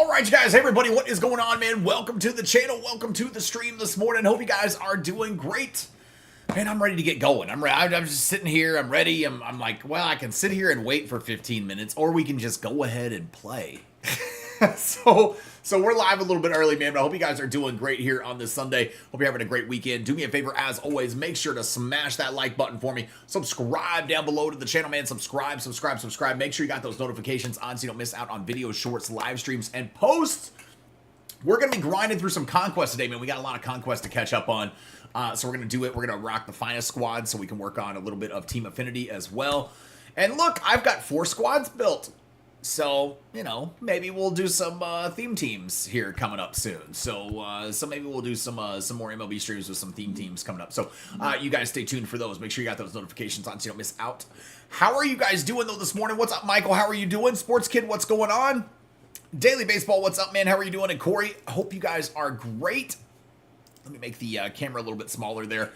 All right, you guys, hey everybody, what is going on, man? Welcome to the channel, welcome to the stream this morning. Hope you guys are doing great. Man, I'm ready to get going. I'm just sitting here, I'm ready. I'm like, well, I can sit here and wait for 15 minutes, or we can just go ahead and play. So we're live a little bit early, man, but I hope you guys are doing great here on this Sunday. Hope you're having a great weekend. Do me a favor, as always, make sure to smash that like button for me. Subscribe down below to the channel, man. Subscribe. Make sure you got those notifications on so you don't miss out on videos, shorts, live streams, and posts. We're going to be grinding through some Conquest today, man. We got a lot of Conquest to catch up on. So we're going to do it. We're going to rock the finest squad so we can work on a little bit of team affinity as well. And look, I've got 4 squads built. So, you know, maybe we'll do some theme teams here coming up soon. So maybe we'll do some more MLB streams with some theme teams coming up. So you guys stay tuned for those. Make sure you got those notifications on so you don't miss out. How are you guys doing, though, this morning? What's up, Michael? How are you doing? Sports Kid, what's going on? Daily Baseball, what's up, man? How are you doing? And Corey, I hope you guys are great. Let me make the camera a little bit smaller there.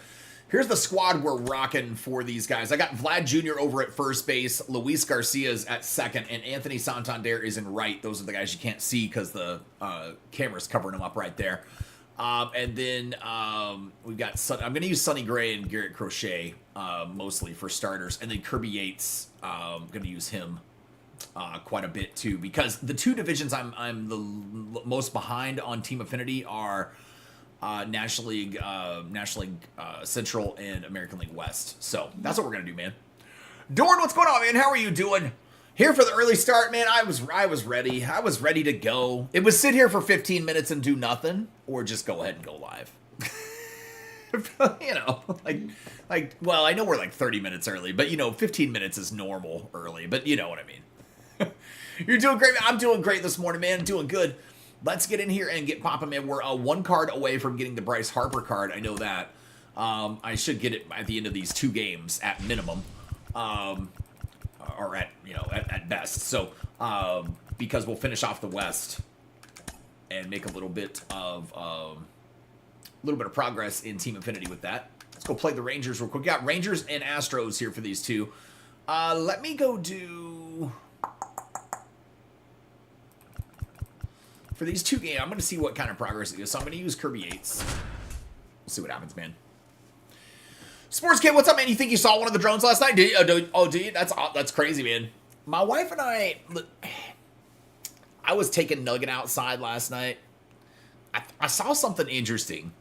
Here's the squad we're rocking for these guys. I got Vlad Jr. over at first base, Luis Garcia's at second, and Anthony Santander is in right. Those are the guys you can't see because the camera's covering them up right there. And then we've got I'm going to use Sonny Gray and Garrett Crochet mostly for starters, and then Kirby Yates. I'm going to use him quite a bit too, because the 2 divisions I'm the most behind on team affinity are National League Central and American League West. So that's what we're gonna do, man. Dorn, what's going on, man? How are you doing? Here for the early start, man. I was ready. I was ready to go. It was sit here for 15 minutes and do nothing, or just go ahead and go live. You know, like, well, I know we're like 30 minutes early, but you know, 15 minutes is normal early, but you know what I mean. You're doing great, man. I'm doing great this morning, man. Doing good. Let's get in here and get popping, man. We're 1 card away from getting the Bryce Harper card. I know that. I should get it at the end of these 2 games at minimum, or at, you know, at best. So because we'll finish off the West and make a little bit of progress in team affinity with that. Let's go play the Rangers real quick. We got Rangers and Astros here for these 2. Let me go do. For these 2 games, I'm going to see what kind of progress it is. So I'm going to use Kirby Yates. We'll see what happens, man. Sports Kid, what's up, man? You think you saw one of the drones last night? Did you? Oh, do you? That's crazy, man. My wife and I was taking Nugget outside last night. I saw something interesting,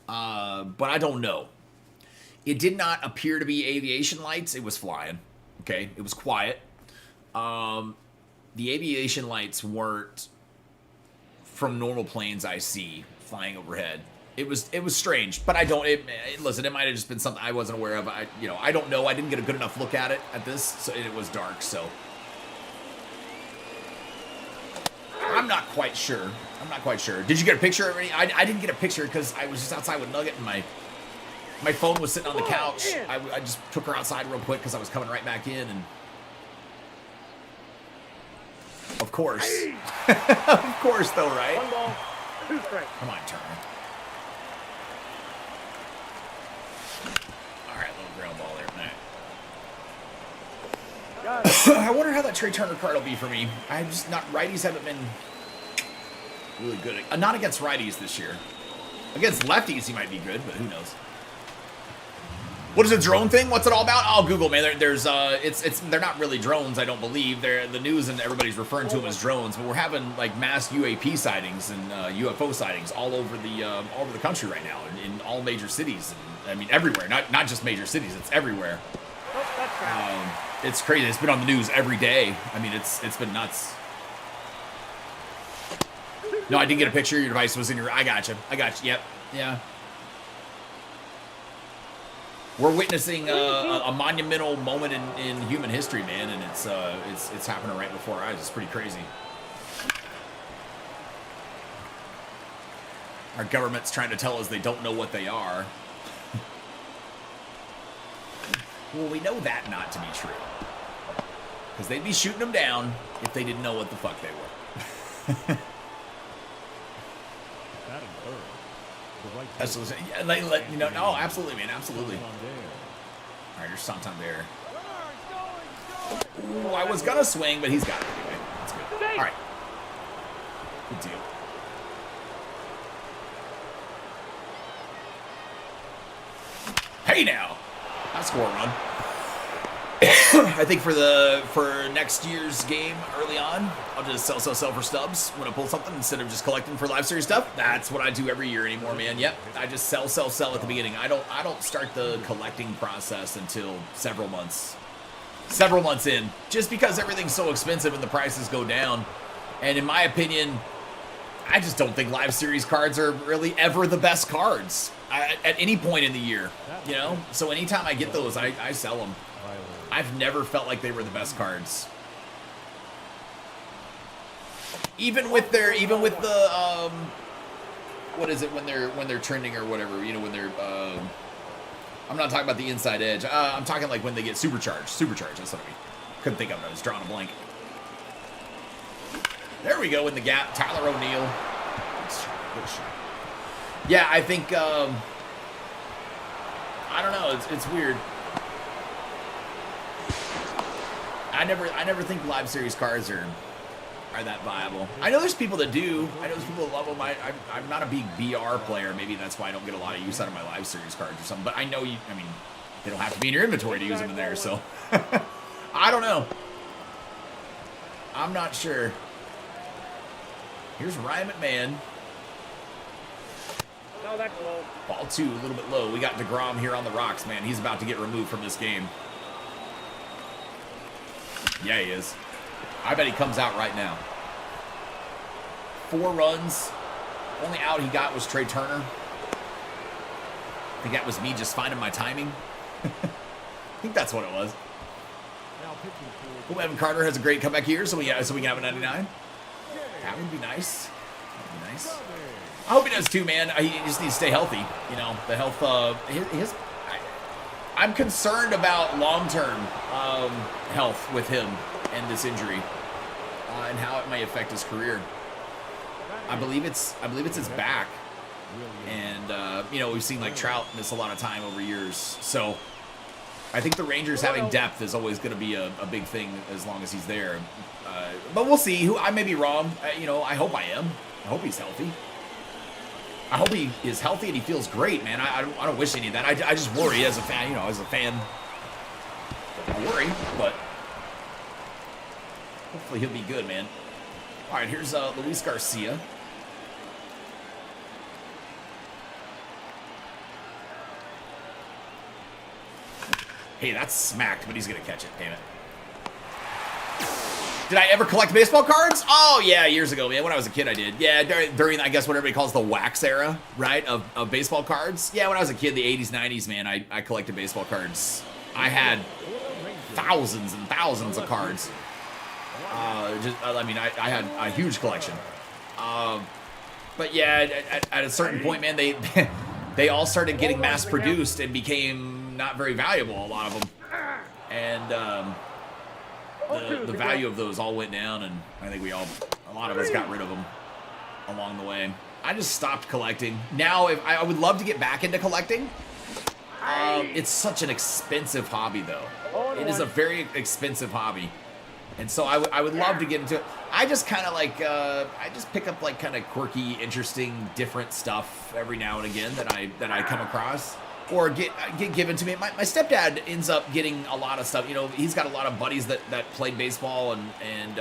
but I don't know. It did not appear to be aviation lights. It was flying. Okay, it was quiet. The aviation lights weren't from normal planes I see flying overhead. It was strange, but I don't. Listen, it might have just been something I wasn't aware of. I don't know. I didn't get a good enough look at it at this, so it was dark. So I'm not quite sure. Did you get a picture of any? I didn't get a picture because I was just outside with Nugget and my phone was sitting on the couch. I just took her outside real quick because I was coming right back in and. Of course. Of course, though, right? 1 ball, 2 strikes. Come on, Turner. All right, little ground ball there. All right. I wonder how that Trey Turner card will be for me. I'm just not. Righties haven't been really good. Not against righties this year. Against lefties, he might be good, but who knows? What is a drone thing? What's it all about? Oh, Google, man. They're not really drones, I don't believe. They're the news and everybody's referring to them as drones, but we're having like mass UAP sightings and UFO sightings all over the country right now, in all major cities. And, I mean, everywhere. Not just major cities. It's everywhere. Oh, that's right. It's crazy. It's been on the news every day. I mean, it's been nuts. No, I didn't get a picture. Your device was in your. I got you. Yep. Yeah. We're witnessing a monumental moment in human history, man, and it's happening right before our eyes. It's pretty crazy. Our government's trying to tell us they don't know what they are. Well, we know that not to be true, because they'd be shooting them down if they didn't know what the fuck they were. That's what I'm saying. Yeah, no, absolutely, man, absolutely. All right, there's Santander. Ooh, I was gonna swing, but he's got it anyway. That's good. All right. Good deal. Hey now! I'll score a run. I think for next year's game early on, I'll just sell for stubs when I pull something instead of just collecting for live series stuff. That's what I do every year anymore, man. Yep, I just sell at the beginning. I don't start the collecting process until several months in, just because everything's so expensive and the prices go down. And in my opinion, I just don't think live series cards are really ever the best cards at any point in the year, you know. So anytime I get those, I sell them. I've never felt like they were the best cards. Even with the what is it when they're trending or whatever, you know, when they're I'm not talking about the inside edge. I'm talking like when they get supercharged. Supercharged, that's what I mean. Couldn't think of it. I was drawing a blank. There we go in the gap. Tyler O'Neill. Yeah, I think I don't know, it's weird. I never think live series cards are that viable. I know there's people that do. I know there's people that love them. I'm not a big BR player. Maybe that's why I don't get a lot of use out of my live series cards or something. But I know I mean, they don't have to be in your inventory to use them in there. So I don't know. I'm not sure. Here's Ryan McMahon. No, that's low. Ball 2, a little bit low. We got DeGrom here on the rocks, man. He's about to get removed from this game. Yeah, he is. I bet he comes out right now. 4 runs. Only out he got was Trey Turner. I think that was me just finding my timing. I think that's what it was. Hope Evan Carter has a great comeback here, so we can have a 99. That would be nice. That would be nice. I hope he does too, man. He just needs to stay healthy. You know, the health. I'm concerned about long-term health with him and this injury, and how it may affect his career. I believe it's his back, and you know, we've seen like Trout miss a lot of time over years. So I think the Rangers having depth is always going to be a big thing as long as he's there. But we'll see. I may be wrong. You know, I hope I am. I hope he's healthy. I hope he is healthy and he feels great, man. I don't wish any of that. I just worry as a fan. You know, as a fan, I worry. But hopefully he'll be good, man. All right, here's Luis Garcia. Hey, that's smacked, but he's going to catch it. Damn it. Did I ever collect baseball cards? Oh, yeah, years ago, man. When I was a kid, I did. Yeah, during I guess, what everybody calls the wax era, right, of baseball cards. Yeah, when I was a kid, the 80s, 90s, man, I collected baseball cards. I had thousands and thousands of cards. I mean, I had a huge collection. But, yeah, at a certain point, man, they all started getting mass-produced and became not very valuable, a lot of them. And the value of those all went down, and I think a lot of us got rid of them along the way. I just stopped collecting. Now, if I would love to get back into collecting. It's such an expensive hobby, though. It is a very expensive hobby. And so I would love to get into it. I just kind of like, I just pick up like kind of quirky, interesting, different stuff every now and again that I come across. Or get given to me. My stepdad ends up getting a lot of stuff. You know, he's got a lot of buddies that played baseball and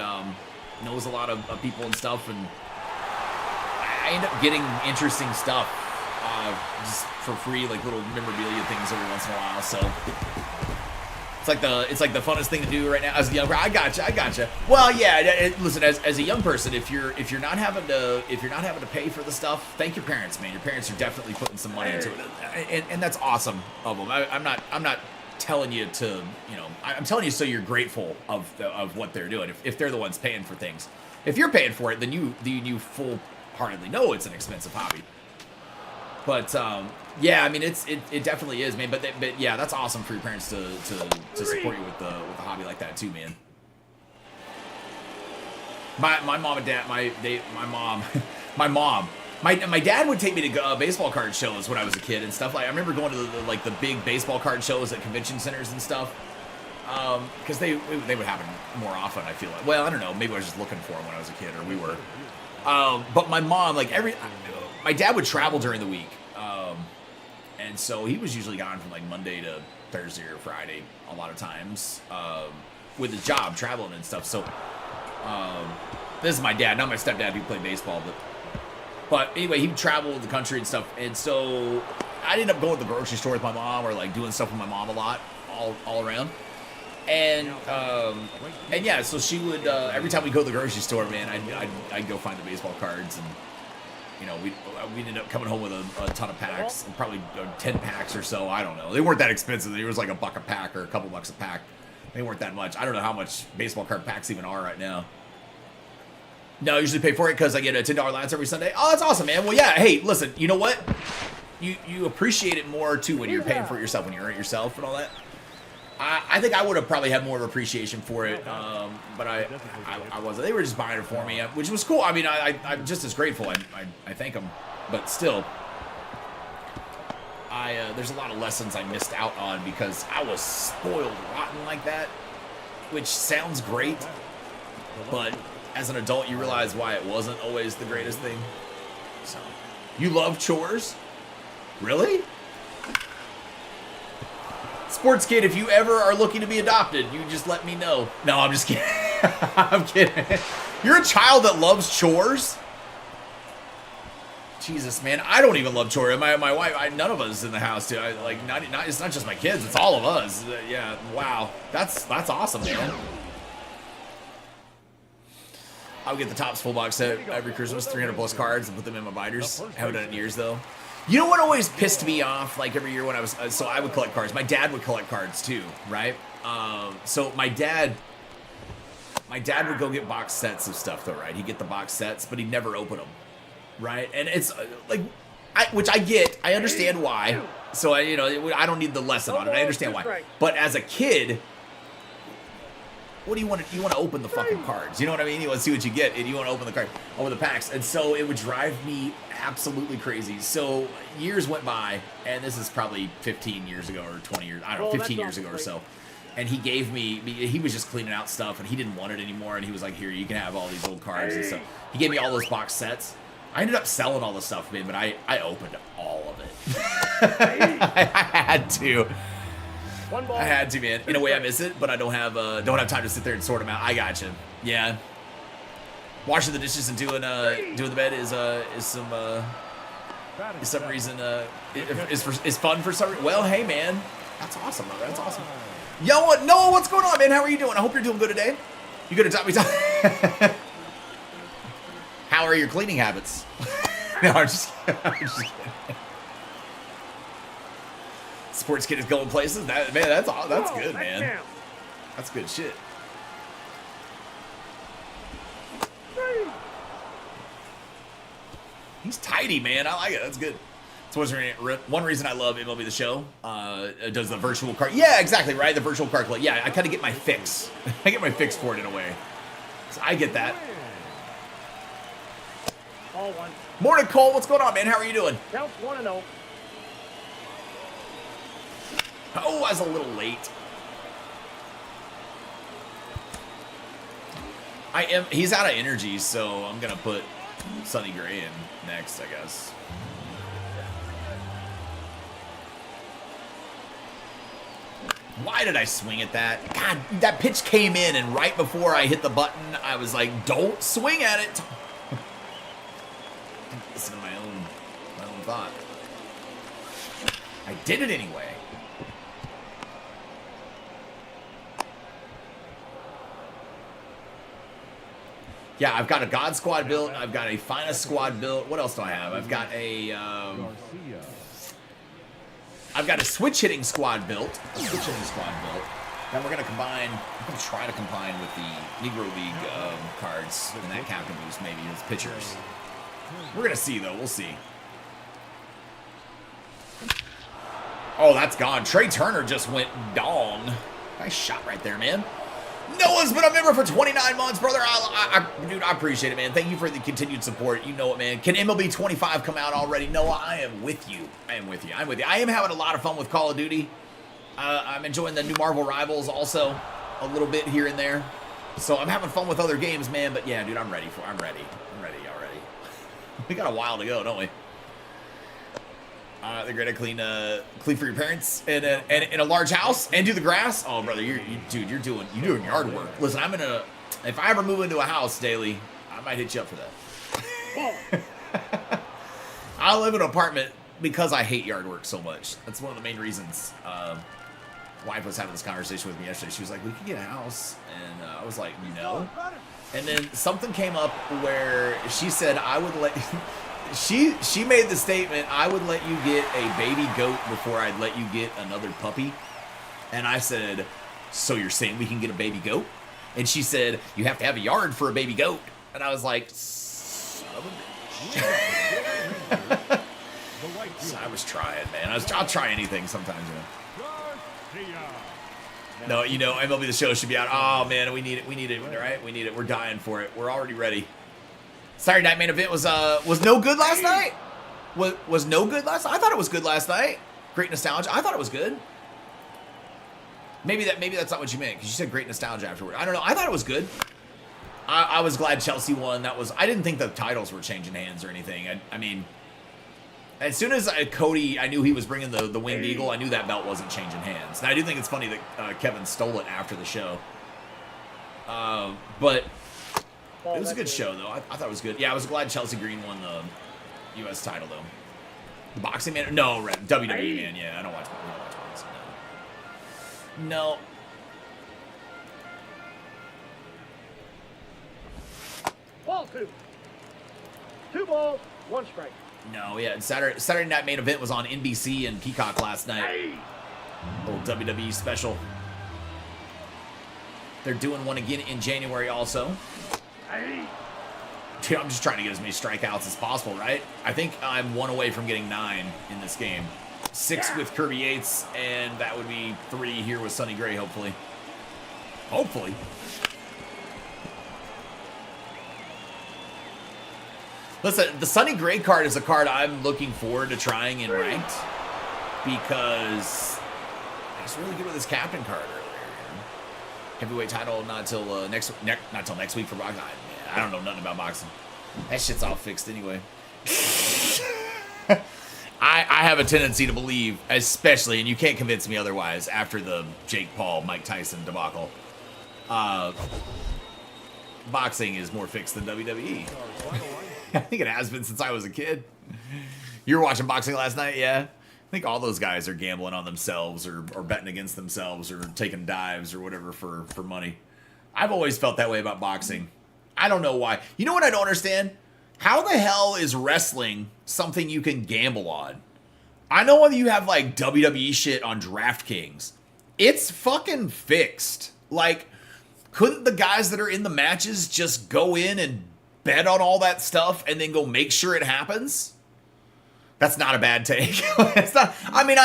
knows a lot of people and stuff. And I end up getting interesting stuff just for free, like little memorabilia things every once in a while. So it's like the funnest thing to do right now as a young. I gotcha. Well, yeah. Listen, as a young person, if you're not having to pay for the stuff, thank your parents, man. Your parents are definitely putting some money into it, and that's awesome of them. I'm not telling you to, you know, I'm telling you so you're grateful of what they're doing. If they're the ones paying for things, if you're paying for it, then you full-heartedly know it's an expensive hobby. But yeah, I mean it definitely is, man. But yeah, that's awesome for your parents to support you with the hobby like that too, man. My mom and dad, my dad would take me to baseball card shows when I was a kid and stuff. Like I remember going to the big baseball card shows at convention centers and stuff. Because they would happen more often. I feel like. Well, I don't know. Maybe I was just looking for them when I was a kid, or we were. But my mom, like my dad would travel during the week. And so he was usually gone from like Monday to Thursday or Friday a lot of times with his job, traveling and stuff. So this is my dad, not my stepdad who played baseball. But anyway, he traveled the country and stuff. And so I ended up going to the grocery store with my mom or like doing stuff with my mom a lot all around. And yeah, so she would, every time we go to the grocery store, man, I'd go find the baseball cards and, you know, we'd end up coming home with a ton of packs, probably 10 packs or so. I don't know. They weren't that expensive. They was like $1 a pack or a couple bucks a pack. They weren't that much. I don't know how much baseball card packs even are right now. No, I usually pay for it because I get a $10 allowance every Sunday. Oh, that's awesome, man. Well, yeah, hey, listen, you know what? You appreciate it more, too, when you're paying for it yourself, when you earn it yourself and all that. I think I would have probably had more of appreciation for it, but I wasn't. They were just buying it for me, which was cool. I mean, I'm just as grateful. I thank them, but still, there's a lot of lessons I missed out on because I was spoiled rotten like that, which sounds great, but as an adult, you realize why it wasn't always the greatest thing. So, you love chores? Really? Sports kid, if you ever are looking to be adopted, you just let me know. No, I'm just kidding. I'm kidding. You're a child that loves chores? Jesus, man, I don't even love chores. My wife, none of us in the house do. It's not just my kids, it's all of us. Yeah, wow. That's awesome, man. I would get the Topps full box set every Christmas, 300 plus cards, and put them in my binders. I haven't done it in years, though. You know what always pissed me off, like every year when I was, so I would collect cards. My dad would collect cards too, right? So my dad would go get box sets of stuff though, right? He'd get the box sets, but he'd never open them, right? And it's like, which I get, I understand why. So I don't need the lesson on it. I understand why. But as a kid, what do you want to? You want to open the fucking cards. You know what I mean? You want to see what you get, and you want to open the card, open the packs. And so it would drive me absolutely crazy. So years went by, and this is probably 15 years ago or 20 years. I don't know, 15 years ago or so. And he gave me. He was just cleaning out stuff, and he didn't want it anymore. And he was like, "Here, you can have all these old cards and stuff." He gave me all those box sets. I ended up selling all the stuff, man, but I opened all of it. I had to. I had to, man. In a way, I miss it, but I don't have time to sit there and sort them out. I got you. Yeah. Washing the dishes and doing the bed is some reason is fun for some reason. Well, hey, man, that's awesome, brother. That's awesome. Yo, Noah, what's going on, man? How are you doing? I hope you're doing good today. You good to talk me? How are your cleaning habits? No, I'm just kidding. Sports kid is going places. That's good, man. That's good shit. He's tidy, man. I like it. That's good. So one reason I love MLB The Show. Does the virtual card? Yeah, exactly right. The virtual card play. Yeah, I kind of get my fix. I get my fix for it in a way. So I get that. All one. Morning, Cole. What's going on, man? How are you doing? Counts 1-0. Oh, I was a little late. He's out of energy, so I'm going to put Sonny Gray in next, I guess. Why did I swing at that? God, that pitch came in, and right before I hit the button, I was like, don't swing at it. Listen to my own thought. I did it anyway. Yeah, I've got a God Squad built. I've got a Finest Squad built. What else do I have? I've got a switch hitting squad built. Then we're gonna combine. I'm gonna try to combine with the Negro League cards and that captain boost maybe as pitchers. We're gonna see though. We'll see. Oh, that's gone. Trey Turner just went dong. Nice shot right there, man. Noah's been a member for 29 months, brother. Dude, I appreciate it, man. Thank you for the continued support. You know it, man. Can MLB 25 come out already? Noah, I am with you. I am having a lot of fun with Call of Duty. I'm enjoying the new Marvel Rivals also a little bit here and there. So I'm having fun with other games, man. But yeah, dude, I'm ready already. We got a while to go, don't we? They're gonna clean for your parents in a large house and do the grass. Oh, brother, dude, you're doing yard work. Listen, if I ever move into a house, Daily, I might hit you up for that. I live in an apartment because I hate yard work so much. That's one of the main reasons. Wife was having this conversation with me yesterday. She was like, "We could get a house," and I was like, "No." And then something came up where she said, "I would let." She made the statement, "I would let you get a baby goat before I'd let you get another puppy." And I said, "So you're saying we can get a baby goat?" And she said, "You have to have a yard for a baby goat." And I was like, son of a bitch. So I was trying, man. I'll try anything sometimes, you know. No, you know, MLB The Show should be out. Oh, man, we need it, right? We need it. We're dying for it. We're already ready. Saturday Night Main Event was no good last night. Was no good last night. I thought it was good last night. Great nostalgia. I thought it was good. Maybe that's not what you meant because you said great nostalgia afterward. I don't know. I thought it was good. I was glad Chelsea won. I didn't think the titles were changing hands or anything. I mean, as soon as Cody, I knew he was bringing the Winged Eagle. I knew that belt wasn't changing hands. And I do think it's funny that Kevin stole it after the show. But. It was a good show, though. I thought it was good. Yeah, I was glad Chelsea Green won the U.S. title, though. The boxing man? No, WWE man. Yeah, I don't watch boxing. No. Ball two. 2 balls, 1 strike. No, yeah. Saturday Night Main Event was on NBC and Peacock last night. Little WWE special. They're doing one again in January also. Dude, I'm just trying to get as many strikeouts as possible, right? I think I'm 1 away from getting 9 in this game. 6 with Kirby Yates, and that would be 3 here with Sonny Gray, hopefully. Hopefully. Listen, the Sonny Gray card is a card I'm looking forward to trying in ranked because he's really good with his captain card earlier. Heavyweight title not till next week for boxing. I don't know nothing about boxing. That shit's all fixed anyway. I have a tendency to believe, especially, and you can't convince me otherwise, after the Jake Paul, Mike Tyson debacle, boxing is more fixed than WWE. I think it has been since I was a kid. You were watching boxing last night, yeah? I think all those guys are gambling on themselves or betting against themselves or taking dives or whatever for money. I've always felt that way about boxing. I don't know why. You know what I don't understand? How the hell is wrestling something you can gamble on? I know whether you have like WWE shit on DraftKings. It's fucking fixed. Like, couldn't the guys that are in the matches just go in and bet on all that stuff and then go make sure it happens? That's not a bad take. It's not. I mean,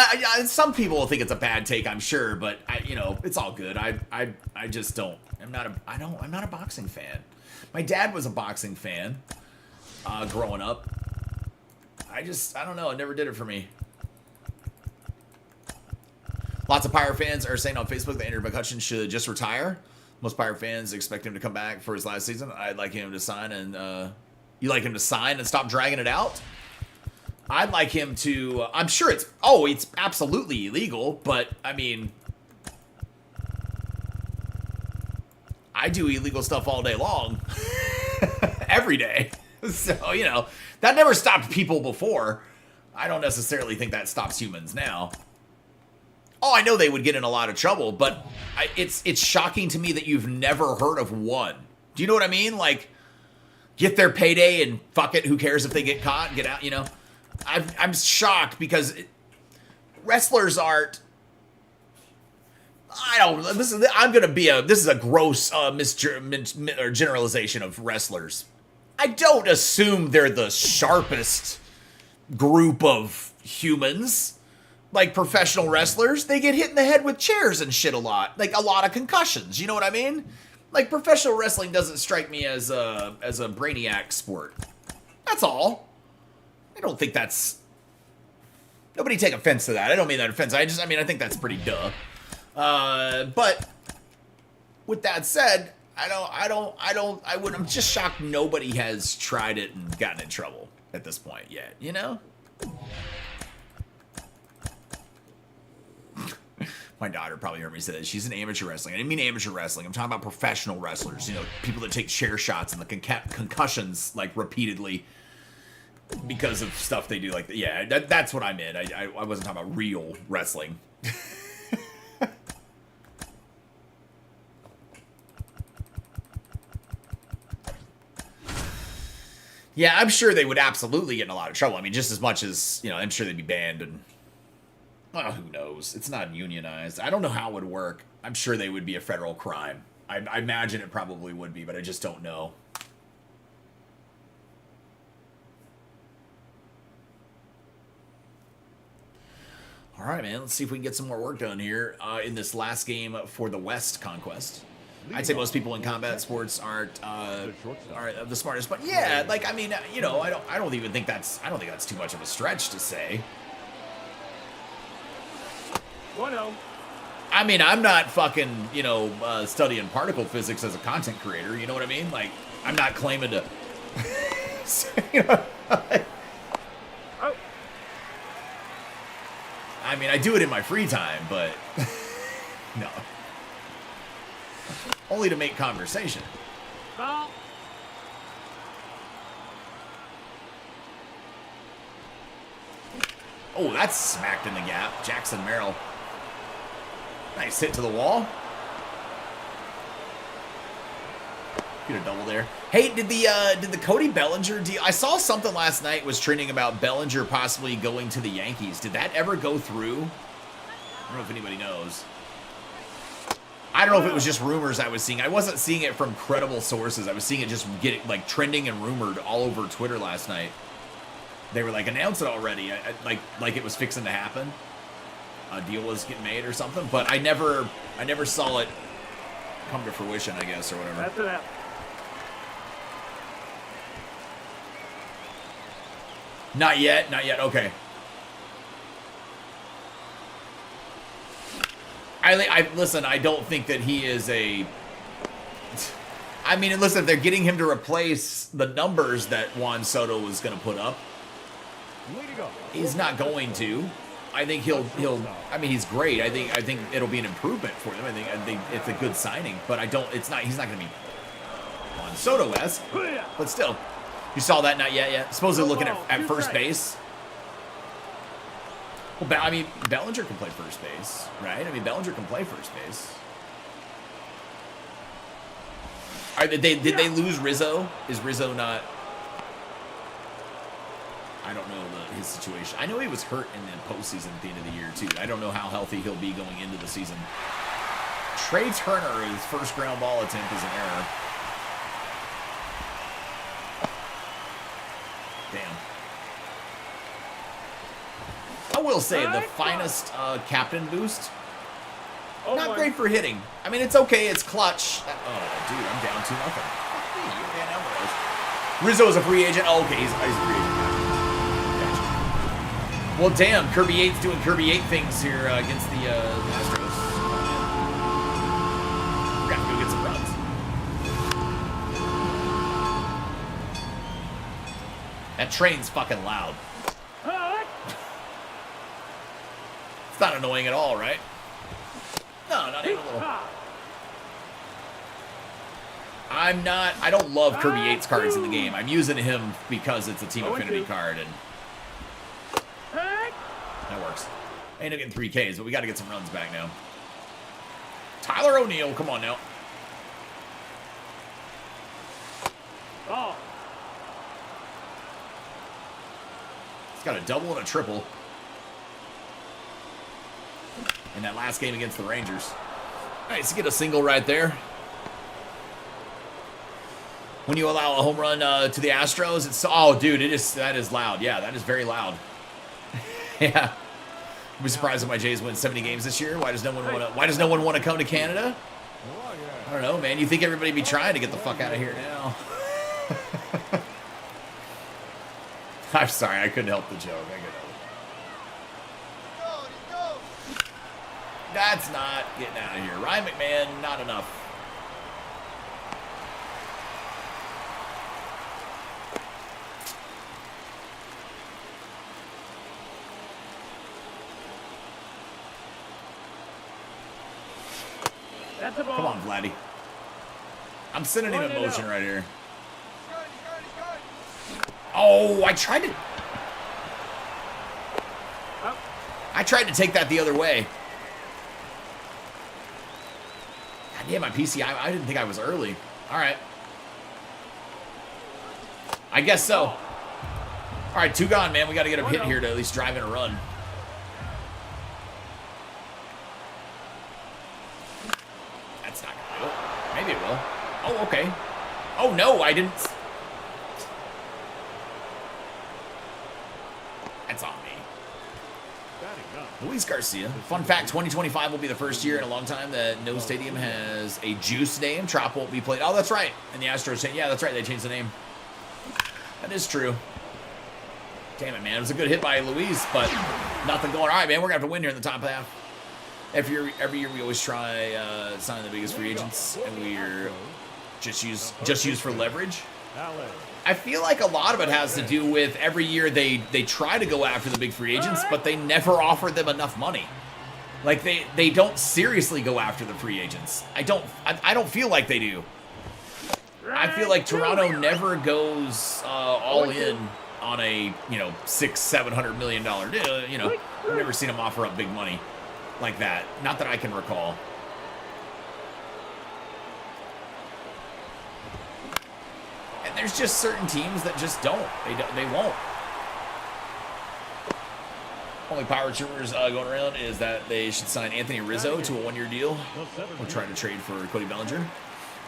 some people will think it's a bad take, I'm sure, but it's all good. I just don't. I'm not a boxing fan. My dad was a boxing fan growing up. I don't know. It never did it for me. Lots of Pirate fans are saying on Facebook that Andrew McCutcheon should just retire. Most Pirate fans expect him to come back for his last season. I'd like him to sign and you sign and stop dragging it out? I'd like him to, I'm sure it's absolutely illegal, but I mean, I do illegal stuff all day long, every day. So, that never stopped people before. I don't necessarily think that stops humans now. Oh, I know they would get in a lot of trouble, but it's shocking to me that you've never heard of one. Do you know what I mean? Like, get their payday and fuck it, who cares if they get caught, get out, I'm shocked because wrestlers aren't. I don't. This is a gross generalization of wrestlers. I don't assume they're the sharpest group of humans. Like professional wrestlers, they get hit in the head with chairs and shit a lot. Like a lot of concussions. You know what I mean? Like professional wrestling doesn't strike me as a brainiac sport. That's all. I don't think that's. Nobody take offense to that. I don't mean that offense. I think that's pretty duh. But with that said, I'm just shocked nobody has tried it and gotten in trouble. at this point yet, you know? My daughter probably heard me say that. She's in amateur wrestling. I didn't mean amateur wrestling. I'm talking about professional wrestlers. You know, people that take chair shots and the concussions, like, repeatedly because of stuff they do. Like, yeah, that's what I meant. I wasn't talking about real wrestling. Yeah, I'm sure they would absolutely get in a lot of trouble. I mean, just as much as, you know, I'm sure they'd be banned and... Well, who knows? It's not unionized. I don't know how it would work. I'm sure they would be a federal crime. I imagine it probably would be, but I just don't know. All right, man. Let's see if we can get some more work done here in this last game for the West Conquest. I'd say most people in combat sports aren't the smartest, but yeah, like I mean, you know, I don't think that's too much of a stretch to say. 1-0. I mean, I'm not fucking, you know, studying particle physics as a content creator. You know what I mean? Like, I'm not claiming to. You know, I mean, I do it in my free time, but no. Only to make conversation. Foul. Oh, that's smacked in the gap. Jackson Merrill. Nice hit to the wall. Get a double there. Hey, did the Cody Bellinger deal? I saw something last night was trending about Bellinger possibly going to the Yankees. Did that ever go through? I don't know if anybody knows. I don't know if it was just rumors I was seeing. I wasn't seeing it from credible sources. I was seeing it just get like trending and rumored all over Twitter last night. They were like, announce it already, like it was fixing to happen. A deal was getting made or something, but I never saw it come to fruition, I guess, or whatever. That's it out. Not yet, okay. Listen, I don't think that he is a... I mean, listen, if they're getting him to replace the numbers that Juan Soto was going to put up, he's not going to. I think he'll. I mean, he's great. I think it'll be an improvement for them. I think it's a good signing, but I don't. It's not. He's not going to be Juan Soto-esque, but still, you saw that not yet. Yeah, supposedly looking at first base. Well, I mean, Bellinger can play first base, right? I mean, Bellinger can play first base. Did they lose Rizzo? Is Rizzo not? I don't know his situation. I know he was hurt in the postseason at the end of the year, too. I don't know how healthy he'll be going into the season. Trey Turner, his first ground ball attempt is an error. Damn. I will say, the finest captain boost. Not great for hitting. I mean, it's okay. It's clutch. Oh, dude, I'm down 2-0. Fuck me. You're down Alvarez. Rizzo is a free agent. Oh, okay, he's a free agent. Gotcha. Well, damn, Kirby Yates doing Kirby Yates things here against the Astros. We're gonna have to go get some runs. That train's fucking loud. It's not annoying at all, right? No, not even a little. I don't love Kirby Yates cards in the game. I'm using him because it's a Team Affinity card, and that works. I end up getting 3 Ks, but we got to get some runs back now. Tyler O'Neill, come on now. Oh. He's got a double and a triple in that last game against the Rangers. Nice to get a single right there. When you allow a home run to the Astros, it's oh, dude, that is loud. Yeah, that is very loud. Yeah, I'd be surprised if my Jays win 70 games this year. Why does no one want to come to Canada? I don't know, man. You think everybody be trying to get the fuck out of here now? I'm sorry, I couldn't help the joke. I couldn't help it. That's not getting out of here. Ryan McMahon, not enough. That's a ball. Come on, Vladdy. I'm sending him in motion right here. Oh, I tried to take that the other way. God damn, my PCI. I didn't think I was early. All right. I guess so. All right, 2 gone, man. We got to get a hit here to at least drive in a run. That's not going to do it. Maybe it will. Oh, okay. Oh, no, I didn't. That's on me. Luis Garcia. Fun fact, 2025 will be the first year in a long time that no stadium has a juice name. Trop won't be played. Oh, that's right. And the Astros saying, yeah, that's right. They changed the name. That is true. Damn it, man. It was a good hit by Luis, but nothing going. All right, man. We're going to have to win here in the top half. Every year we always try signing the biggest free agents, and we're just use for leverage. I feel like a lot of it has to do with every year they try to go after the big free agents, but they never offer them enough money. Like they don't seriously go after the free agents. I don't feel like they do. I feel like Toronto never goes all in on a $600-700 million deal. I've never seen them offer up big money like that. Not that I can recall. And there's just certain teams that just don't. They won't. Only power rumors going around is that they should sign Anthony Rizzo to a 1-year deal. We're trying to trade for Cody Bellinger.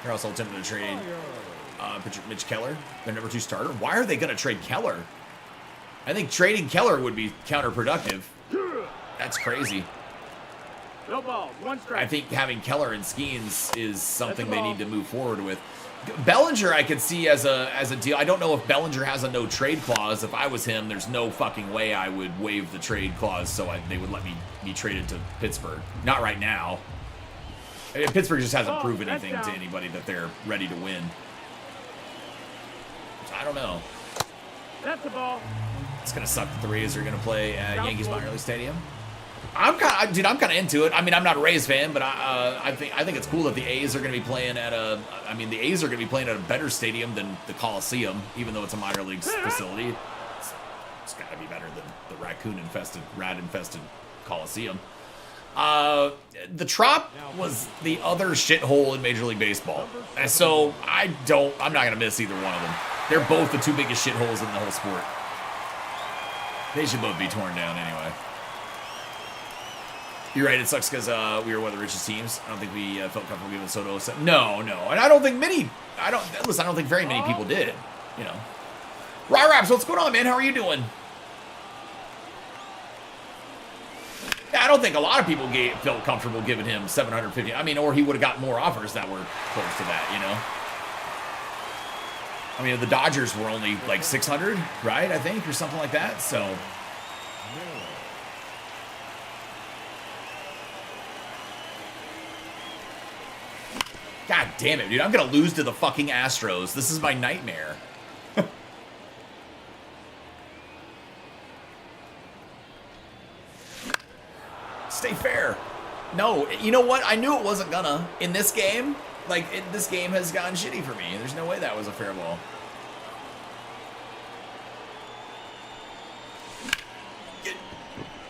They're also attempting to trade Mitch Keller, their number 2 starter. Why are they going to trade Keller? I think trading Keller would be counterproductive. That's crazy. No ball, 1 strike. I think having Keller and Skeens is something they need to move forward with. Bellinger, I could see as a deal. I don't know if Bellinger has a no trade clause. If I was him, there's no fucking way I would waive the trade clause so they would let me be traded to Pittsburgh. Not right now. I mean, Pittsburgh just hasn't proven anything to anybody that they're ready to win. So I don't know. That's the ball. It's gonna suck that the Rays are gonna play at Yankees minor league stadium. I'm kind of into it. I mean, I'm not a Rays fan, but I think it's cool that the A's are going to be playing at a. I mean, the A's are going to be playing at a better stadium than the Coliseum, even though it's a minor league facility. It's got to be better than the rat-infested Coliseum. The Trop was the other shithole in Major League Baseball, and so I'm not going to miss either one of them. They're both the 2 biggest shitholes in the whole sport. They should both be torn down anyway. You're right, it sucks because we were one of the richest teams. I don't think we felt comfortable giving Soto a No. And I don't think I don't think very many people did, Raps, what's going on, man? How are you doing? Yeah, I don't think a lot of people felt comfortable giving him $750. I mean, or he would have gotten more offers that were close to that, I mean, the Dodgers were only like 600, right? I think, or something like that. So. God damn it, dude. I'm going to lose to the fucking Astros. This is my nightmare. Stay fair. No, you know what? I knew it wasn't gonna. In this game, this game has gotten shitty for me. There's no way that was a fair ball.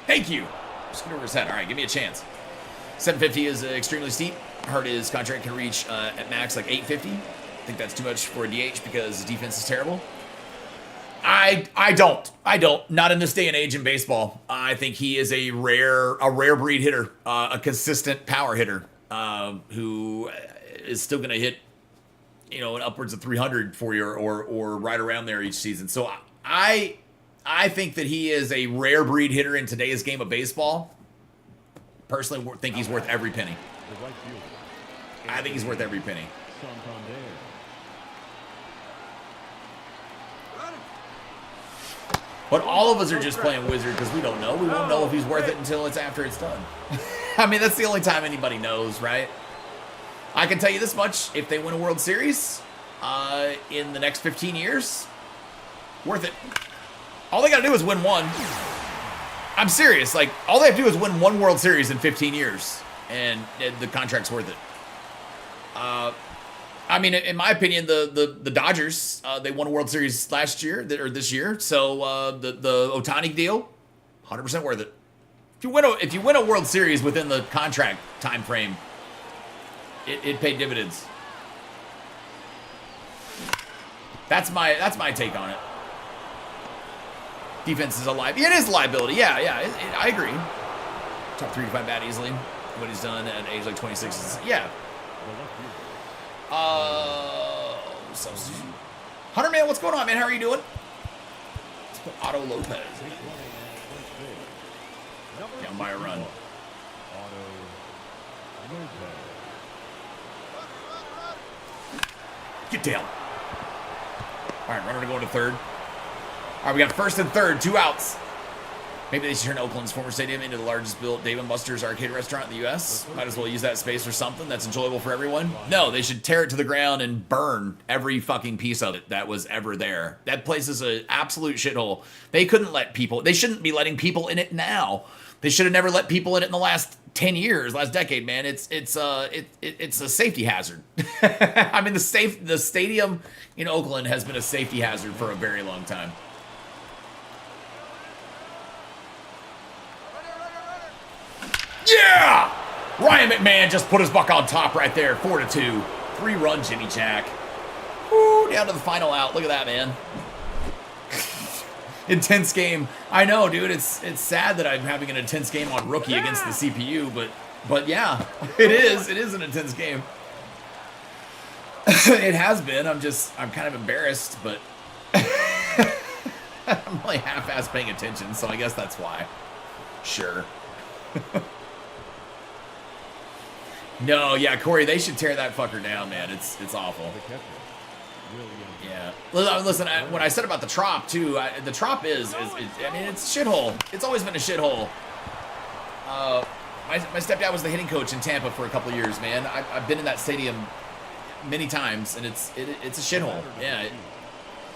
Thank you. Just get over his head. All right, give me a chance. 750 is extremely steep. Heard his contract can reach at max like 850. I think that's too much for a DH because his defense is terrible. I don't. Not in this day and age in baseball. I think he is a rare breed hitter, a consistent power hitter who is still going to hit, upwards of 300 for you or right around there each season. So I think that he is a rare breed hitter in today's game of baseball. Personally, think he's worth every penny. I think he's worth every penny. But all of us are just playing Wizard because we don't know. We won't know if he's worth it until it's after it's done. I mean, that's the only time anybody knows, right? I can tell you this much. If they win a World Series in the next 15 years, worth it. All they got to do is win one. I'm serious. All they have to do is win one World Series in 15 years, and the contract's worth it. I mean, in my opinion, the Dodgers, they won a World Series last year or this year. So the Ohtani deal, 100% worth it. If you win a World Series within the contract time frame, it paid dividends. That's my take on it. Defense is a liability. It is a liability. Yeah. I agree. Top 3 to 5 bat easily. What he's done at age like 26 is, yeah. Substitute. Hunter, man, what's going on, man? How are you doing? Let's put Otto Lopez. Down by a run. Get down. All right, runner to go into third. All right, we got first and third, 2 outs. Maybe they should turn Oakland's former stadium into the largest built Dave & Buster's arcade restaurant in the U.S. Might as well use that space for something that's enjoyable for everyone. No, they should tear it to the ground and burn every fucking piece of it that was ever there. That place is an absolute shithole. They shouldn't be letting people in it now. They should have never let people in it in the last 10 years, last decade, man. It's a safety hazard. I mean, the stadium in Oakland has been a safety hazard for a very long time. Yeah! Ryan McMahon just put his buck on top right there. 4-2. 3-run Jimmy Jack. Woo, down to the final out. Look at that, man. Intense game. I know, dude. It's sad that I'm having an intense game on rookie against the CPU, but yeah, it is. It is an intense game. It has been. I'm kind of embarrassed, but I'm only half-ass paying attention, so I guess that's why. Sure. No, yeah, Corey, they should tear that fucker down, man. It's awful. Yeah. Listen, when I said about the Trop, too, the Trop is I mean, it's a shithole. It's always been a shithole. My stepdad was the hitting coach in Tampa for a couple of years, man. I've been in that stadium many times, and it's a shithole. Yeah.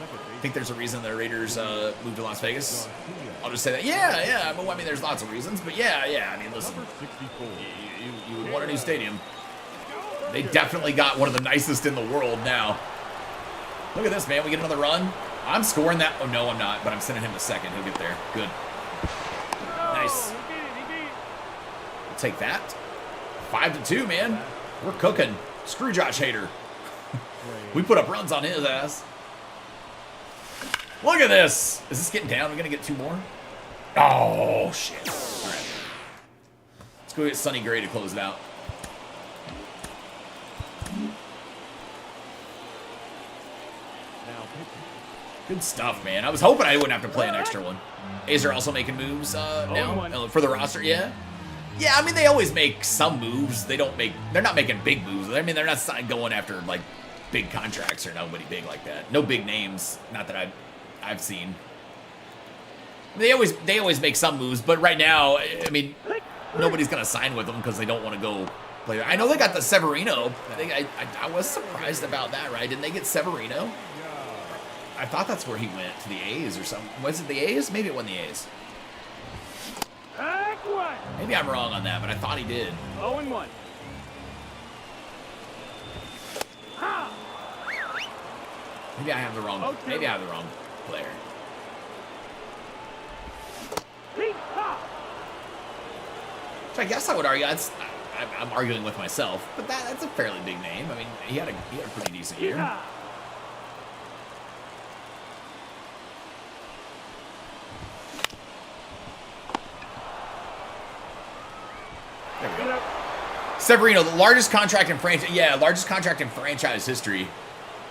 I think there's a reason the Raiders moved to Las Vegas. I'll just say that. Yeah. I mean, there's lots of reasons, but yeah. I mean, listen, you would want a new stadium. They definitely got one of the nicest in the world now. Look at this, man. We get another run. I'm scoring that. Oh, no, I'm not, but I'm sending him to second. He'll get there. Good. Nice. I'll take that. 5-2, man. We're cooking. Screw Josh Hader. We put up runs on his ass. Look at this. Is this getting down? We're going to get 2 more? Oh, shit. All right. Let's go get Sonny Gray to close it out. Good stuff, man. I was hoping I wouldn't have to play an extra one. A's are also making moves now for the roster, yeah? Yeah, I mean, they always make some moves. They're not making big moves. I mean, they're not going after, like, big contracts or nobody big like that. No big names, not that I've seen. They always make some moves, but right now, I mean, nobody's gonna sign with them because they don't want to go play. I know they got the Severino. I was surprised about that, right? Didn't they get Severino? I thought that's where he went, to the A's or something. Was it the A's? Maybe it wasn't the A's. Maybe I'm wrong on that, but I thought he did. 0-1. Maybe I have the wrong. Maybe I have the wrong player. So I guess I would argue. I'm arguing with myself, but that's a fairly big name. I mean, he had a pretty decent year. Yeah. There we go. Severino, the largest contract in franchise history.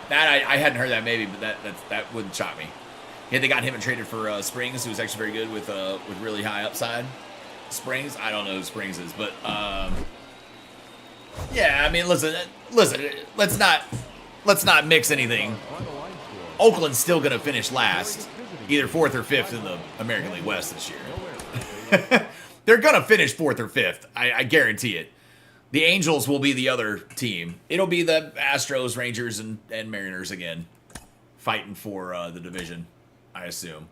That I hadn't heard that maybe, but that wouldn't shock me. Yeah, they got him and traded for Springs, who was actually very good with really high upside. Springs, I don't know who Springs is, but yeah, I mean, listen, let's not mix anything. Oakland's still gonna finish last, either 4th or 5th in the American League West this year. They're gonna finish 4th or 5th. I guarantee it. The Angels will be the other team. It'll be the Astros, Rangers, and Mariners again, fighting for the division, I assume.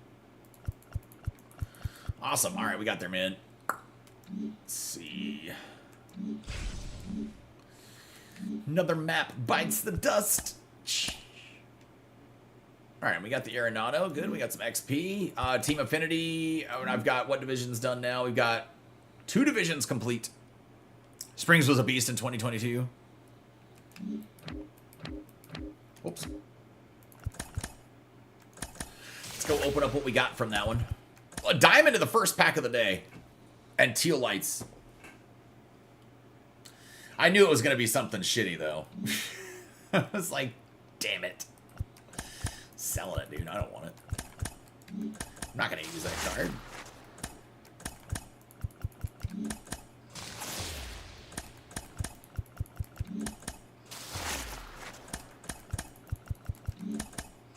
Awesome. All right, we got there, man. Let's see. Another map bites the dust. All right, we got the Arenado. Good. We got some XP. Team Affinity. Oh, and I've got what divisions done now? We've got 2 divisions complete. Springs was a beast in 2022. Whoops. Let's go open up what we got from that one. A diamond in the first pack of the day. And teal lights. I knew it was going to be something shitty, though. I was like, damn it. Selling it, dude. I don't want it. I'm not going to use that card.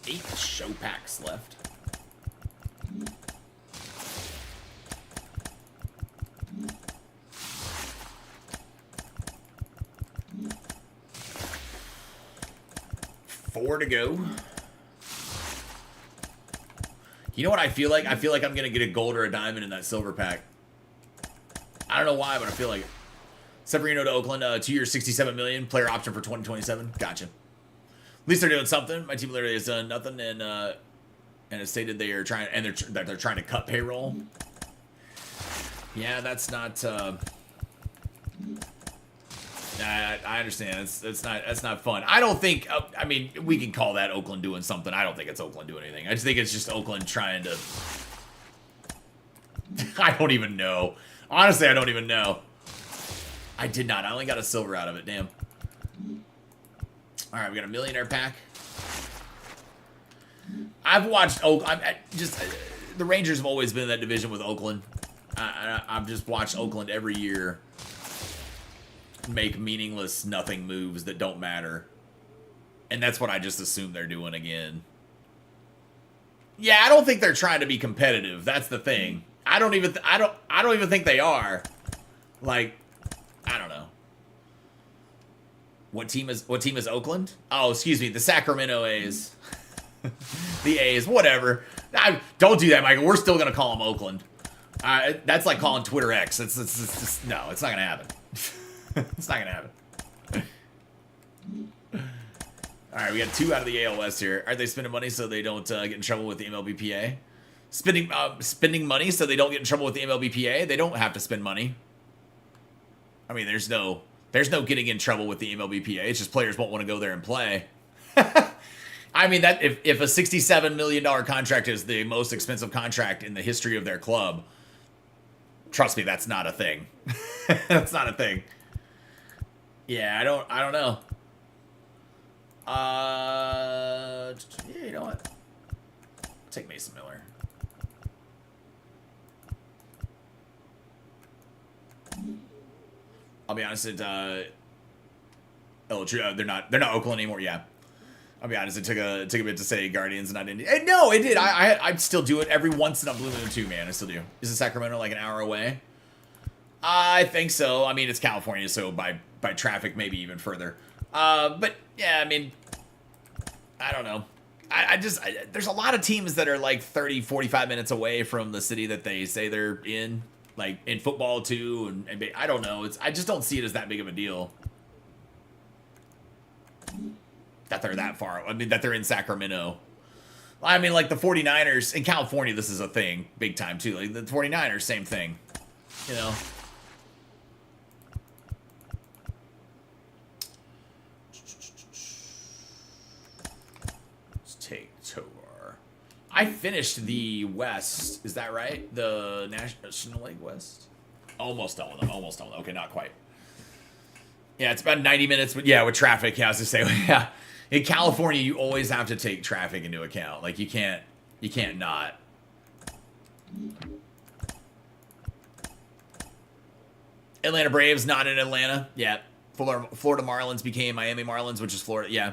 Eight show packs left. Four to go. You know what I feel like? I feel like I'm going to get a gold or a diamond in that silver pack. I don't know why, but I feel like it. Severino to Oakland, 2 years, $67 million. Player option for 2027. Gotcha. At least they're doing something. My team literally has done nothing, and it stated they are trying, and they're trying to cut payroll. Yeah, that's not. I understand. That's not fun. I don't think. I mean, we can call that Oakland doing something. I don't think it's Oakland doing anything. I just think it's just Oakland trying to. I don't even know. Honestly, I don't even know. I did not. I only got a silver out of it. Damn. All right, we got a millionaire pack. I've watched the Rangers have always been in that division with Oakland. I've just watched Oakland every year make meaningless nothing moves that don't matter. And that's what I just assume they're doing again. Yeah, I don't think they're trying to be competitive. That's the thing. I don't even think they are. Like, I don't know. What team is Oakland? Oh, excuse me, the Sacramento A's. The A's, whatever. Don't do that, Michael. We're still gonna call them Oakland. That's like calling Twitter X. It's no, it's not gonna happen. It's not gonna happen. All right, we got 2 out of the AL West here. Are they spending money so they don't get in trouble with the MLBPA? Spending money so they don't get in trouble with the MLBPA? They don't have to spend money. I mean, there's no getting in trouble with the MLBPA. It's just players won't want to go there and play. I mean, that if a $67 million contract is the most expensive contract in the history of their club, trust me, that's not a thing. That's not a thing. Yeah, I don't know. Yeah, you know what? Take Mason Miller. I'll be honest. They're not Oakland anymore. Yeah, I'll be honest. It took a bit to say Guardians and not Indians. No, it did. I still do it every once in a blue moon too, man. I still do. Isn't Sacramento like an hour away? I think so. I mean, it's California, so by traffic, maybe even further. But yeah, I mean, I don't know. There's a lot of teams that are like 30, 45 minutes away from the city that they say they're in, like in football too. And I don't know. I just don't see it as that big of a deal that they're that far. I mean, that they're in Sacramento. I mean, like the 49ers in California, this is a thing big time too. Like the 49ers, same thing, you know? I finished the West. Is that right? The National League West? Almost done with them. Almost done with them. Okay, not quite. Yeah, it's about 90 minutes. But yeah, with traffic, yeah, I was to say, yeah. In California, you always have to take traffic into account. Like, you can't not. Atlanta Braves, not in Atlanta. Yeah. Florida Marlins became Miami Marlins, which is Florida. Yeah.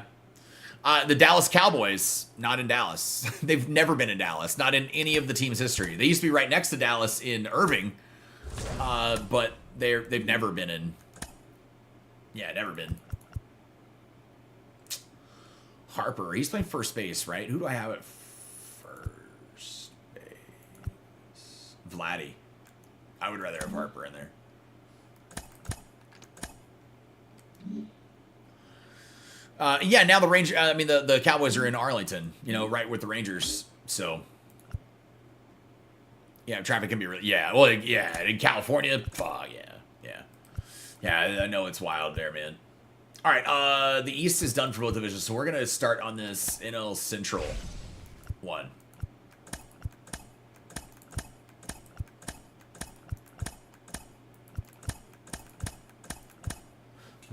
The Dallas Cowboys, not in Dallas. They've never been in Dallas, not in any of the team's history. They used to be right next to Dallas in Irving, but they've never been in. Yeah, never been. Harper, he's playing first base, right? Who do I have at first base? Vladdy. I would rather have Harper in there. Yeah, now the Ranger. I mean, the Cowboys are in Arlington. You know, right with the Rangers. So, yeah, traffic can be really. Yeah, well, yeah, in California. Fuck yeah. I know it's wild there, man. All right, the East is done for both divisions, so we're gonna start on this NL Central one.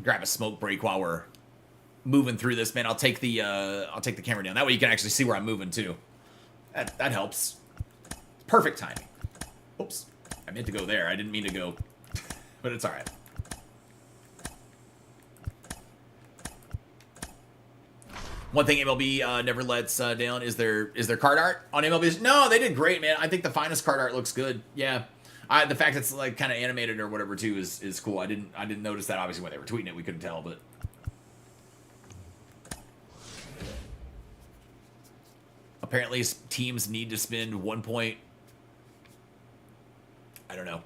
Grab a smoke break while we're moving through this, man. I'll take the camera down. That way you can actually see where I'm moving too. That helps. Perfect timing. Oops, I meant to go there. I didn't mean to go, but it's all right. One thing MLB never lets down is their card art on MLB. No, they did great, man. I think the finest card art looks good. Yeah, the fact it's like kind of animated or whatever too is cool. I didn't notice that obviously when they were tweeting it. We couldn't tell, but apparently teams need to spend 1 point. I don't know.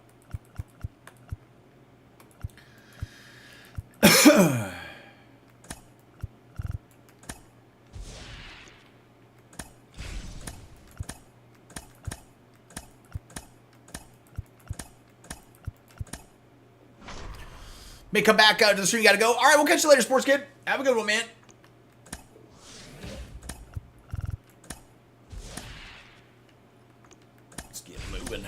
May come back to the stream. You gotta go. All right, we'll catch you later, sports kid. Have a good one, man. Let's get moving.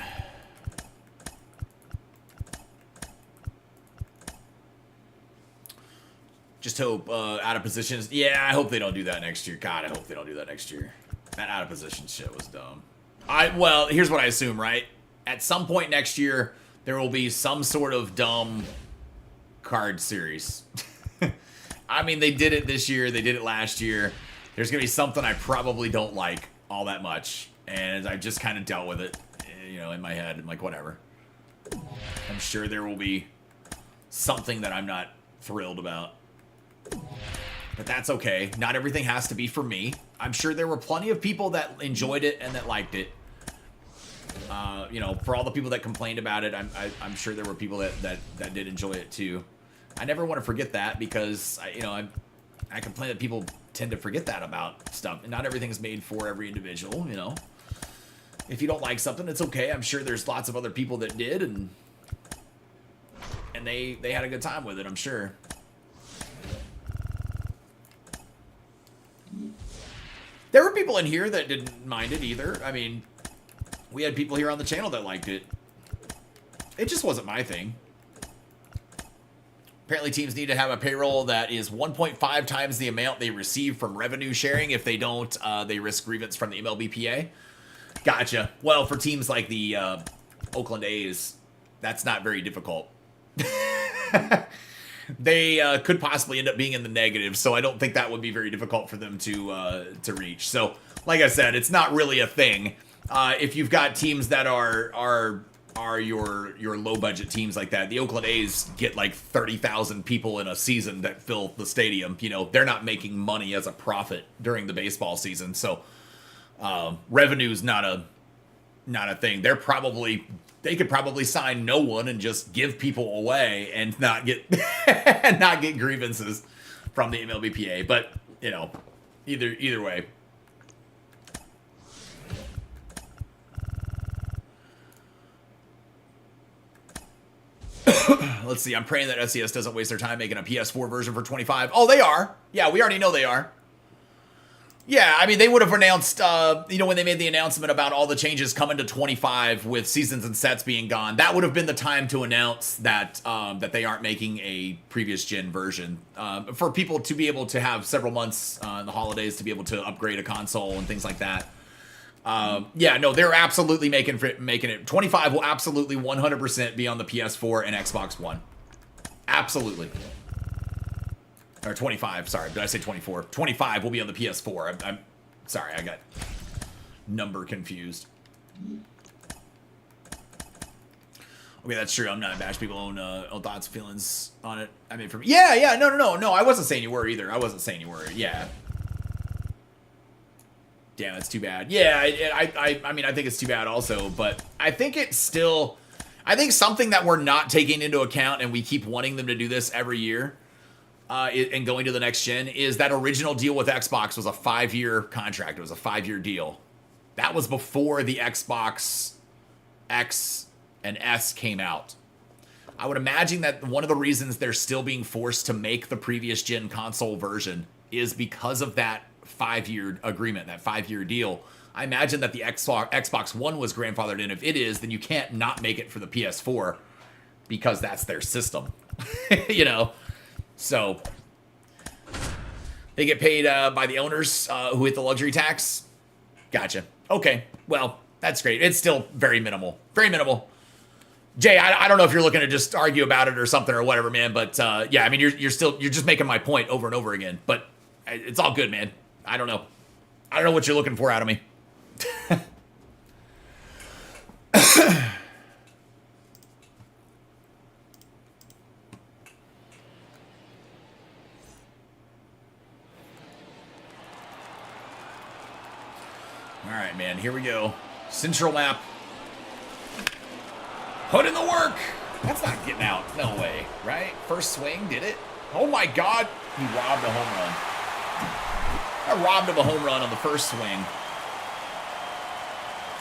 Just hope out of positions. Yeah, I hope they don't do that next year. God, I hope they don't do that next year. That out of position shit was dumb. Well, here's what I assume, right? At some point next year, there will be some sort of dumb card series. I mean, they did it this year. They did it last year. There's going to be something I probably don't like all that much. And I've just kind of dealt with it, you know, in my head. I'm like, whatever. I'm sure there will be something that I'm not thrilled about. But that's okay. Not everything has to be for me. I'm sure there were plenty of people that enjoyed it and that liked it. You know, for all the people that complained about it, I'm sure there were people that did enjoy it too. I never want to forget that because I complain that people tend to forget that about stuff. And not everything is made for every individual. You know, if you don't like something, it's okay. I'm sure there's lots of other people that did, and they had a good time with it. I'm sure. There were people in here that didn't mind it either. I mean, we had people here on the channel that liked it. It just wasn't my thing. Apparently teams need to have a payroll that is 1.5 times the amount they receive from revenue sharing. If they don't, they risk grievance from the MLBPA. Gotcha. Well, for teams like the Oakland A's, that's not very difficult. They could possibly end up being in the negative, so I don't think that would be very difficult for them to reach. So, like I said, it's not really a thing. If you've got teams that are your low budget teams like that, the Oakland A's get like 30,000 people in a season that fill the stadium. You know, they're not making money as a profit during the baseball season, so revenue's not a thing. They could probably sign no one and just give people away and not get not get grievances from the MLBPA. But you know, either way. Let's see. I'm praying that SES doesn't waste their time making a PS4 version for 25. Oh, they are. Yeah, we already know they are. Yeah, I mean, they would have announced, when they made the announcement about all the changes coming to 25 with seasons and sets being gone, that would have been the time to announce that that they aren't making a previous gen version. For people to be able to have several months in the holidays to be able to upgrade a console and things like that. Yeah, no, they're absolutely making it. 25 will absolutely 100% be on the PS4 and Xbox One. Absolutely. Or 25, sorry. Did I say 24? 25 will be on the PS4. I'm sorry, I got number confused. Okay, that's true. I'm not bash people own thoughts, feelings on it. I mean, no. I wasn't saying you were either. I wasn't saying you were. Yeah. Damn, that's too bad. Yeah, I mean, I think it's too bad also, but I think it's still, I think something that we're not taking into account, and we keep wanting them to do this every year, and going to the next gen is that original deal with Xbox was a 5-year contract. It was a 5-year deal. That was before the Xbox X and S came out. I would imagine that one of the reasons they're still being forced to make the previous gen console version is because of that 5-year agreement, that 5-year deal. I imagine that the Xbox One was grandfathered in. If it is, then you can't not make it for the PS4 because that's their system. You know? So they get paid by the owners who hit the luxury tax. Gotcha. Okay. Well, that's great. It's still very minimal. Very minimal. Jay, I don't know if you're looking to just argue about it or something or whatever, man. But yeah, I mean, you're just making my point over and over again. But it's all good, man. I don't know. I don't know what you're looking for out of me. All right, man, here we go. Central map. Put in the work. That's not getting out. No way, right? First swing, did it? Oh my God. He robbed a home run. I robbed him a home run on the first swing.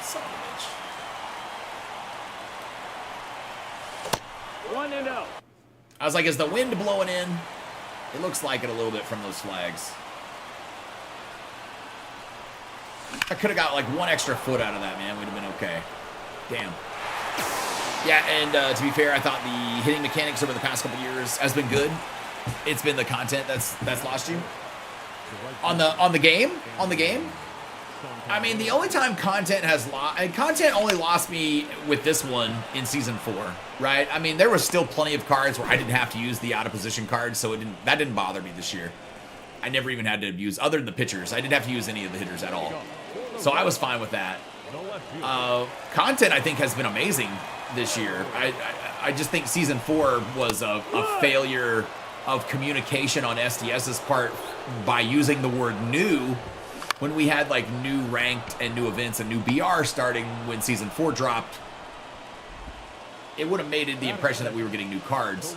Son of a bitch. 1-0. I was like, is the wind blowing in? It looks like it a little bit from those flags. I could have got like one extra foot out of that, man. We'd have been okay. Damn. Yeah, and to be fair, I thought the hitting mechanics over the past couple years has been good. It's been the content that's lost you. On the game. I mean, the only time content has lost, and content only lost me with this one in season 4, right? I mean, there was still plenty of cards where I didn't have to use the out of position cards, so that didn't bother me this year. I never even had to use, other than the pitchers, I didn't have to use any of the hitters at all. So I was fine with that. Content, I think, has been amazing this year. I just think season 4 was a failure of communication on SDS's part by using the word new when we had like new ranked and new events and new BR starting when season 4 dropped. It would have made it the impression that we were getting new cards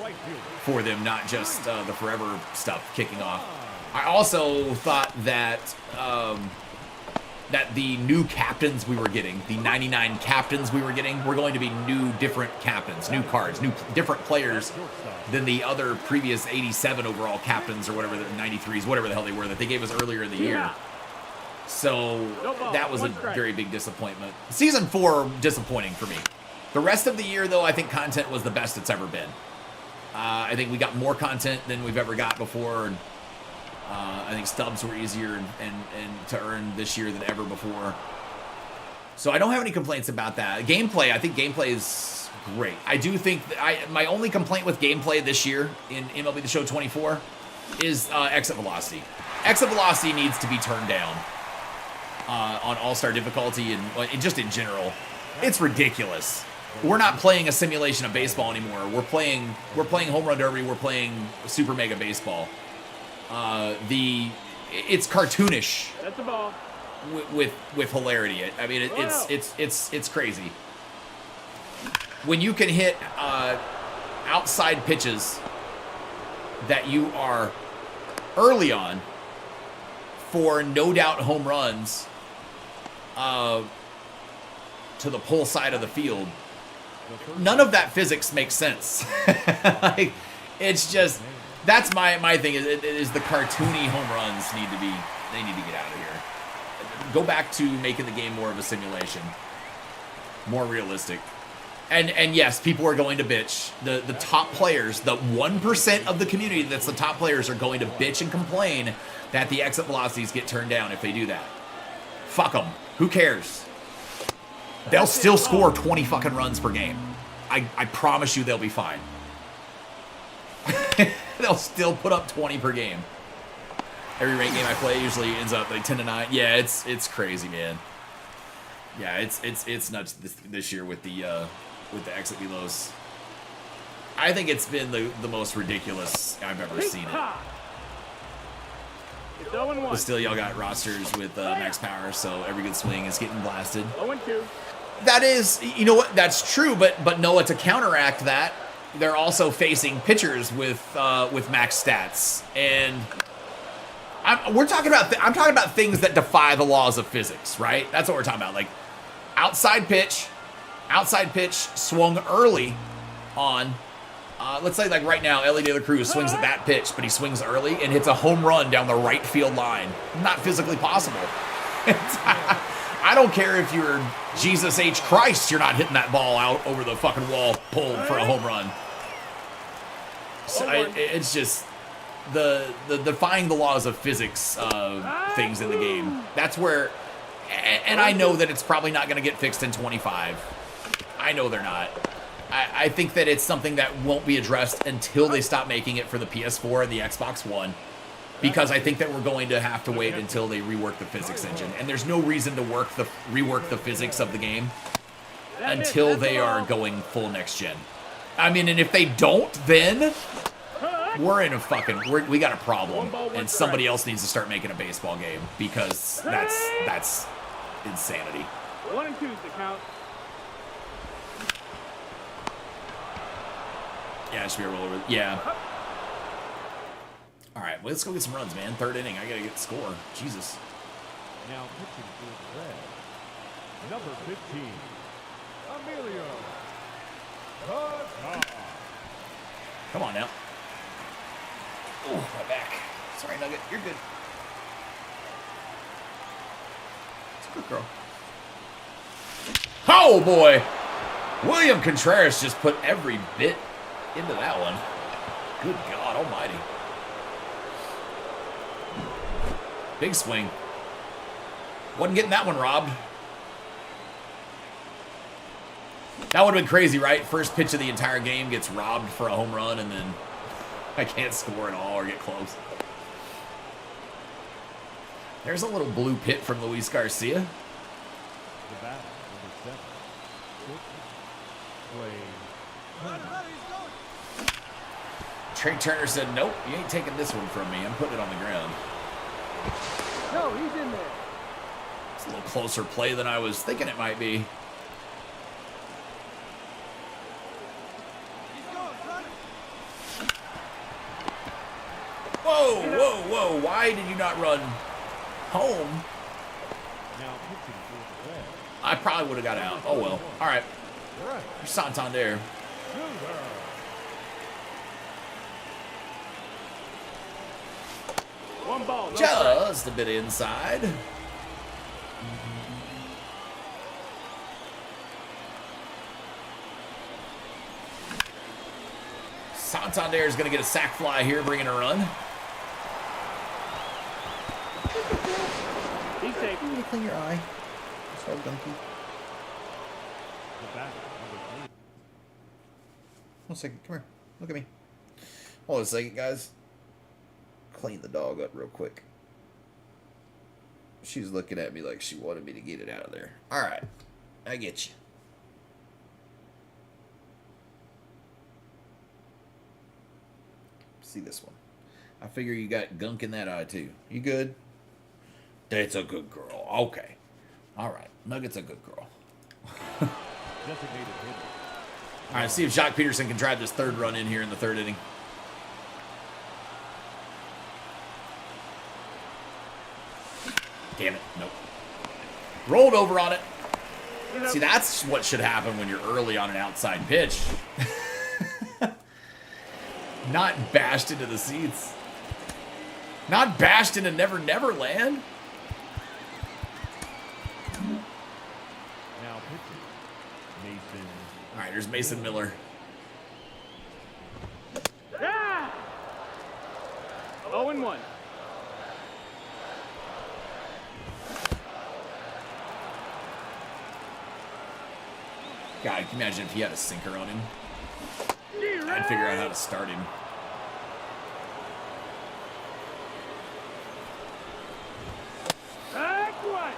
for them, not just the forever stuff kicking off. I also thought that that the new captains we were getting, the 99 captains we were getting, were going to be new, different captains, new cards, new, different players than the other previous 87 overall captains or whatever, the 93s, whatever the hell they were, that they gave us earlier in the year. So that was a very big disappointment. Season 4, disappointing for me. The rest of the year, though, I think content was the best it's ever been. I think we got more content than we've ever got before. And, I think stubs were easier and to earn this year than ever before. So I don't have any complaints about that. Gameplay, I think gameplay is great. I do think my only complaint with gameplay this year in MLB The Show 24 is exit velocity. Exit velocity needs to be turned down on All-Star difficulty and just in general. It's ridiculous. We're not playing a simulation of baseball anymore. We're playing Home Run Derby. We're playing Super Mega Baseball. It's cartoonish. That's the ball. With hilarity. I mean, it's crazy. When you can hit outside pitches that you are early on for no doubt home runs to the pull side of the field, none of that physics makes sense. Like, it's just. That's my thing is the cartoony home runs need to get out of here. Go back to making the game more of a simulation, more realistic. And yes, people are going to bitch. The top players, the 1% of the community that's the top players are going to bitch and complain that the exit velocities get turned down if they do that. Fuck them. Who cares? They'll still score 20 fucking runs per game. I promise you they'll be fine. They'll still put up 20 per game. Every ranked game I play usually ends up like 10-9. Yeah, it's crazy, man. Yeah, it's nuts this year with the exit velos. I think it's been the most ridiculous I've ever seen it. But still, y'all got rosters with max power, so every good swing is getting blasted. 0-2. That is, you know what? That's true, but Noah, to counteract that, they're also facing pitchers with max stats, and I'm talking about things that defy the laws of physics, right? That's what we're talking about. Like outside pitch swung early on. Let's say like right now, Ellie De La Cruz swings at that pitch, but he swings early and hits a home run down the right field line. Not physically possible. I don't care if you're Jesus H. Christ, you're not hitting that ball out over the fucking wall pulled for a home run. So it's just the defying the laws of physics things in the game. That's where, and I know that it's probably not going to get fixed in 25. I know they're not. I think that it's something that won't be addressed until they stop making it for the PS4 and the Xbox One. Because I think that we're going to have to wait until they rework the physics engine. And there's no reason to rework the physics of the game until they are going full next gen. I mean, and if they don't, then we're in a fucking, we got a problem. And somebody else needs to start making a baseball game because that's insanity. 1 and 2's the count. Yeah, it should be a rollover. Yeah. All right, well, let's go get some runs, man. Third inning, I got to get the score. Jesus. Now pitching for the Reds, number 15, Emilio. Come on now. Oh, my back. Sorry, Nugget. You're good. It's a good girl. Oh, boy. William Contreras just put every bit into that one. Good God almighty. Big swing. Wasn't getting that one robbed. That would have been crazy, right? First pitch of the entire game gets robbed for a home run, and then I can't score at all or get close. There's a little blue pit from Luis Garcia. The bat, number 7. Trey Turner said, nope, you ain't taking this one from me. I'm putting it on the ground. No, he's in there. It's a little closer play than I was thinking it might be. Whoa, whoa, whoa. Why did you not run home? Now pitching for the Reds, I probably would have got out. Oh, well. All right. Here's Santander. One ball. No Just a bit inside. Santander is going to get a sac fly here, bringing a run. He's safe. You clean your eye. So gunky. the bat, number 3. One second. Come here. Look at me. Hold on a second, guys. Clean the dog up real quick. She's looking at me like she wanted me to get it out of there. All right. I get you. See this one. I figure you got gunk in that eye too. You good? That's a good girl. Okay. All right. Nugget's a good girl. Designated hitter. All right. See if Jacques Peterson can drive this third run in here in the third inning. Damn it. Nope. Rolled over on it. See, that's what should happen when you're early on an outside pitch. Not bashed into the seats. Not bashed into Never Never Land. Now pitching, Mason. All right, there's Mason Miller. Yeah! 0 and 1. God, can you imagine if he had a sinker on him? I'd figure out how to start him. Back one.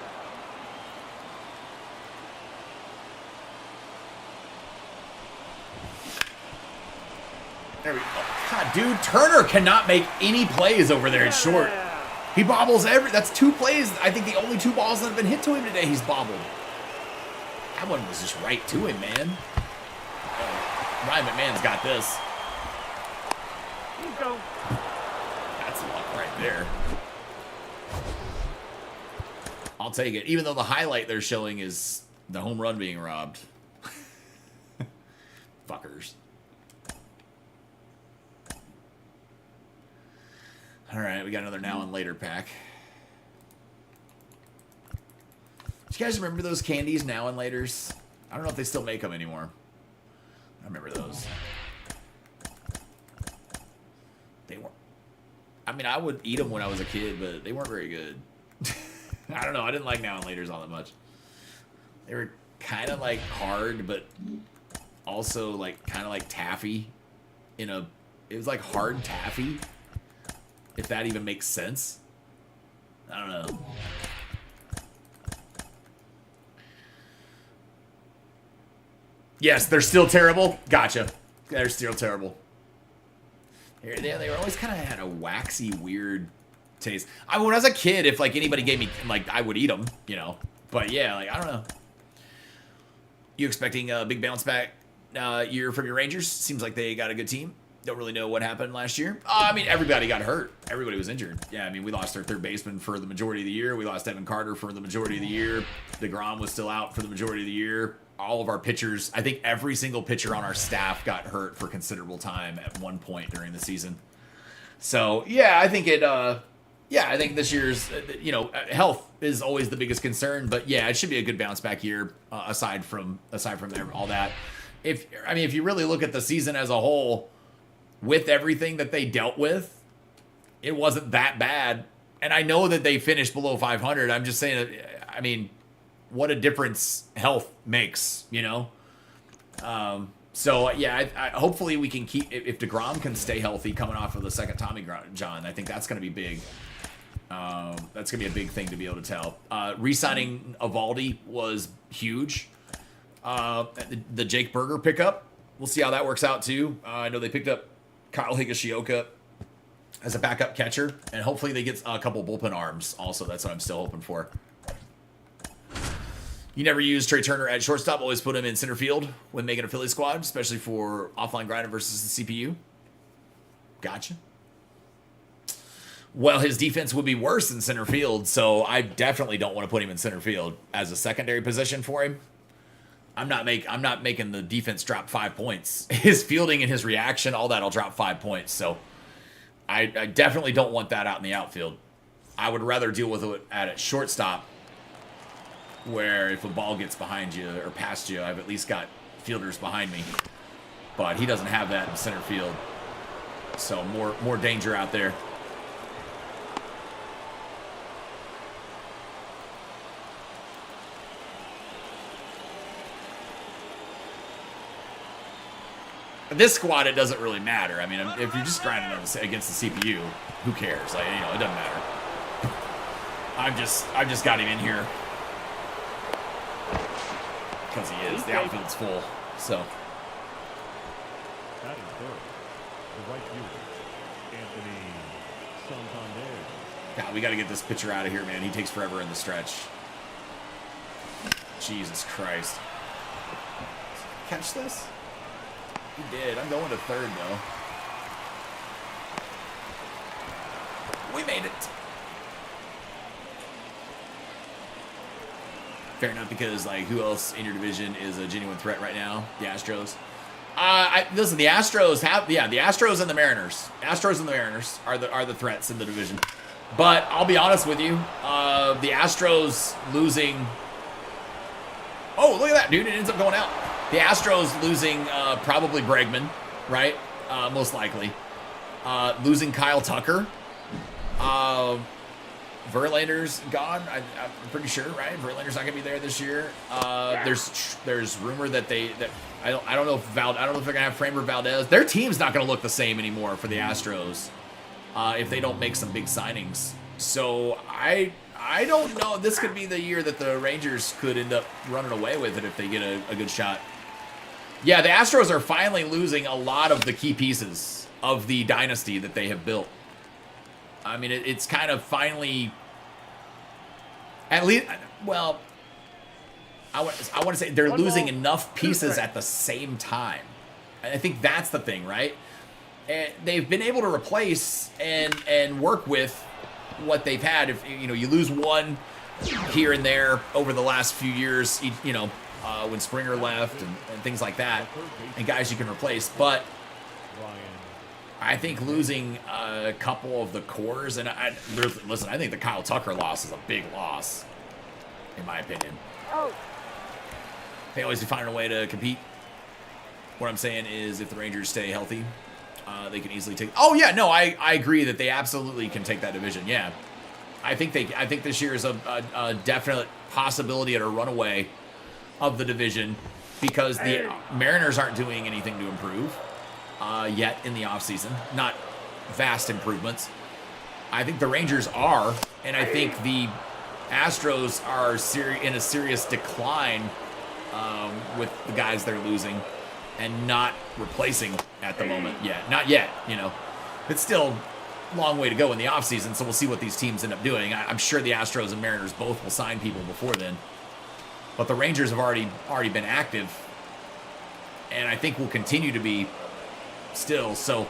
There we go. God, dude, Turner cannot make any plays over there at short. He bobbles that's 2 plays. I think the only 2 balls that have been hit to him today, he's bobbled. That one was just right to him, man. Ryan McMahon's got this. Let's go. That's luck right there. I'll take it. Even though the highlight they're showing is the home run being robbed. Fuckers. All right, we got another now and later pack. Do you guys remember those candies, now and laters? I don't know if they still make them anymore. I remember those. They weren't. I mean, I would eat them when I was a kid, but they weren't very good. I don't know. I didn't like now and laters all that much. They were kind of like hard, but also like kind of like taffy. It was like hard taffy. If that even makes sense. I don't know. Yes, they're still terrible. Gotcha. They're still terrible. They were always kind of had a waxy, weird taste. When I was a kid, if like anybody gave me, like, I would eat them, you know. But yeah, like, I don't know. You expecting a big bounce back year from your Rangers? Seems like they got a good team. Don't really know what happened last year. I mean, everybody got hurt. Everybody was injured. Yeah, I mean, we lost our third baseman for the majority of the year. We lost Evan Carter for the majority of the year. DeGrom was still out for the majority of the year. All of our pitchers, I think every single pitcher on our staff got hurt for considerable time at one point during the season. So, yeah, I think I think this year's, health is always the biggest concern. But, yeah, it should be a good bounce back year aside from all that. If you really look at the season as a whole, with everything that they dealt with, it wasn't that bad. And I know that they finished below 500. I'm just saying, I mean, what a difference health makes, you know? So, yeah, I hopefully we can keep, if DeGrom can stay healthy coming off of the second Tommy John, I think that's going to be big. That's going to be a big thing to be able to tell. Re-signing Evaldi was huge. The Jake Berger pickup, we'll see how that works out, too. I know they picked up Kyle Higashioka as a backup catcher, and hopefully they get a couple bullpen arms also. That's what I'm still hoping for. You never use Trey Turner at shortstop. Always put him in center field when making a Philly squad, especially for offline grinding versus the CPU. Gotcha. Well, his defense would be worse in center field, so I definitely don't want to put him in center field as a secondary position for him. I'm not making the defense drop 5 points. His fielding and his reaction, all that, will drop 5 points. So I definitely don't want that out in the outfield. I would rather deal with it at shortstop, where if a ball gets behind you or past you, I've at least got fielders behind me. But he doesn't have that in center field. So more danger out there. This squad, it doesn't really matter. I mean, if you're just grinding against the CPU, who cares? Like, it doesn't matter. I've just got him in here because he is. The outfield's full, so. That is third. The right fielder, Anthony Santander. God, we got to get this pitcher out of here, man. He takes forever in the stretch. Jesus Christ. Catch this? He did. I'm going to third, though. We made it. Fair enough, because, like, who else in your division is a genuine threat right now? The Astros. Listen, the Astros have... Yeah, the Astros and the Mariners. Astros and the Mariners are the threats in the division. But I'll be honest with you. The Astros losing... Oh, look at that, dude. It ends up going out. The Astros losing probably Bregman, right? Most likely. Losing Kyle Tucker. Verlander's gone. I'm pretty sure, right? Verlander's not gonna be there this year. There's rumor that I don't know if they're gonna have Framber Valdez. Their team's not gonna look the same anymore for the Astros if they don't make some big signings. So I don't know. This could be the year that the Rangers could end up running away with it if they get a good shot. Yeah, the Astros are finally losing a lot of the key pieces of the dynasty that they have built. I mean, it's kind of finally, at least, well, I want to say they're losing enough pieces at the same time I think that's the thing, right? And they've been able to replace and work with what they've had. If you know, you lose one here and there over the last few years, you know, when Springer left and things like that, and guys you can replace. But I think losing a couple of the cores, and listen, I think the Kyle Tucker loss is a big loss, in my opinion. They always find a way to compete. What I'm saying is, if the Rangers stay healthy, they can easily take. Oh yeah, no, I agree that they absolutely can take that division. Yeah, I think this year is a definite possibility at a runaway of the division because the Mariners aren't doing anything to improve yet in the offseason. Not vast improvements. I think the Rangers are, and I think the Astros are in a serious decline with the guys they're losing and not replacing at the moment yet. Not yet, you know. It's still a long way to go in the offseason, so we'll see what these teams end up doing. I'm sure the Astros and Mariners both will sign people before then. But the Rangers have already been active, and I think will continue to be still. So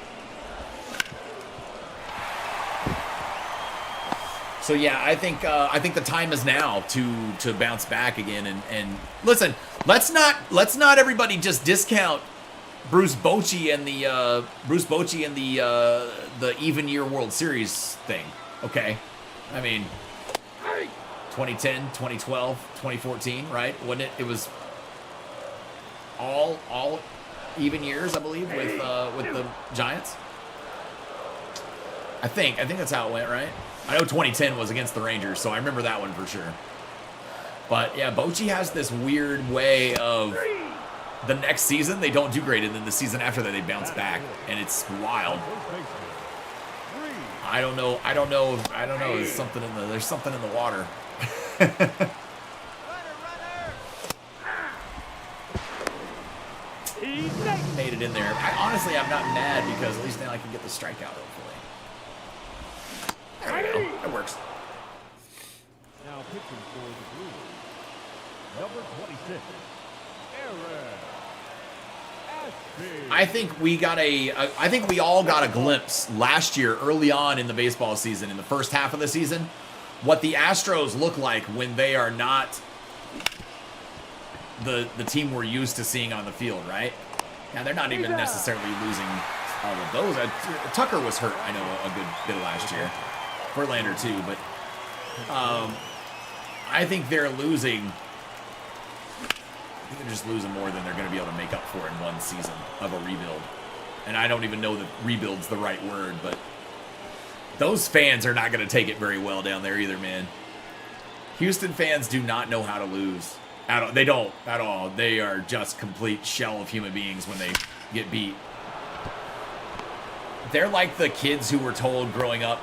yeah, I think the time is now to bounce back again. And listen, let's not everybody just discount Bruce Bochy and the even year World Series thing. Okay, I mean 2010, 2012, 2014, right? Wasn't it? It was all even years, I believe, with the Giants. I think that's how it went, right? I know 2010 was against the Rangers, so I remember that one for sure. But yeah, Bochy has this weird way of the next season they don't do great, and then the season after that they bounce back, and it's wild. I don't know. There's something in the water. Made it in there. Honestly, I'm not mad because at least now I can get the strikeout. Hopefully. There we go. That works. Now pitching for the Brewers, number 26, Aaron. I think we all got a glimpse last year, early on in the baseball season, in the first half of the season, what the Astros look like when they are not the team we're used to seeing on the field, right? Now they're not even necessarily losing all of those. Tucker was hurt, I know, a good bit of last year. Verlander too, but I think they're losing. I think they're just losing more than they're going to be able to make up for in one season of a rebuild. And I don't even know that rebuild's the right word, but those fans are not going to take it very well down there either, man. Houston fans do not know how to lose. They don't at all. They are just complete shell of human beings when they get beat. They're like the kids who were told growing up.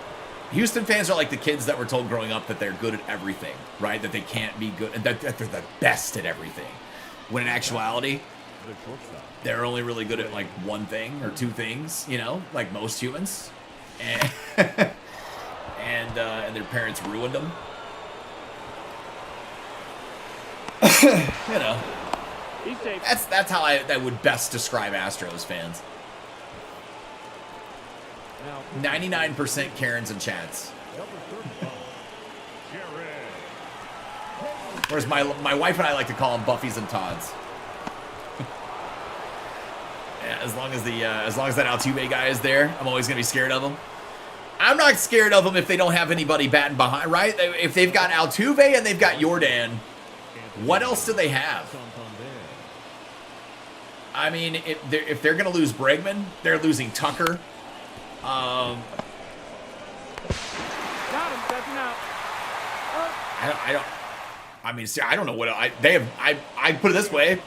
Houston fans are like the kids that were told growing up that they're good at everything, right? That they can't be good, and that they're the best at everything. When in actuality, they're only really good at like one thing or two things, you know, like most humans. And and their parents ruined them. You know, that's how I would best describe Astros fans. 99% Karens and Chads. Whereas my wife and I like to call them Buffys and Todds. Yeah, as long as that Altuve guy is there, I'm always gonna be scared of him. I'm not scared of them if they don't have anybody batting behind, right? If they've got Altuve and they've got Jordan, what else do they have? I mean, if they're gonna lose Bregman, they're losing Tucker. Got him, stepping out. I don't know what I put it this way.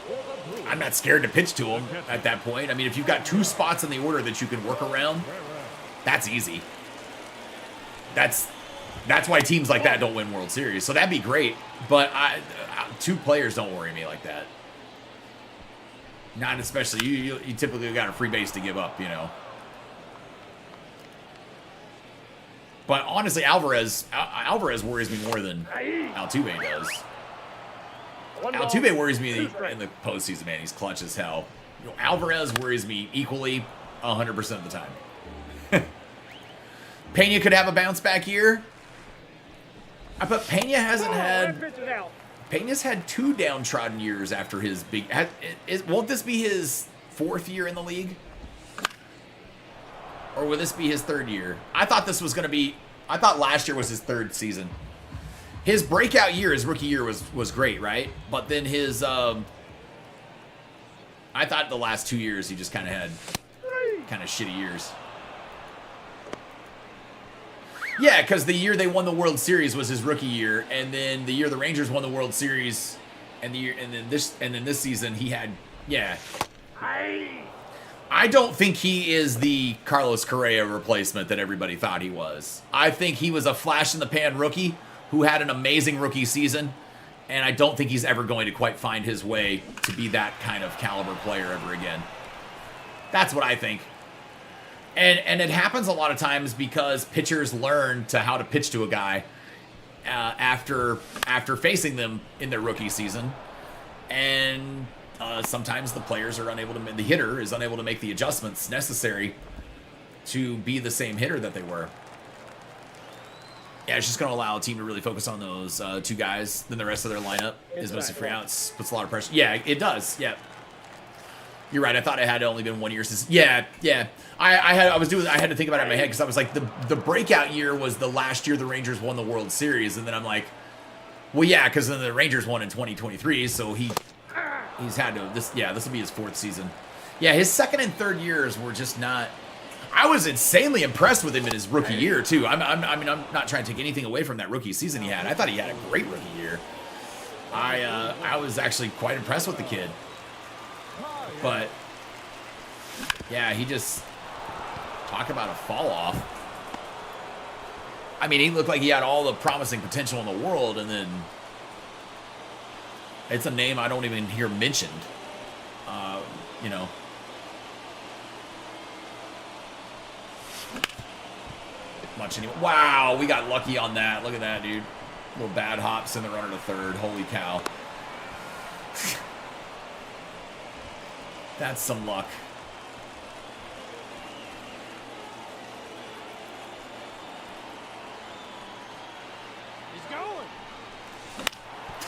I'm not scared to pitch to them at that point. I mean, if you've got two spots in the order that you can work around, that's easy. That's why teams like that don't win World Series. So that'd be great, but two players don't worry me like that. Not especially you typically got a free base to give up, you know. But honestly, Alvarez worries me more than Altuve does. Altuve worries me in the postseason, man. He's clutch as hell. Alvarez worries me equally 100% of the time. Pena could have a bounce back year. But Pena hasn't had. Pena's had 2 downtrodden years after his big. Won't this be his 4th year in the league? Or will this be his 3rd year? I thought this was going to be. I thought last year was his 3rd season. His breakout year, his rookie year, was great, right? But then his. I thought the last 2 years he just kind of had shitty years. Yeah, because the year they won the World Series was his rookie year, and then the year the Rangers won the World Series, and then this season he had I don't think he is the Carlos Correa replacement that everybody thought he was. I think he was a flash in the pan rookie who had an amazing rookie season, and I don't think he's ever going to quite find his way to be that kind of caliber player ever again. That's what I think. And it happens a lot of times because pitchers learn how to pitch to a guy after facing them in their rookie season, and sometimes the hitter is unable to make the adjustments necessary to be the same hitter that they were. Yeah, it's just going to allow a team to really focus on those 2 guys. Then the rest of their lineup is mostly free outs, puts a lot of pressure. Yeah, it does. Yeah. You're right. I thought it had only been 1 year since. Yeah. I had to think about it in my head because I was like, the breakout year was the last year the Rangers won the World Series, and then I'm like, well, yeah, because then the Rangers won in 2023, so he's had to. This will be his 4th season. Yeah, his 2nd and 3rd years were just not. I was insanely impressed with him in his rookie year too. I'm not trying to take anything away from that rookie season he had. I thought he had a great rookie year. I was actually quite impressed with the kid. But, yeah, he just, talk about a fall off. I mean, he looked like he had all the promising potential in the world, and then it's a name I don't even hear mentioned, much anymore. Wow, we got lucky on that. Look at that, dude. Little bad hops in the runner to 3rd. Holy cow. That's some luck. He's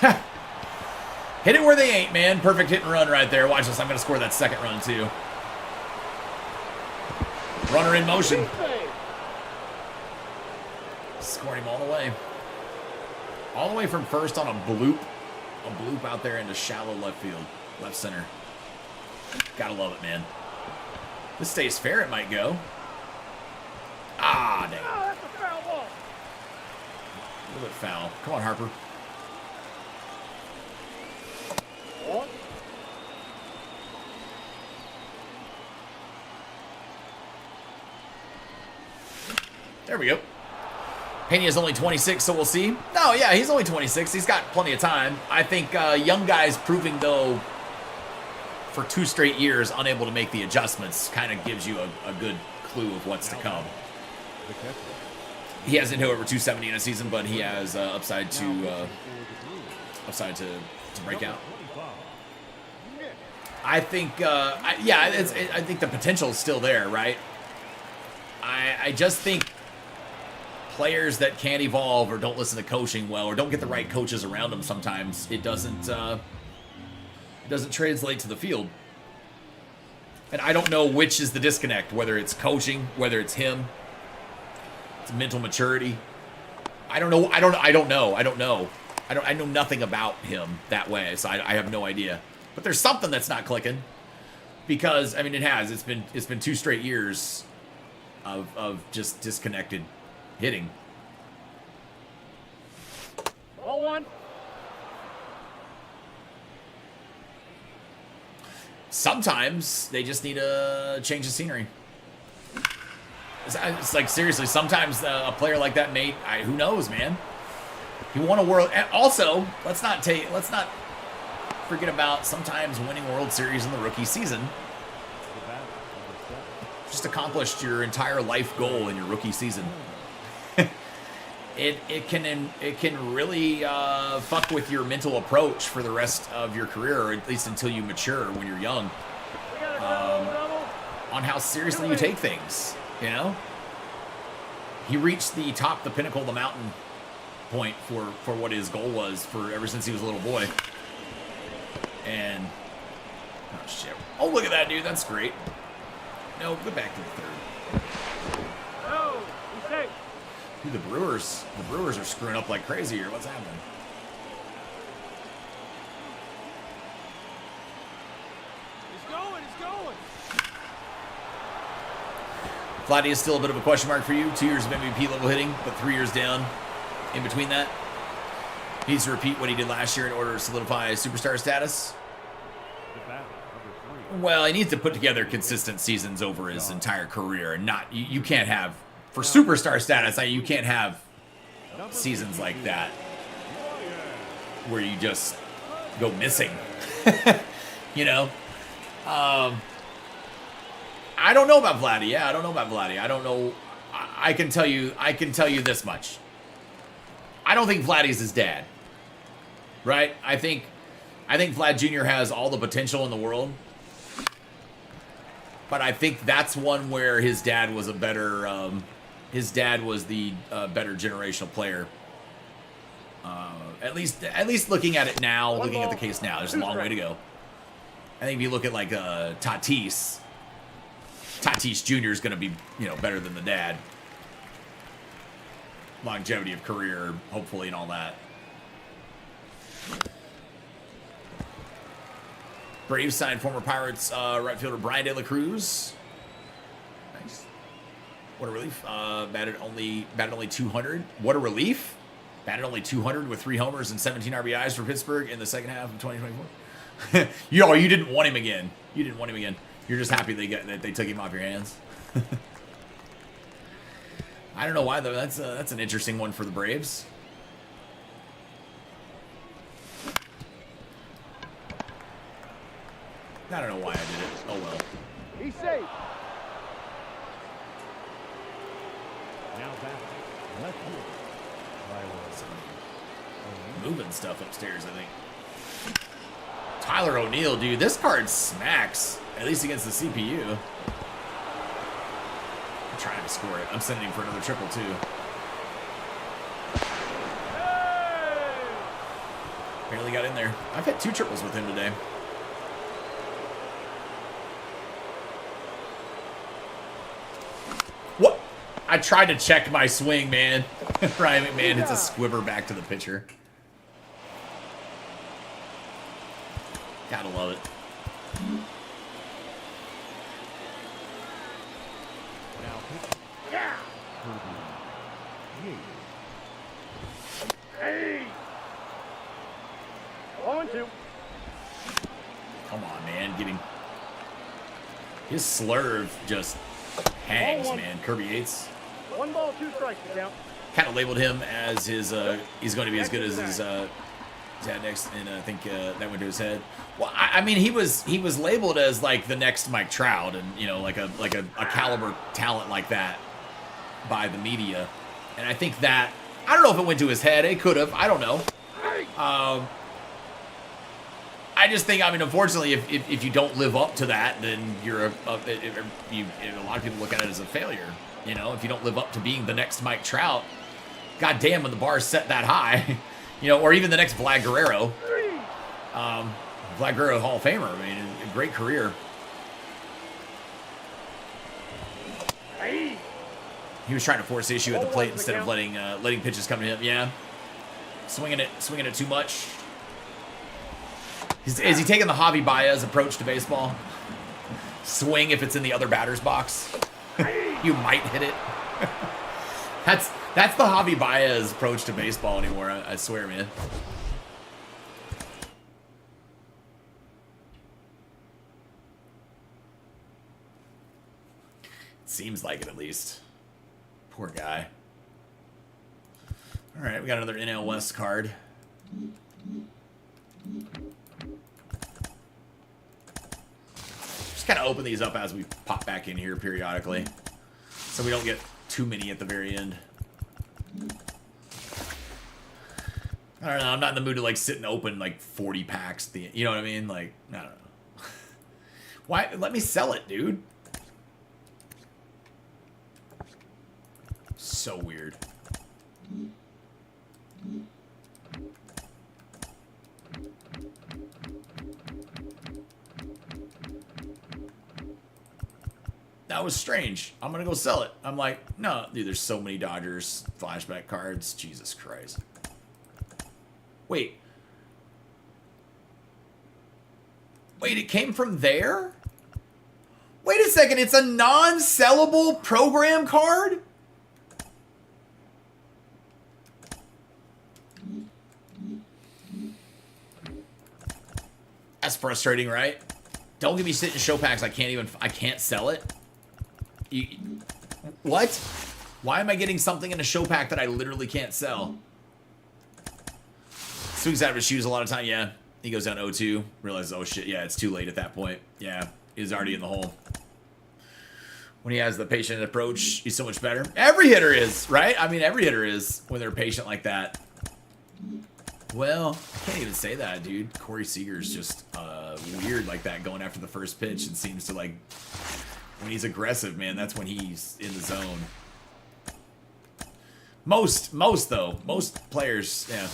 going. Hit it where they ain't, man. Perfect hit and run right there. Watch this. I'm going to score that 2nd run, too. Runner in motion. Scored him all the way. All the way from first on a bloop. A bloop out there into shallow left field. Left center. Gotta love it, man. This stays fair, it might go. Ah, dang. Oh, that's a foul ball. A little bit foul. Come on, Harper. What? There we go. Pena's only 26, so we'll see. No, yeah, he's only 26. He's got plenty of time. I think young guys proving, though, for 2 straight years, unable to make the adjustments, kind of gives you a good clue of what's to come. He hasn't hit over 270 in a season, but he has upside to break out. I think, I think the potential is still there, right? I just think players that can't evolve or don't listen to coaching well or don't get the right coaches around them sometimes, it doesn't translate to the field. And I don't know which is the disconnect, whether it's coaching, whether it's him, it's mental maturity. I don't know. I know nothing about him that way, so I have no idea. But there's something that's not clicking because I mean it's been 2 straight years of just disconnected hitting. Ball 1. Sometimes they just need a change of scenery. It's like, seriously, sometimes a player like that, Nate, who knows, man? He won a world. And also, let's not forget about sometimes winning World Series in the rookie season. Just accomplished your entire life goal in your rookie season. It can really fuck with your mental approach for the rest of your career, or at least until you mature when you're young. on how seriously you take things, you know? He reached the top, the pinnacle of the mountain point for what his goal was for ever since he was a little boy. And, oh shit. Oh, look at that, dude. That's great. No, go back to the third. Oh, he's safe. Dude, the Brewers are screwing up like crazy here. What's happening? He's going. Vladdy is still a bit of a question mark for you. 2 years of MVP level hitting, but 3 years down in between that. He needs to repeat what he did last year in order to solidify superstar status. Well, he needs to put together consistent seasons over his entire career, and not you can't have for superstar status. You can't have seasons like that where you just go missing. You know. I don't know about Vladdy. Yeah, I don't know about Vladdy. I don't know. I can tell you this much. I don't think Vladdy's his dad. Right? I think Vlad Jr. has all the potential in the world. But I think that's one where his dad was a better his dad was the better generational player. At least looking at it now, looking at the case now, there's a long way to go. I think if you look at like Tatis Jr. is going to be, better than the dad. Longevity of career, hopefully, and all that. Braves signed former Pirates right fielder Brian De La Cruz. Nice. What a relief. Batted only 200. What a relief. Batted only 200 with 3 homers and 17 RBIs for Pittsburgh in the second half of 2024. You didn't want him again. You're just happy that they took him off your hands. I don't know why though. That's an interesting one for the Braves. I don't know why I did it. Oh well. He's safe. Now back. Left field. Moving stuff upstairs, I think. Tyler O'Neill, dude, this card smacks. At least against the CPU. I'm trying to score it. I'm sending him for another triple too. Barely got in there. I've had 2 triples with him today. What? I tried to check my swing, man. Ryan McMahon hits a squibber back to the pitcher. Gotta love it. Yeah. Hey. 1-2. Come on, man. Get him. His slurve just hangs, man. Kirby Yates. 1 ball, 2 strikes to count. Kind of labeled him as his, he's going to be as good as his dad next, and I think that went to his head. Well, I mean, he was labeled as like the next Mike Trout, and like a caliber talent like that by the media, and I think that I don't know if it went to his head. It could have. I don't know. I just think, I mean, unfortunately, if you don't live up to that, then you're a lot of people look at it as a failure. If you don't live up to being the next Mike Trout, goddamn, when the bar is set that high, or even the next Vlad Guerrero. Vlad Guerrero, Hall of Famer. I mean, a great career. He was trying to force issue at the plate instead of letting pitches come to him. Yeah, swinging it too much. Is he taking the Javi Baez approach to baseball? Swing if it's in the other batter's box. You might hit it. That's the Javi Baez approach to baseball anymore. I swear, man. Seems like it, at least. Poor guy. All right, we got another NL West card. Just kind of open these up as we pop back in here periodically, so we don't get too many at the very end. I don't know. I'm not in the mood to like sit and open like 40 packs. You know what I mean? Like, I don't know. Why? Let me sell it, dude. So weird. That was strange. I'm gonna go sell it. I'm like, no, dude, there's so many Dodgers flashback cards. Jesus Christ. Wait. Wait, it came from there? Wait a second, it's a non-sellable program card? That's frustrating, right? Don't give me sit in show packs. I can't sell it. What? Why am I getting something in a show pack that I literally can't sell? Swings out of his shoes a lot of time. Yeah, he goes down 0-2. Realizes, oh shit, yeah, it's too late at that point. Yeah, he's already in the hole. When he has the patient approach, he's so much better. Every hitter is, right? I mean, every hitter is when they're patient like that. Well, I can't even say that, dude. Corey Seager's just weird like that, going after the first pitch, and seems to like, when he's aggressive, man, that's when he's in the zone. Most players, yeah.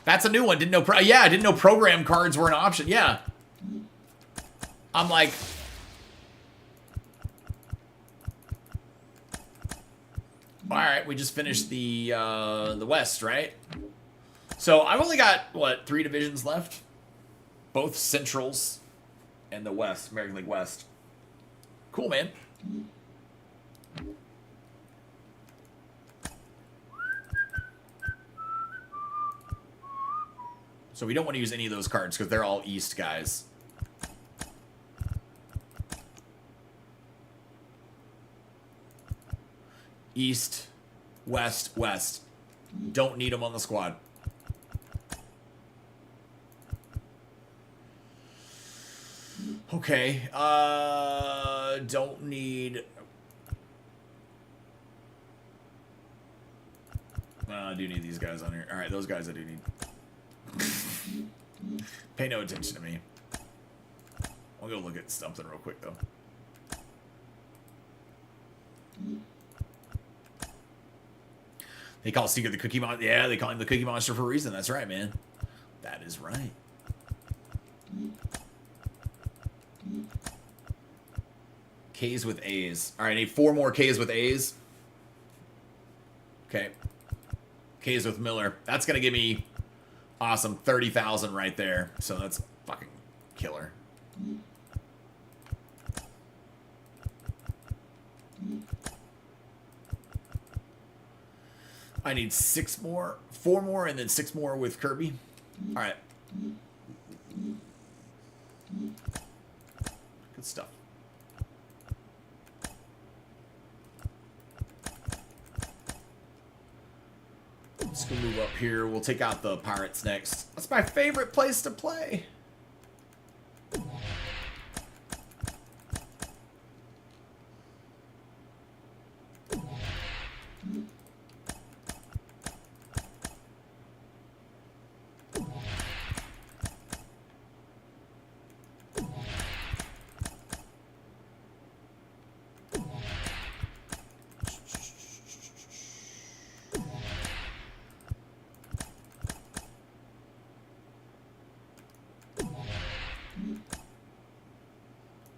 That's a new one. Didn't know I didn't know program cards were an option. Yeah. I'm like, all right, we just finished the West, right? So I've only got, what, 3 divisions left? Both Centrals and the West, American League West. Cool, man. So we don't want to use any of those cards because they're all East guys. East, West, West. Don't need them on the squad. Okay, don't need... I do need these guys on here. Alright, those guys I do need. Pay no attention to me. I'll go look at something real quick, though. They call Seeger the Cookie Monster. Yeah, they call him the Cookie Monster for a reason. That's right, man. That is right. K's with A's. All right, I need 4 more K's with A's. Okay. K's with Miller. That's going to give me awesome 30,000 right there. So that's fucking killer. I need 6 more, 4 more, and then 6 more with Kirby. All right. Good stuff. Let's go move up here. We'll take out the Pirates next. That's my favorite place to play.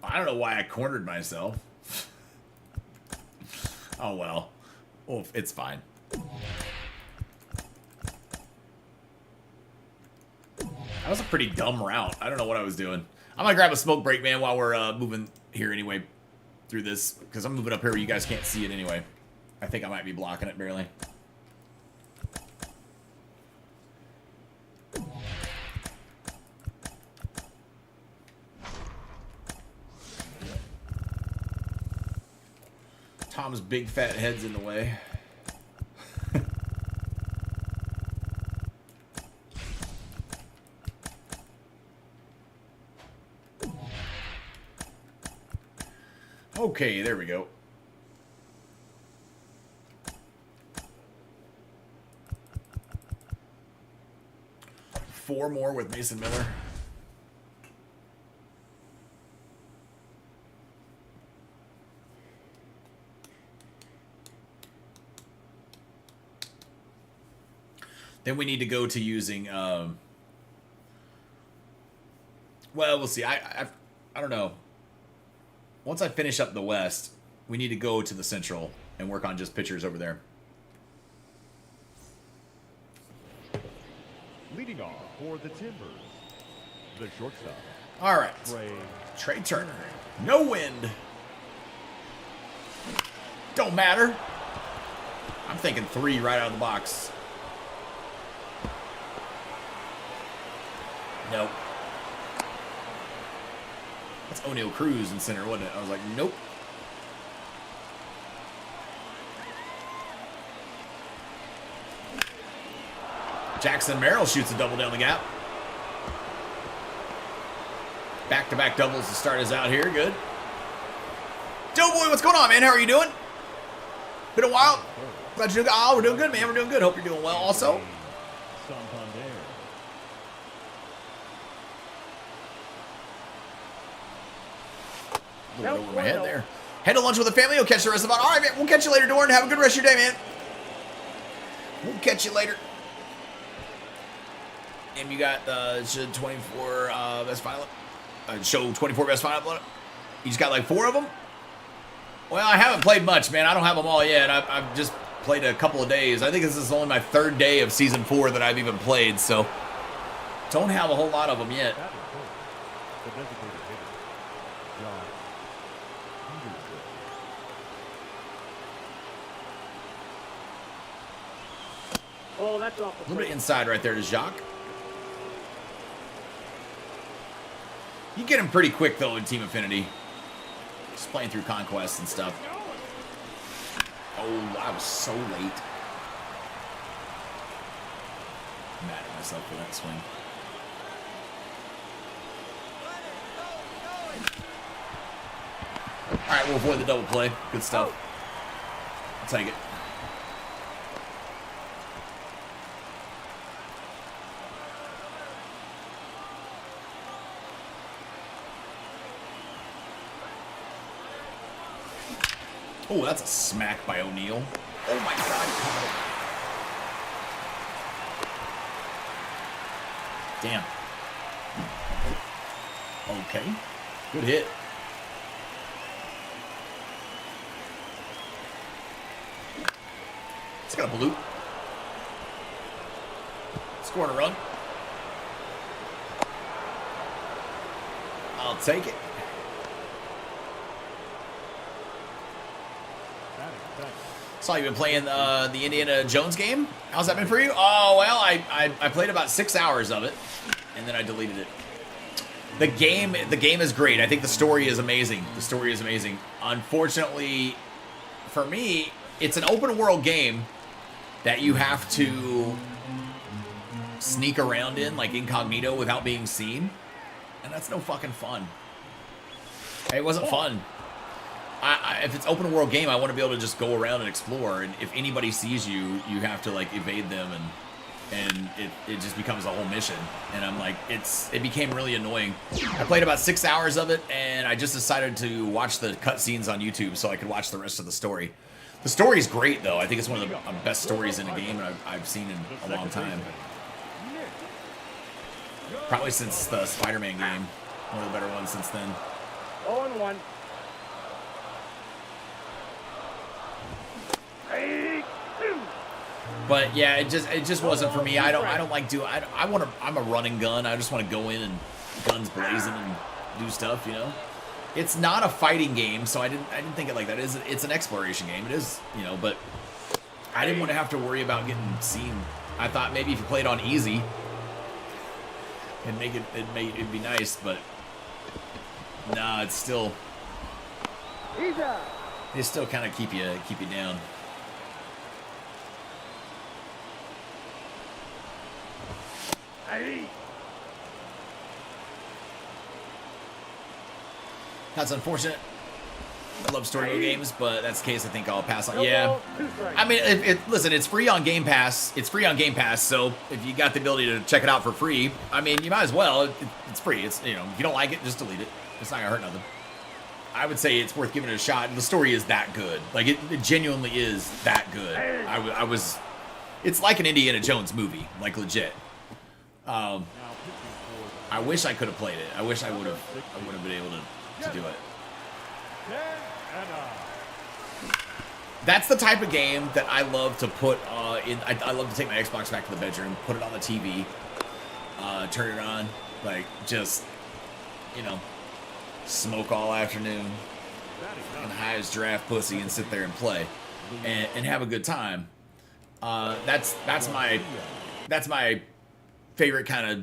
I don't know why I cornered myself. Oh, well. Oh, it's fine. That was a pretty dumb route. I don't know what I was doing. I'm going to grab a smoke break, man, while we're moving here anyway through this. Because I'm moving up here where you guys can't see it anyway. I think I might be blocking it barely. Tom's big fat head's in the way. Okay, there we go. Four more with Mason Miller. Then we need to go to using, well, we'll see. I don't know. Once I finish up the West, we need to go to the Central and work on just pitchers over there. Leading off for the Timbers, the shortstop. All right. Trey Turner. No wind. Don't matter. I'm thinking 3 right out of the box. Nope. That's O'Neal Cruz in center, wasn't it? I was like, nope. Jackson Merrill shoots a double down the gap. Back-to-back doubles to start us out here. Good. Doughboy, what's going on, man? How are you doing? Been a while. Glad you're doing good. Oh, we're doing good, man. We're doing good. Hope you're doing well also. A little bit over my head there. Head to lunch with the family. We'll catch the rest of it. All right, man. We'll catch you later, Dorn. Have a good rest of your day, man. We'll catch you later. And you got 24 best final. Show 24 best final. You just got like 4 of them? Well, I haven't played much, man. I don't have them all yet. I've just played a couple of days. I think this is only my 3rd day of Season 4 that I've even played, so don't have a whole lot of them yet. Oh, that's off the A little bit inside right there to Jacques. You get him pretty quick, though, in Team Affinity. Just playing through Conquest and stuff. Oh, I was so late. I'm mad at myself for that swing. All right, we'll avoid the double play. Good stuff. I'll take it. Oh, that's a smack by O'Neal. Oh my God. Damn. Okay. Good hit. It's got a blue. Scoring a run. I'll take it. Saw you've been playing the Indiana Jones game. How's that been for you? Oh, well, I played about 6 hours of it, and then I deleted it. The game is great. I think the story is amazing. The story is amazing. Unfortunately, for me, it's an open world game that you have to sneak around in, like incognito, without being seen, and that's no fucking fun. It wasn't fun. If it's open world game, I want to be able to just go around and explore. And if anybody sees you, you have to like evade them, and it just becomes a whole mission. And I'm like, it became really annoying. I played about 6 hours of it, and I just decided to watch the cutscenes on YouTube so I could watch the rest of the story. The story's great, though. I think it's one of the best stories in a game I've seen in a long time. Probably since the Spider-Man game. One of the better ones since then. 0-1. But yeah, it just wasn't for me. I don't like do. I'm a run and gun. I just want to go in and guns blazing and do stuff. You know, it's not a fighting game, so I didn't think it like that. It's an exploration game. It is, you know, but I didn't want to have to worry about getting seen. I thought maybe if you played on easy, it'd be nice, but nah, it's still they still kind of keep you down. That's unfortunate. I love story mode games, but that's the case. I think I'll pass on. Yeah, I mean, listen, it's free on Game Pass. It's free on Game Pass, so if you got the ability to check it out for free, I mean, you might as well. It's free. It's, you know, if you don't like it, just delete it. It's not gonna hurt nothing. I would say it's worth giving it a shot. The story is that good. Like it genuinely is that good. I was It's like an Indiana Jones movie, like legit. Now pitching for I wish I could have played it. I wish I would have been able to do it. 10 and That's the type of game that I love to put in. I love to take my Xbox back to the bedroom, put it on the TV, turn it on, like just, you know, smoke all afternoon, and high as giraffe pussy, and sit there and play, and have a good time. That's my favorite kind of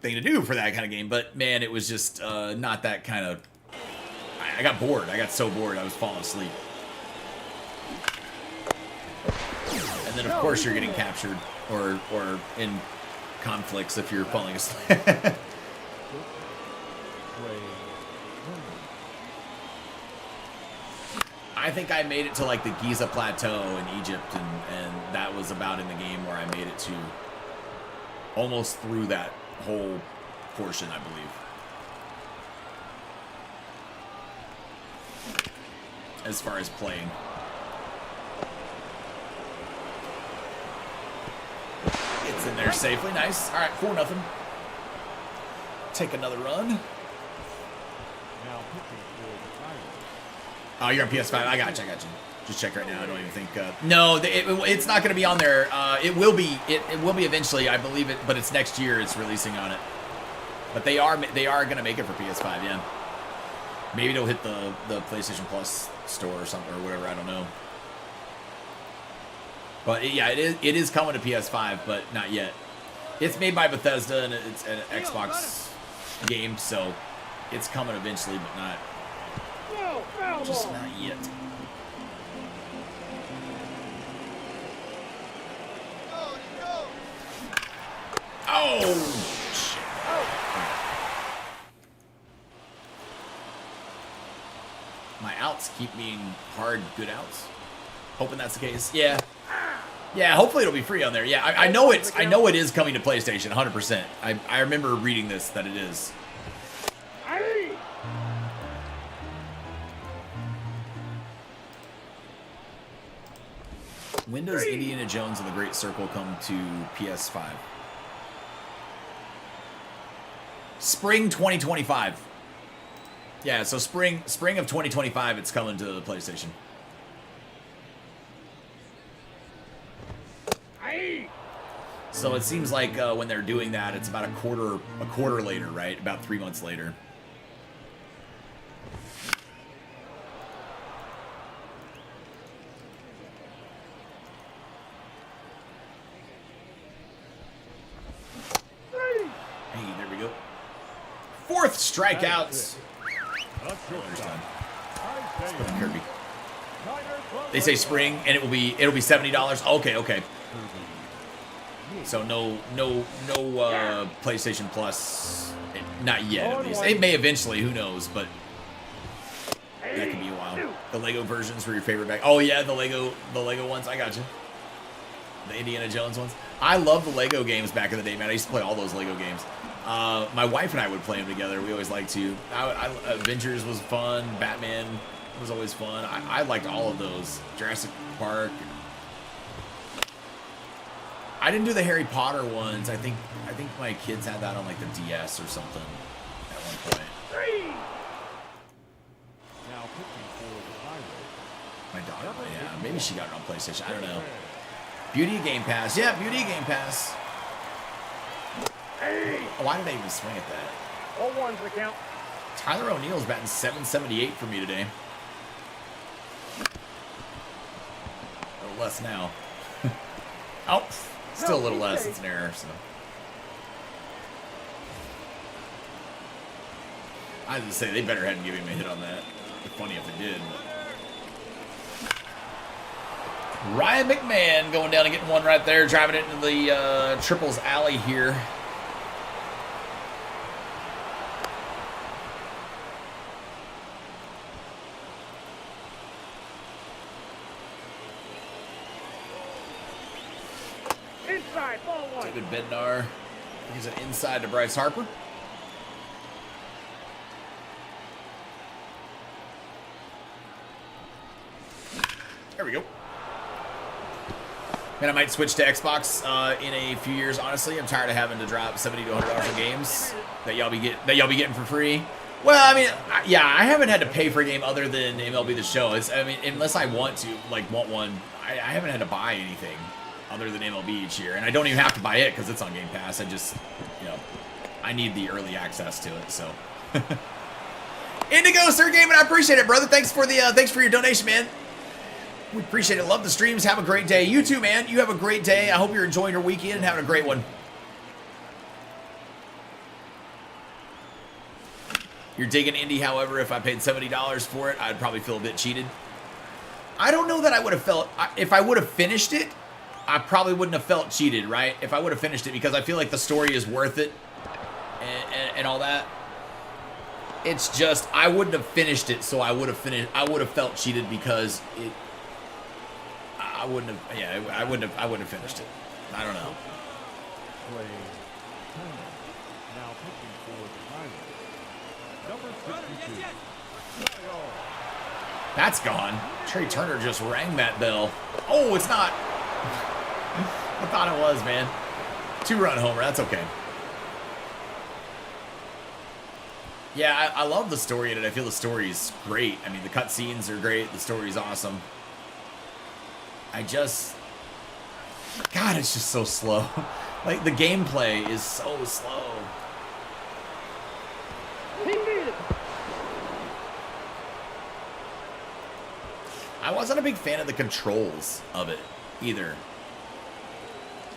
thing to do for that kind of game. But man, it was just not that kind of. I got bored. I got so bored I was falling asleep. And then of course you're getting captured or in conflicts if you're falling asleep. I think I made it to like the Giza Plateau in Egypt, and that was about in the game where I made it to almost through that whole portion, I believe. As far as playing. It's in there safely. Nice. All right, 4-0. Take another run. now pitching for the Tigers. Oh, you're on PS5. I got you. Just check right now. I don't even think. No, it's not going to be on there. It will be. It will be eventually, I believe it. But it's next year. It's releasing on it. But they are going to make it for PS5. Yeah. Maybe it'll hit the PlayStation Plus store or something or whatever. I don't know. But yeah, it is coming to PS5, but not yet. It's made by Bethesda and it's an Xbox game, so it's coming eventually, but not just not yet. Oh, shit. My outs keep being hard, good outs. Hoping that's the case. Yeah. Yeah, hopefully it'll be free on there. Yeah, I know it is coming to PlayStation, 100%. I remember reading this that it is. When does Indiana Jones and the Great Circle come to PS5? Spring 2025. Yeah, so spring of 2025 it's coming to the PlayStation. So it seems like when they're doing that, it's about a quarter later, right? About 3 months later. Hey, there we go. 4th strikeouts. First time. Let's put in Kirby. They say spring, and it'll be $70. Okay. So no PlayStation Plus, not yet at least. It may eventually, who knows? But that could be a while. The Lego versions were your favorite back. Oh yeah, the Lego ones. I got you. The Indiana Jones ones. I love the Lego games back in the day, man. I used to play all those Lego games. My wife and I would play them together. We always liked to. Avengers was fun. Batman was always fun. I liked all of those. Jurassic Park. I didn't do the Harry Potter ones. I think my kids had that on like the DS or something at one point. Now pitching for the Tigers. My daughter, yeah, maybe she got it on PlayStation. I don't know. Beauty Game Pass, yeah, Beauty Game Pass. Oh, why did I even swing at that? 0-1's the count. Tyler O'Neill's batting .778 for me today. A little less now. Oh. Still a little less. It's an error, so. I was going to say, they better hadn't given him a hit on that. It'd be funny if they did. Ryan McMahon going down and getting one right there, driving it into the triples alley here. Inside, ball 1. David Bednar. He's an inside to Bryce Harper. There we go. And I might switch to Xbox in a few years. Honestly, I'm tired of having to drop $70 to $100 for games that y'all be getting for free. Well, I mean, yeah, I haven't had to pay for a game other than MLB The Show. I mean, unless I want one, I haven't had to buy anything other than MLB each year, and I don't even have to buy it because it's on Game Pass. I just, I need the early access to it. So, Indigo Sir Gaming, I appreciate it, brother. Thanks for your donation, man. We appreciate it. Love the streams. Have a great day. You too, man. You have a great day. I hope you're enjoying your weekend and having a great one. You're digging Indy, however, if I paid $70 for it, I'd probably feel a bit cheated. I don't know that I would have felt... If I would have finished it, I probably wouldn't have felt cheated, right? If I would have finished it, because I feel like the story is worth it and all that. It's just, I wouldn't have finished it, so I would have felt cheated because it... I wouldn't have finished it. I don't know. Now pitching for the Tigers. Number 62. That's gone. Trey Turner just rang that bell. Oh, it's not. I thought it was, man. 2-run homer. That's okay. Yeah, I love the story in it. I feel the story's great. I mean, the cutscenes are great. The story's awesome. God, it's just so slow. Like, the gameplay is so slow. I wasn't a big fan of the controls of it either.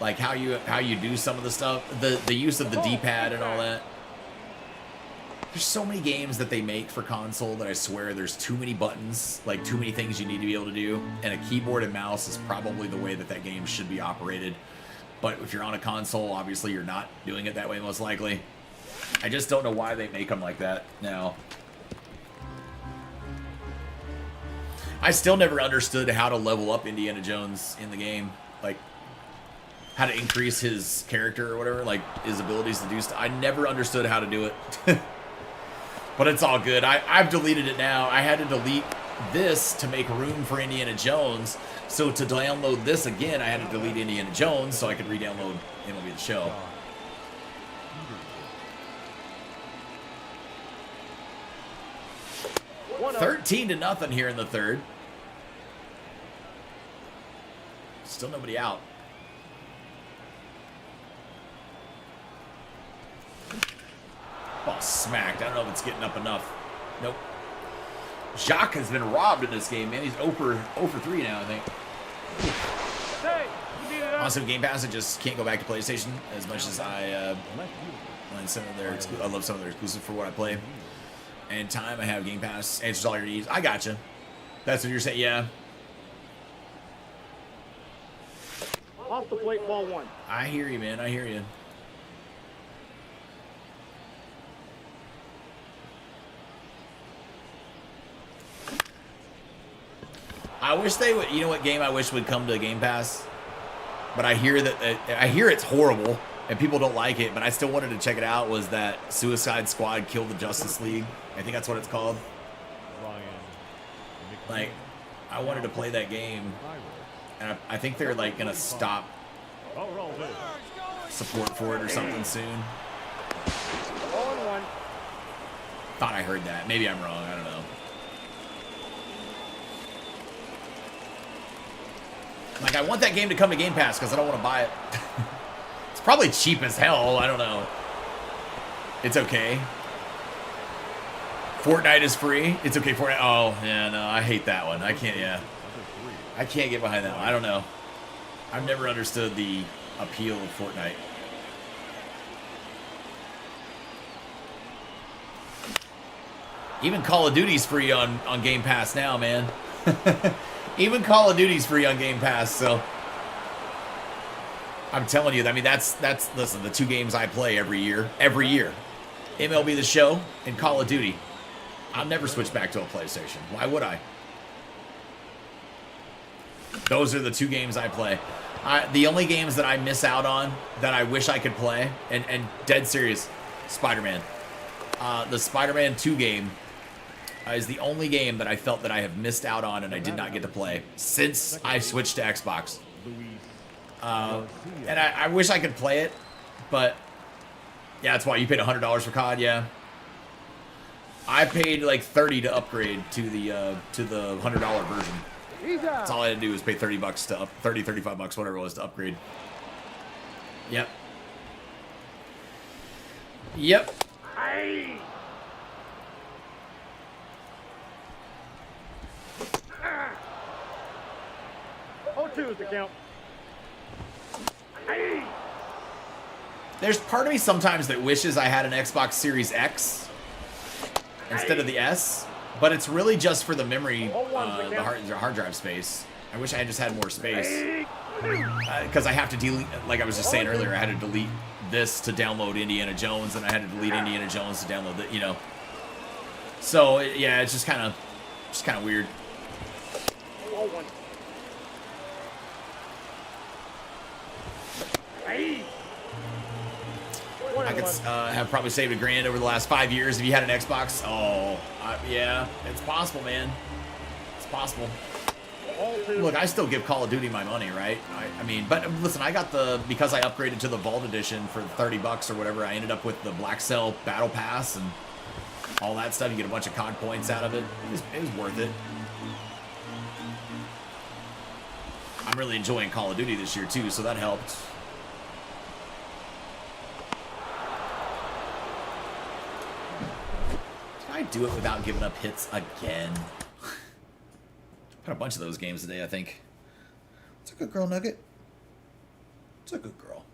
Like how you do some of the stuff, the use of the D-pad and all that. There's so many games that they make for console that I swear there's too many buttons, like too many things you need to be able to do, and a keyboard and mouse is probably the way that game should be operated. But if you're on a console, obviously you're not doing it that way most likely. I just don't know why they make them like that now. I still never understood how to level up Indiana Jones in the game. Like, how to increase his character or whatever, like his abilities to do stuff. I never understood how to do it. But it's all good. I've deleted it now. I had to delete this to make room for Indiana Jones. So to download this again, I had to delete Indiana Jones so I could re-download MLB The Show. One 13-0 here in the third. Still nobody out. Ball smacked. I don't know if it's getting up enough. Nope. Jacques has been robbed in this game, man. He's 0 for 3 now, I think. Hey, you beat it up. Also, Game Pass, I just can't go back to PlayStation as much as I love some of their exclusive for what I play. And time I have Game Pass answers all your needs. I gotcha. That's what you're saying. Yeah. Off the plate, ball one. I hear you, man. I hear you. I wish they would. You know what game I wish would come to Game Pass? But I hear it's horrible and people don't like it. But I still wanted to check it out. Was that Suicide Squad Kill the Justice League? I think that's what it's called. Like, I wanted to play that game, and I think they're like gonna stop support for it or something soon. Ball and one. Thought I heard that. Maybe I'm wrong. I don't know. Like, I want that game to come to Game Pass because I don't want to buy it. It's probably cheap as hell. I don't know. It's okay. Fortnite is free. It's okay. Fortnite. Oh, yeah, no. I hate that one. I can't, yeah. I can't get behind that one. I don't know. I've never understood the appeal of Fortnite. Even Call of Duty's free on Game Pass now, man. Even Call of Duty's free on Game Pass, so I'm telling you, I mean, that's listen, the two games I play every year. MLB The Show and Call of Duty. I'll never switch back to a PlayStation. Why would I? Those are the two games I play. The only games that I miss out on that I wish I could play, and dead serious, Spider-Man. The Spider-Man 2 game is the only game that I felt that I have missed out on and I did not get to play since I switched to Xbox. And I wish I could play it, but yeah, that's why you paid $100 for COD. Yeah, I paid like $30 to upgrade to the $100 version. That's all I had to do was pay $30 to up, 30, 35 bucks, whatever it was, to upgrade. Yep. Yep. Aye. Oh, 2 is the count. Aye. There's part of me sometimes that wishes I had an Xbox Series X instead of the S, but it's really just for the memory, the hard drive space. I wish I had just had more space. Because I have to delete, like I was just saying earlier, I had to delete this to download Indiana Jones, and I had to delete Indiana Jones to download the, you know. So yeah, it's just kind of weird. I could have probably saved $1,000 over the last 5 years if you had an Xbox. Oh, yeah, it's possible, man. It's possible. Look, I still give Call of Duty my money, right? I mean, but listen, I got because I upgraded to the Vault Edition for $30 or whatever, I ended up with the Black Cell Battle Pass and all that stuff. You get a bunch of COD points out of it. It was worth it. I'm really enjoying Call of Duty this year, too, so that helped. Can I do it without giving up hits again? Had a bunch of those games today, I think. It's a good girl, Nugget. It's a good girl.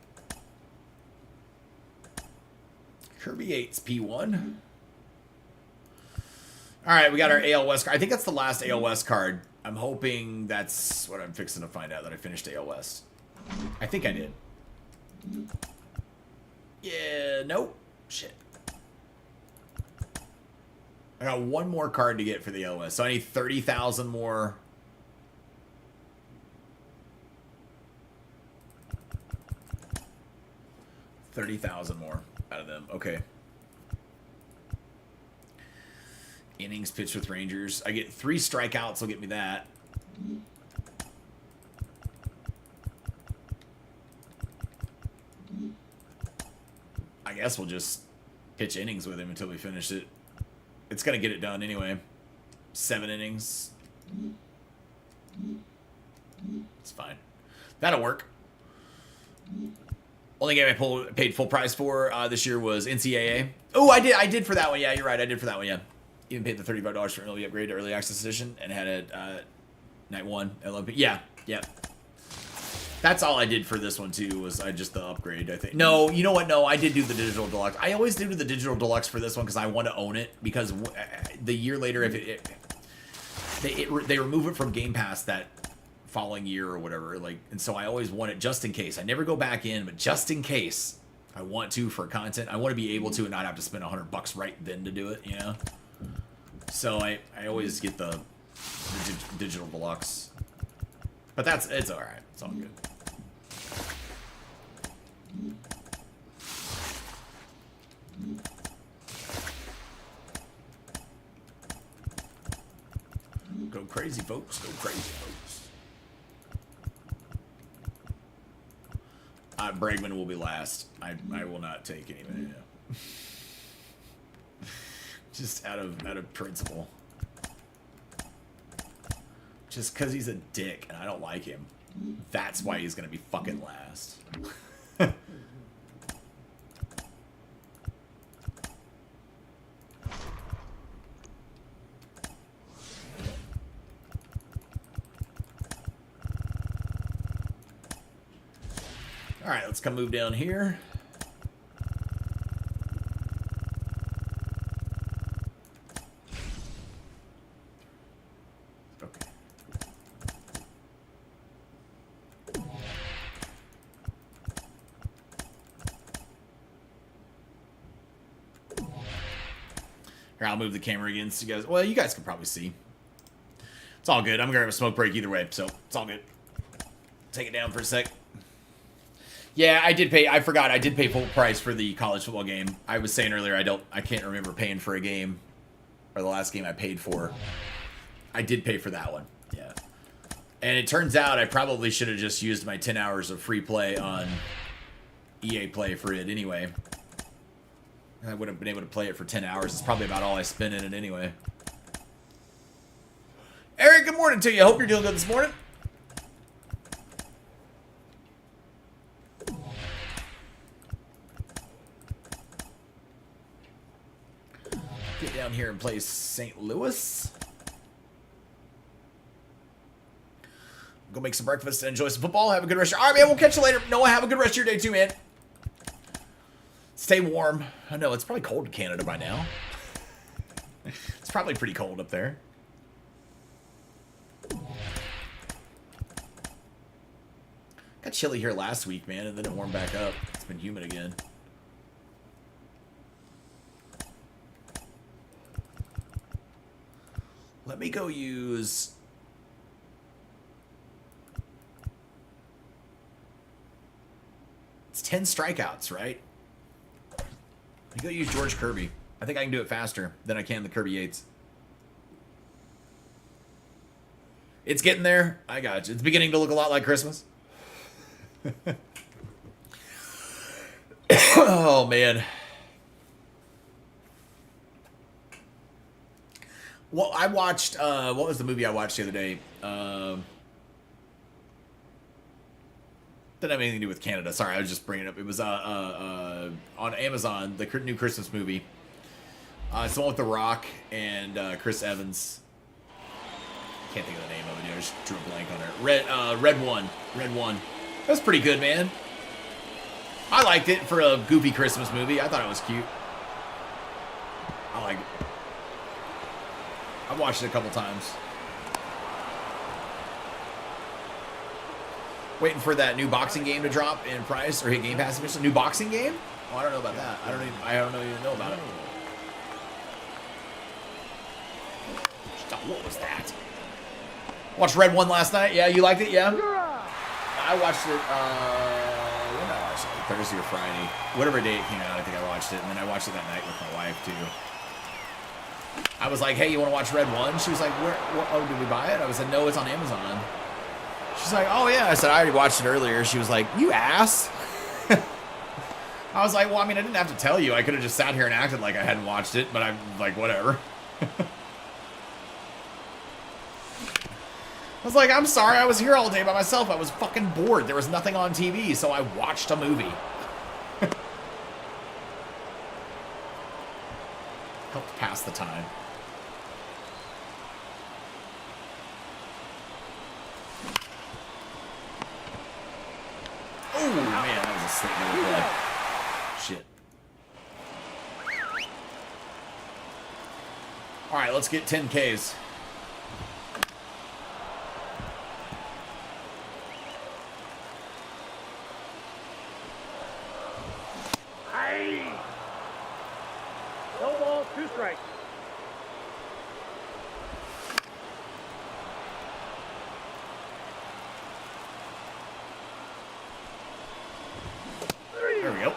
Kirby 8's P1. Alright, we got our AL West card. I think that's the last AL West card. I'm hoping that's what I'm fixing to find out, that I finished AL West. I think I did. Yeah, nope. Shit. I got one more card to get for the AL West, so I need 30,000 more. $30,000 more out of them. Okay. Innings pitched with Rangers. I get 3 strikeouts will get me that. I guess we'll just pitch innings with him until we finish it. It's going to get it done anyway. 7 innings. It's fine. That'll work. Only game I paid full price for this year was NCAA. Oh, I did for that one. Yeah, you're right. I did for that one, yeah. Even paid the $35 for an early upgrade to early access edition and had it night 1 LOP. Yeah, yeah. That's all I did for this one too, was just the upgrade, I think. No, you know what? No, I did do the digital deluxe. I always do the digital deluxe for this one because I want to own it, because the year later, if they remove it from Game Pass that following year or whatever, like, and so I always want it just in case. I never go back in, but just in case I want to for content, I want to be able to and not have to spend $100 right then to do it, you know? So I always get the digital deluxe. But it's all right. It's all good. Go crazy, folks. Go crazy, folks. Bregman will be last. I will not take any man. Just out of principle. Just because he's a dick and I don't like him. That's why he's going to be fucking last. All right, let's come move down here. Here, I'll move the camera again so you guys... Well, you guys can probably see. It's all good. I'm going to have a smoke break either way, so it's all good. Take it down for a sec. Yeah, I did pay... I forgot. I did pay full price for the college football game. I was saying earlier I can't remember paying for a game. Or the last game I paid for. I did pay for that one. Yeah. And it turns out I probably should have just used my 10 hours of free play on EA Play for it anyway. I would have been able to play it for 10 hours. It's probably about all I spent in it anyway. Eric, good morning to you. I hope you're doing good this morning. Get down here and play St. Louis. Go make some breakfast and enjoy some football. Have a good rest of your... All right, man, we'll catch you later. Noah, have a good rest of your day too, man. Stay warm. I know, it's probably cold in Canada by now. It's probably pretty cold up there. Got chilly here last week, man, and then it warmed back up. It's been humid again. Let me go use... It's 10 strikeouts, right? You go use George Kirby. I think I can do it faster than I can the Kirby Yates. It's getting there. I got you. It's beginning to look a lot like Christmas. Oh, man. Well, I watched, what was the movie I watched the other day? Didn't have anything to do with Canada. Sorry, I was just bringing it up. It was on Amazon, the new Christmas movie. It's the one with The Rock and Chris Evans. Can't think of the name of it. I just drew a blank on it. Red One. Red One. That was pretty good, man. I liked it for a goofy Christmas movie. I thought it was cute. I liked it. I've watched it a couple times. Waiting for that new boxing game to drop in price or hit Game Pass officially. New boxing game? Oh, I don't know about that. I don't even know about it. Stop, what was that? Watched Red One last night. Yeah, you liked it? Yeah. I watched it. When did I watch it? Thursday or Friday, whatever day it came out. I think I watched it, and then I watched it that night with my wife too. I was like, "Hey, you want to watch Red One?" She was like, "Where? Oh, did we buy it?" I was like, "No, it's on Amazon." She's like, "Oh, yeah." I said, "I already watched it earlier." She was like, "You ass." I was like, "Well, I mean, I didn't have to tell you. I could have just sat here and acted like I hadn't watched it, but I'm like, whatever." I was like, "I'm sorry. I was here all day by myself. I was fucking bored. There was nothing on TV, so I watched a movie." Helped pass the time. Oh, man, that was a slick little play. Shit. All right, let's get 10 Ks. Hey! No ball, 2 strikes. There we go.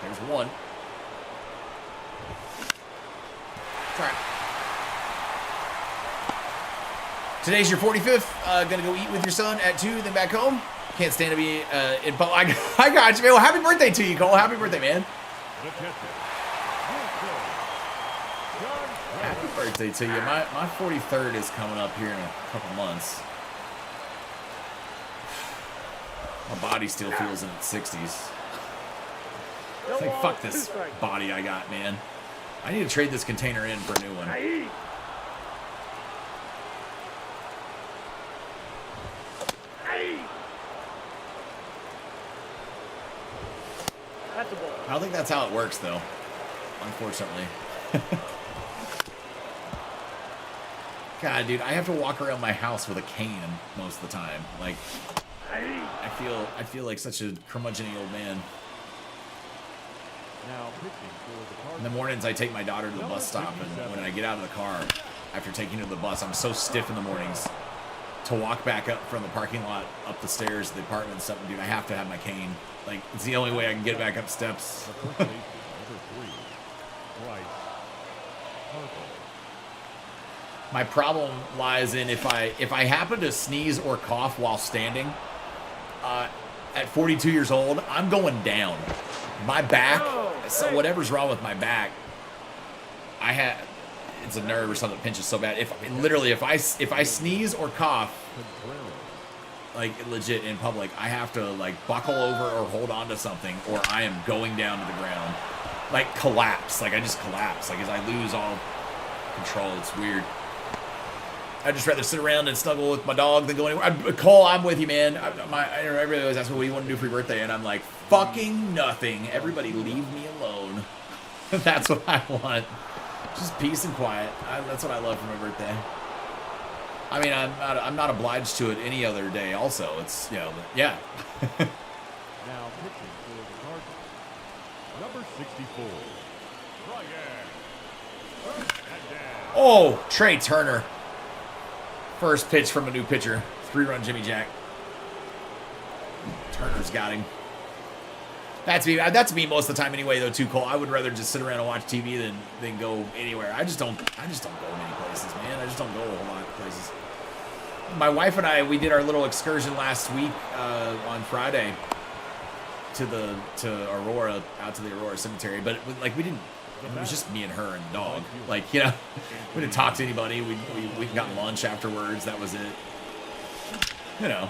There's one. Try it. Today's your 45th. Gonna go eat with your son at 2, then back home. Can't stand to be in public. I got you, man. Well, happy birthday to you, Cole. Happy birthday, man. Happy birthday to you. My 43rd is coming up here in a couple months. My body still feels in its 60s. It's like, fuck this body I got, man. I need to trade this container in for a new one. That's a ball. I don't think that's how it works, though. Unfortunately. God, dude, I have to walk around my house with a cane most of the time. Like, I feel like such a curmudgeon old man. Now pitching for the In the mornings, I take my daughter to the bus stop, and when I get out of the car, after taking her to the bus, I'm so stiff in the mornings to walk back up from the parking lot, up the stairs, the apartment and stuff, dude, I have to have my cane. Like, it's the only way I can get back up steps. Number 3, Bryce Harper. My problem lies in if I happen to sneeze or cough while standing, at 42 years old, I'm going down. My back, so whatever's wrong with my back, it's a nerve or something that pinches so bad. If I sneeze or cough, like legit in public, I have to like buckle over or hold on to something, or I am going down to the ground, like collapse. Like I just collapse. Like as I lose all control. It's weird. I'd just rather sit around and snuggle with my dog than go anywhere. Cole, I'm with you, man. Everybody always asks me, what do you want to do for your birthday? And I'm like, fucking nothing. Everybody leave me alone. That's what I want. Just peace and quiet. That's what I love for my birthday. I mean, I'm not obliged to it any other day also. It's, you know, yeah. Now pitching for the Cardinals, number 64, Ryan. Oh, Trey Turner. First pitch from a new pitcher. 3-run Jimmy Jack. Turner's got him. That's me most of the time anyway, though, too, Cole. I would rather just sit around and watch TV than go anywhere. I just don't go many places, man. I just don't go a whole lot of places. My wife and I, we did our little excursion last week on Friday to Aurora, out to the Aurora Cemetery. But we didn't. It was just me and her and the dog. Like, you know, we didn't talk to anybody. We got lunch afterwards. That was it. You know,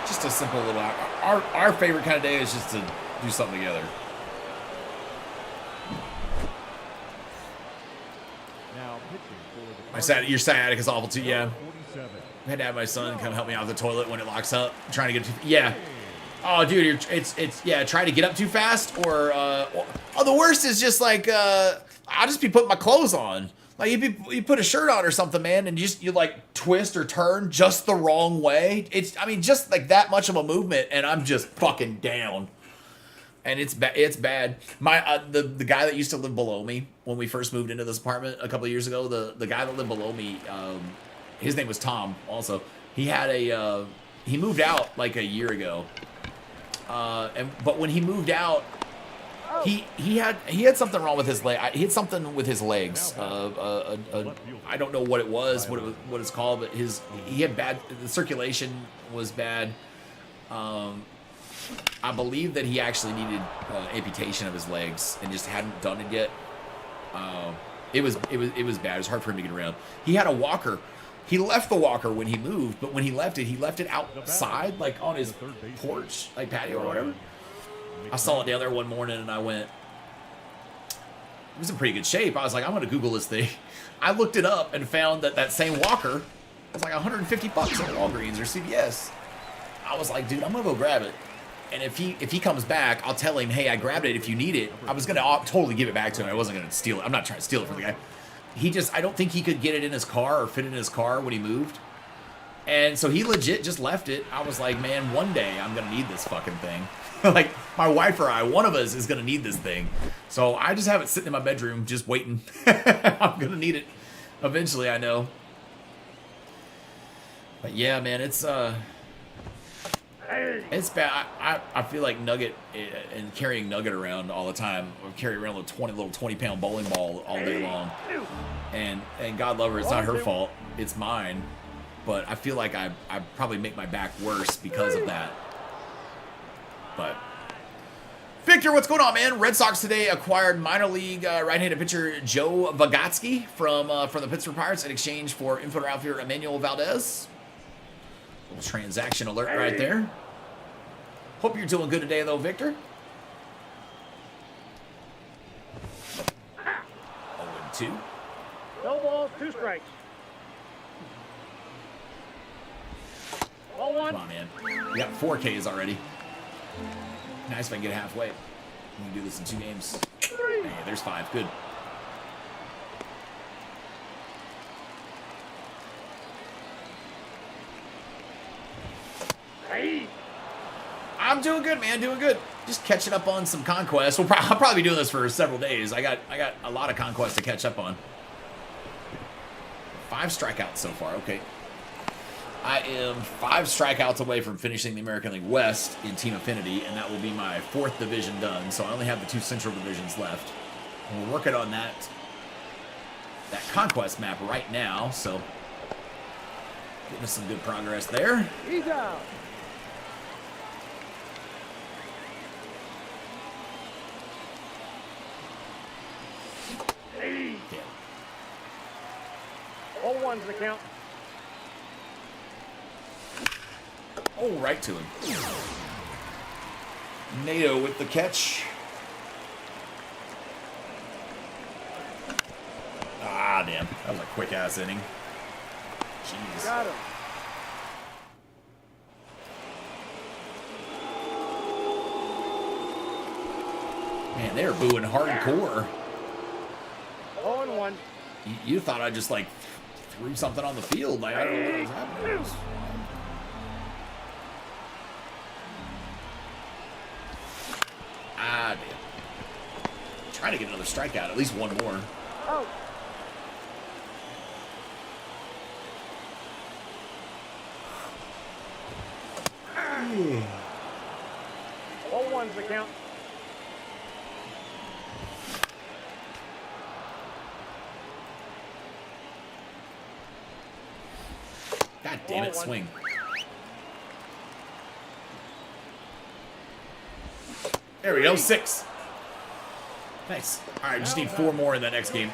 just a simple little. Our favorite kind of day is just to do something together. Now pitching for the Your sciatic is awful too. Yeah. 47. I had to have my son come help me out of the toilet when it locks up. I'm trying to get yeah. Oh, dude, it's yeah. Try to get up too fast, or the worst is just like I'll just be putting my clothes on. Like you put a shirt on or something, man, and you like twist or turn just the wrong way. I mean, just like that much of a movement, and I'm just fucking down. And it's bad. My the guy that used to live below me when we first moved into this apartment a couple of years ago, the guy that lived below me, his name was Tom. Also, he had he moved out like a year ago. But when he moved out, he had something wrong with his leg. He had something with his legs. I don't know what it was, what it's called, but he had the circulation was bad. I believe that he actually needed amputation of his legs and just hadn't done it yet. It was bad. It was hard for him to get around. He had a walker. He left the walker when he moved, but when he left it outside, like on his porch, like patio or whatever. I saw it down there one morning and I went, it was in pretty good shape. I was like, I'm going to Google this thing. I looked it up and found that same walker was like $150 at Walgreens or CVS. I was like, dude, I'm going to go grab it. And if he comes back, I'll tell him, hey, I grabbed it if you need it. I was going to totally give it back to him. I wasn't going to steal it. I'm not trying to steal it from the guy. I don't think he could get it in his car or fit it in his car when he moved. And so he legit just left it. I was like, man, one day I'm going to need this fucking thing. Like, my wife or I, one of us is going to need this thing. So I just have it sitting in my bedroom just waiting. I'm going to need it eventually, I know. But yeah, man, it's bad. I feel like Nugget and carrying Nugget around all the time, or carry around a little 20-pound bowling ball all day long. And God love her, it's not her fault, it's mine. But I feel like I probably make my back worse because of that. But Victor, what's going on, man? Red Sox today acquired minor league right-handed pitcher Joe Vygotsky from the Pittsburgh Pirates in exchange for infielder outfielder Emmanuel Valdez. Little transaction alert right there. Hope you're doing good today, though, Victor. 0-2. No balls, 2 strikes. Ball 1. Come on, man. We got 4 Ks already. Nice if I can get halfway. We can do this in 2 games. Hey, there's 5. Good. Hey. I'm doing good, man. Doing good. Just catching up on some Conquest. I'll probably be doing this for several days. I got a lot of Conquest to catch up on. 5 strikeouts so far. Okay. I am 5 strikeouts away from finishing the American League West in Team Affinity, and that will be my 4th division done. So I only have the 2 Central divisions left. And we're working on that. that Conquest map right now, so getting us some good progress there. He's out. Damn. All ones the count. Oh, right to him. NATO with the catch. Ah, damn. That was a quick-ass inning. Jeez. Got him. Man, they're booing hardcore. 0-1. You thought I just, like, threw something on the field. Like, I don't know what was happening. Ah, damn. Trying to get another strikeout. At least one more. Oh. All ones the count. God damn it, Ball one. swing. There we go, 6. Nice. All right, just need 4 more in that next game.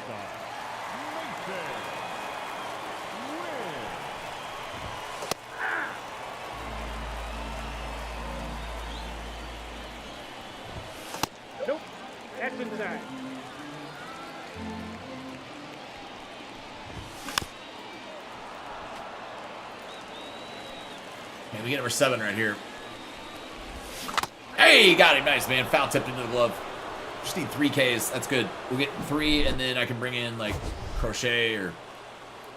Nope. That's inside. Man, we get number 7 right here. Hey, got him. Nice, man. Foul tipped into the glove. Just need 3 Ks. That's good. We'll get 3, and then I can bring in, like, Crochet, or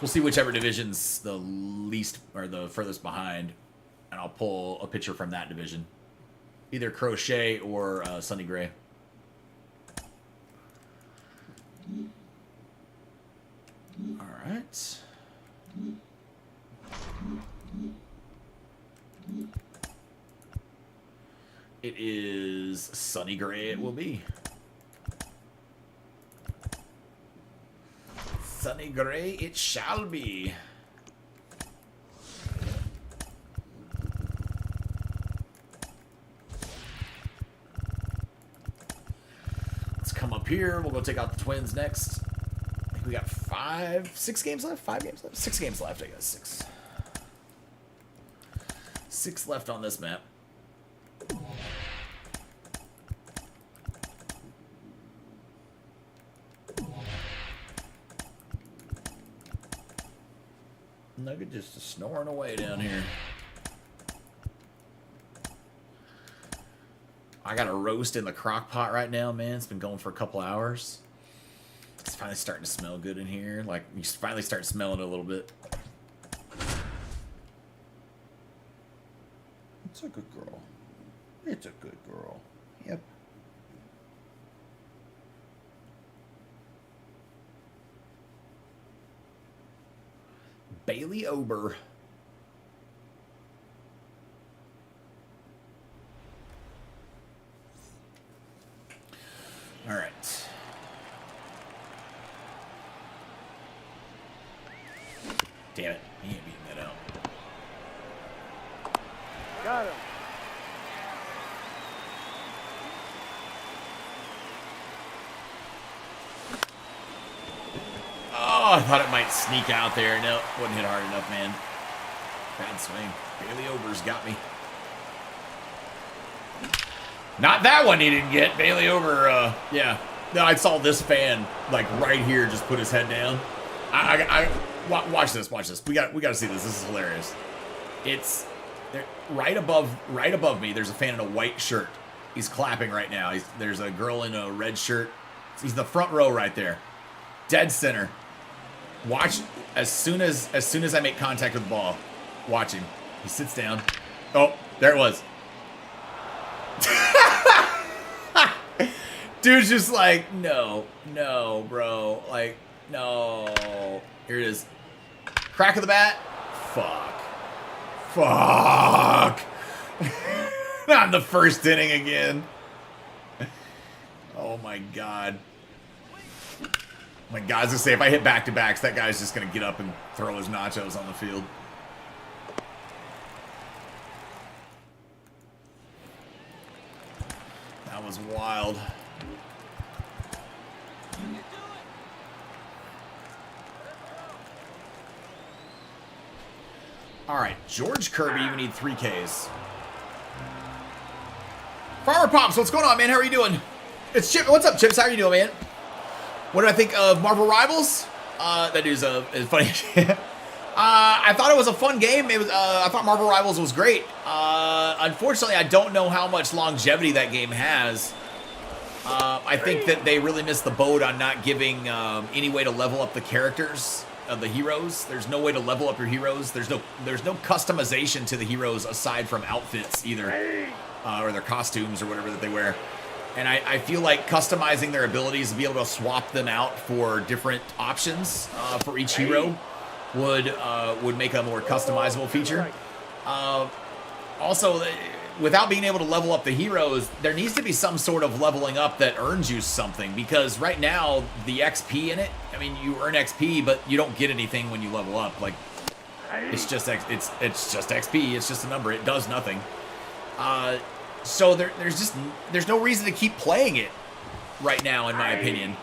we'll see whichever division's the least or the furthest behind, and I'll pull a pitcher from that division. Either Crochet or Sunny Gray. All right. It is Sunny Gray it will be. Sunny Gray it shall be. Let's come up here. We'll go take out the Twins next. I think we got 6 games left? 5 games left? 6 games left, I guess. 6. 6 left on this map. Nugget just snoring away down here. I got a roast in the crock pot right now, man. It's been going for a couple hours. It's finally starting to smell good in here. Like, you finally start smelling it a little bit. It's a good girl. It's a good girl. Yep. Bailey Ober. All right. Damn it. He ain't beating that out. Got him. Oh, I thought it might sneak out there. No, wouldn't hit hard enough, man. Bad swing. Bailey Ober's got me. Not that one he didn't get. Bailey Ober, yeah. No, I saw this fan, like, right here just put his head down. Watch this, watch this. We got to see this. This is hilarious. It's right above me. There's a fan in a white shirt. He's clapping right now. There's a girl in a red shirt. He's the front row right there. Dead center. Watch as soon as I make contact with the ball. Watch him. He sits down. Oh, there it was. Dude's just like, no, bro. Like, no. Here it is. Crack of the bat. Fuck. Not in the first inning again. Oh my God. Like, guys, to say if I hit back-to-backs, that guy's just going to get up and throw his nachos on the field. That was wild. All right, George Kirby, we need 3 Ks. Farmer Pops, what's going on, man? How are you doing? It's Chip. What's up, Chips? How are you doing, man? What do I think of Marvel Rivals? That is funny. I thought it was a fun game. I thought Marvel Rivals was great. Unfortunately, I don't know how much longevity that game has. I think that they really missed the boat on not giving any way to level up the characters of the heroes. There's no way to level up your heroes. There's no customization to the heroes aside from outfits either, or their costumes or whatever that they wear. And I feel like customizing their abilities to be able to swap them out for different options for each hero would make a more customizable feature. Also, without being able to level up the heroes, there needs to be some sort of leveling up that earns you something, because right now the XP in it, I mean, you earn XP, but you don't get anything when you level up. Like, it's just XP. It's just a number. It does nothing. So there's no reason to keep playing it right now, in my opinion.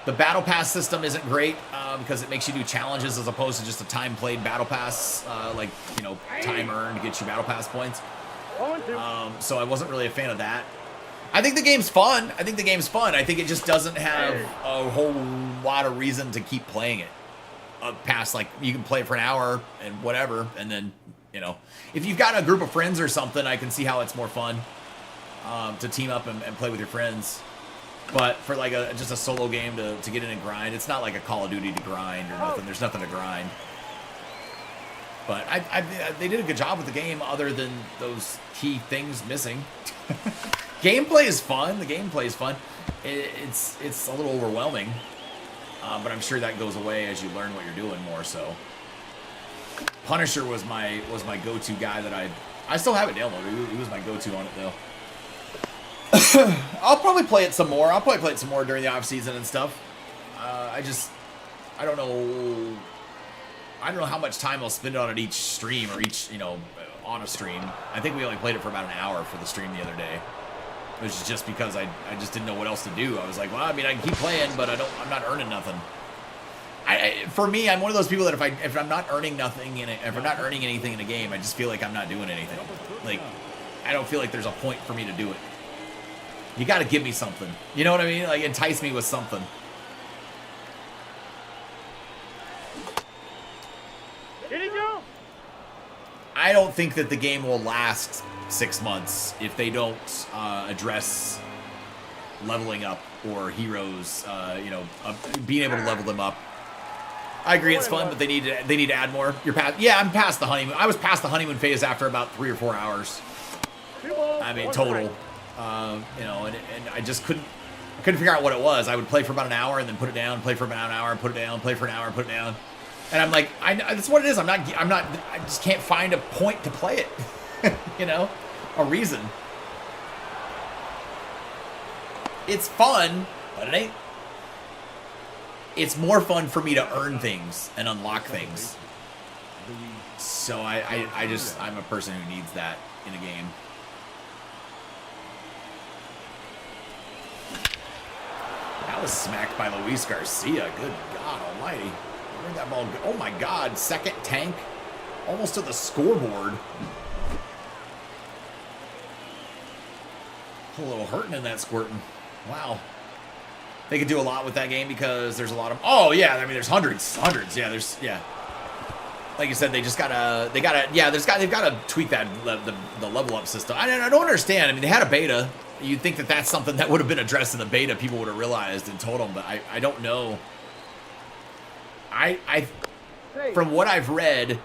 The battle pass system isn't great because it makes you do challenges as opposed to just a time played battle pass, like, you know, time earned gets you battle pass points. So I wasn't really a fan of that. I think the game's fun. I think it just doesn't have a whole lot of reason to keep playing it. Past, like, you can play it for an hour and whatever, and then, you know, if you've got a group of friends or something, I can see how it's more fun to team up and play with your friends. But for like just a solo game to get in and grind, it's not like a Call of Duty to grind or nothing. There's nothing to grind. But they did a good job with the game, other than those key things missing. Gameplay is fun. The gameplay is fun. It's a little overwhelming, but I'm sure that goes away as you learn what you're doing more. So Punisher was my go-to guy that I still have it downloaded. He was my go-to on it though. I'll probably play it some more. I'll probably play it some more during the off season and stuff. I don't know how much time I'll spend on it each stream or each, you know, on a stream. I think we only played it for about an hour for the stream the other day. Which is just because I just didn't know what else to do. I was like, well, I mean, I can keep playing, but I'm not earning nothing. For me, I'm one of those people that if I'm not earning nothing if I'm not earning anything in a game, I just feel like I'm not doing anything. Like, I don't feel like there's a point for me to do it. You got to give me something. You know what I mean? Like, entice me with something. Did he go? I don't think that the game will last 6 months if they don't address leveling up or heroes, being able to level them up. I agree, it's fun, but they need to add more. I'm past the honeymoon. I was past the honeymoon phase after about 3 or 4 hours. I mean, total. And I just couldn't figure out what it was. I would play for about an hour and then put it down, play for about an hour, put it down, play for an hour, put it down. And I'm like, that's what it is. I just can't find a point to play it. A reason. It's fun, but it ain't. It's more fun for me to earn things and unlock things. So I'm a person who needs that in a game. That was smacked by Luis Garcia. Good God almighty. Where'd that ball go? Oh my God. Second tank. Almost to the scoreboard. A little hurting in that squirting. Wow. They could do a lot with that game because there's a lot of... Oh, yeah. I mean, there's hundreds. Yeah. Like you said, they've got to tweak that, the level up system. I don't understand. I mean, they had a beta. You'd think that that's something that would have been addressed in the beta. People would have realized and told them, but I don't know. From what I've read,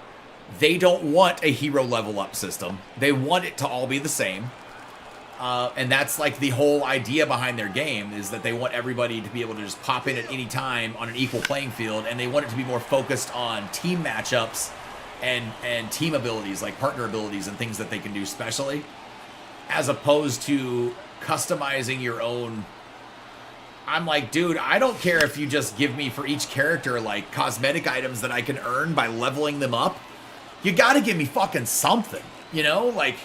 they don't want a hero level up system. They want it to all be the same. And that's like the whole idea behind their game, is that they want everybody to be able to just pop in at any time on an equal playing field, and they want it to be more focused on team matchups and team abilities, like partner abilities and things that they can do specially, as opposed to customizing your own I'm like, dude, I don't care if you just give me for each character, like, cosmetic items that I can earn by leveling them up. You gotta give me fucking something, you know? Like,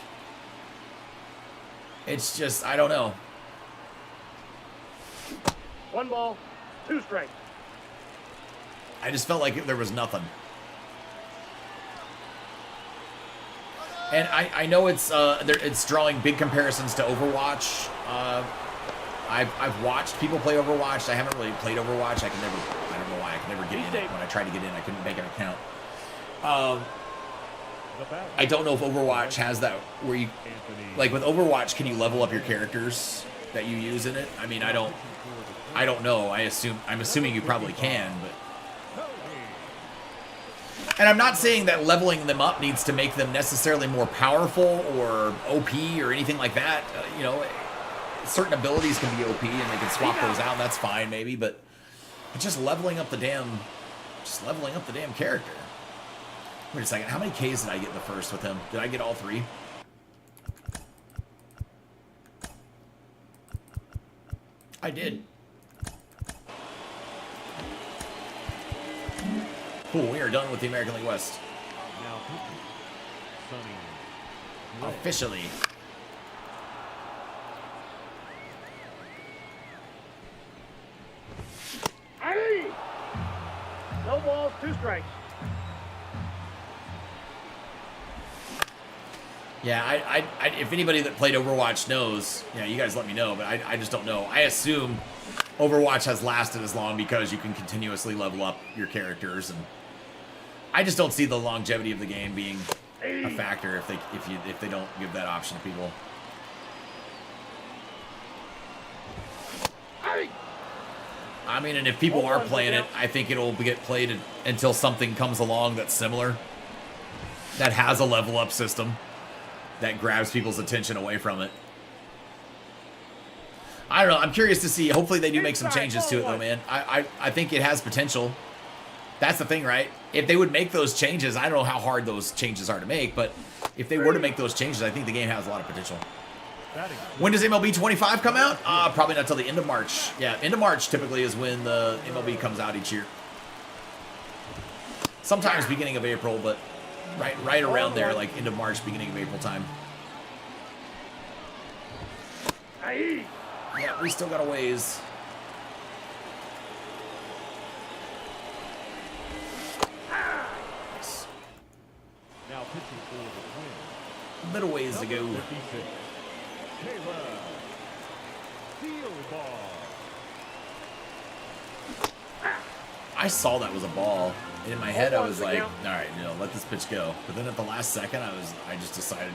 it's just, I don't know. 1 ball, 2 strikes. I just felt like there was nothing. And I know it's drawing big comparisons to Overwatch. I've watched people play Overwatch. I haven't really played Overwatch. I don't know why I can never get in it. When I tried to get in, I couldn't make an account. I don't know if Overwatch has that where you, like with Overwatch, can you level up your characters that you use in it? I mean, I don't know. I'm assuming you probably can, but. And I'm not saying that leveling them up needs to make them necessarily more powerful or OP or anything like that. You know, certain abilities can be OP and they can swap those out. That's fine, maybe, but just leveling up the damn character. Wait a second. How many Ks did I get in the first with him? Did I get all 3? I did. Cool, we are done with the American League West. Officially. Hey! No balls, 2 strikes. Yeah, if anybody that played Overwatch knows, you know, you guys let me know, but I just don't know. I assume Overwatch has lasted as long because you can continuously level up your characters, and I just don't see the longevity of the game being a factor if they don't give that option to people. I mean, and if people are playing it, I think it'll get played until something comes along that's similar, that has a level up system that grabs people's attention away from it. I don't know. I'm curious to see. Hopefully they do make some changes to it, though, man. I think it has potential. That's the thing, right? If they would make those changes, I don't know how hard those changes are to make, but if they were to make those changes, I think the game has a lot of potential. When does MLB 25 come out? Probably not till the end of March. Yeah, end of March typically is when the MLB comes out each year. Sometimes beginning of April, but right around there, like end of March, beginning of April time. Yeah, we still got a ways. Now pitching for the Twins. Little ways to go. 56. Kayla. Field ball. I saw that was a ball. And in my head, I was like, all right, let this pitch go. But then at the last second, I just decided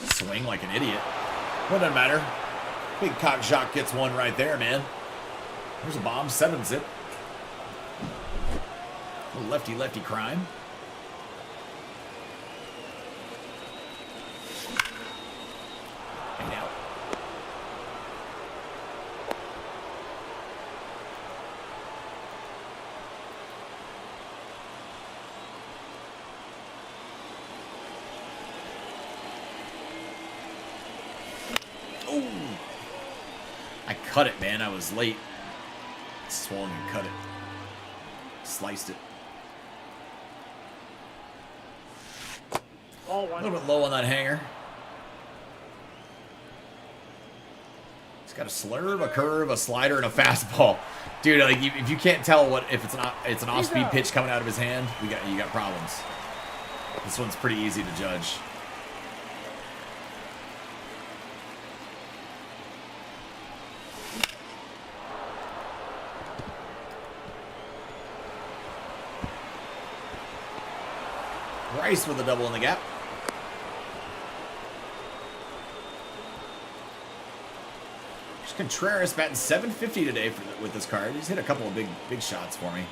to swing like an idiot. Well, doesn't matter. Big cock Jacques gets one right there, man. There's a bomb, 7-zip. Little lefty crime. And out. Ooh. I cut it, man. I was late. Swung and cut it. Sliced it. A little bit low on that hanger. It's got a slurve, a curve, a slider, and a fastball. Dude, like if you can't tell if it's an off-speed pitch coming out of his hand, you got problems. This one's pretty easy to judge. Rice with a double in the gap. Contreras batting .750 today with this card. He's hit a couple of big shots for me.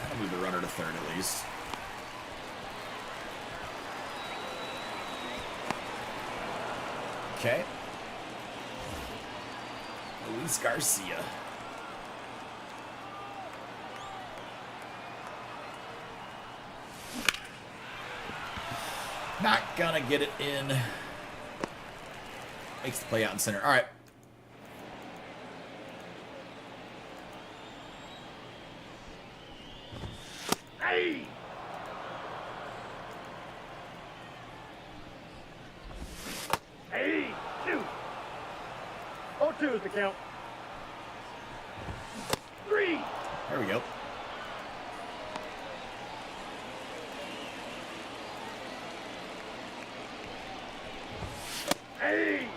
I'll move the runner to third at least. Okay. Luis Garcia. Not gonna get it in. Makes the play out in center. All right. Hey! Hey! 2. 0-2 is the count. 3. There we go. Hey!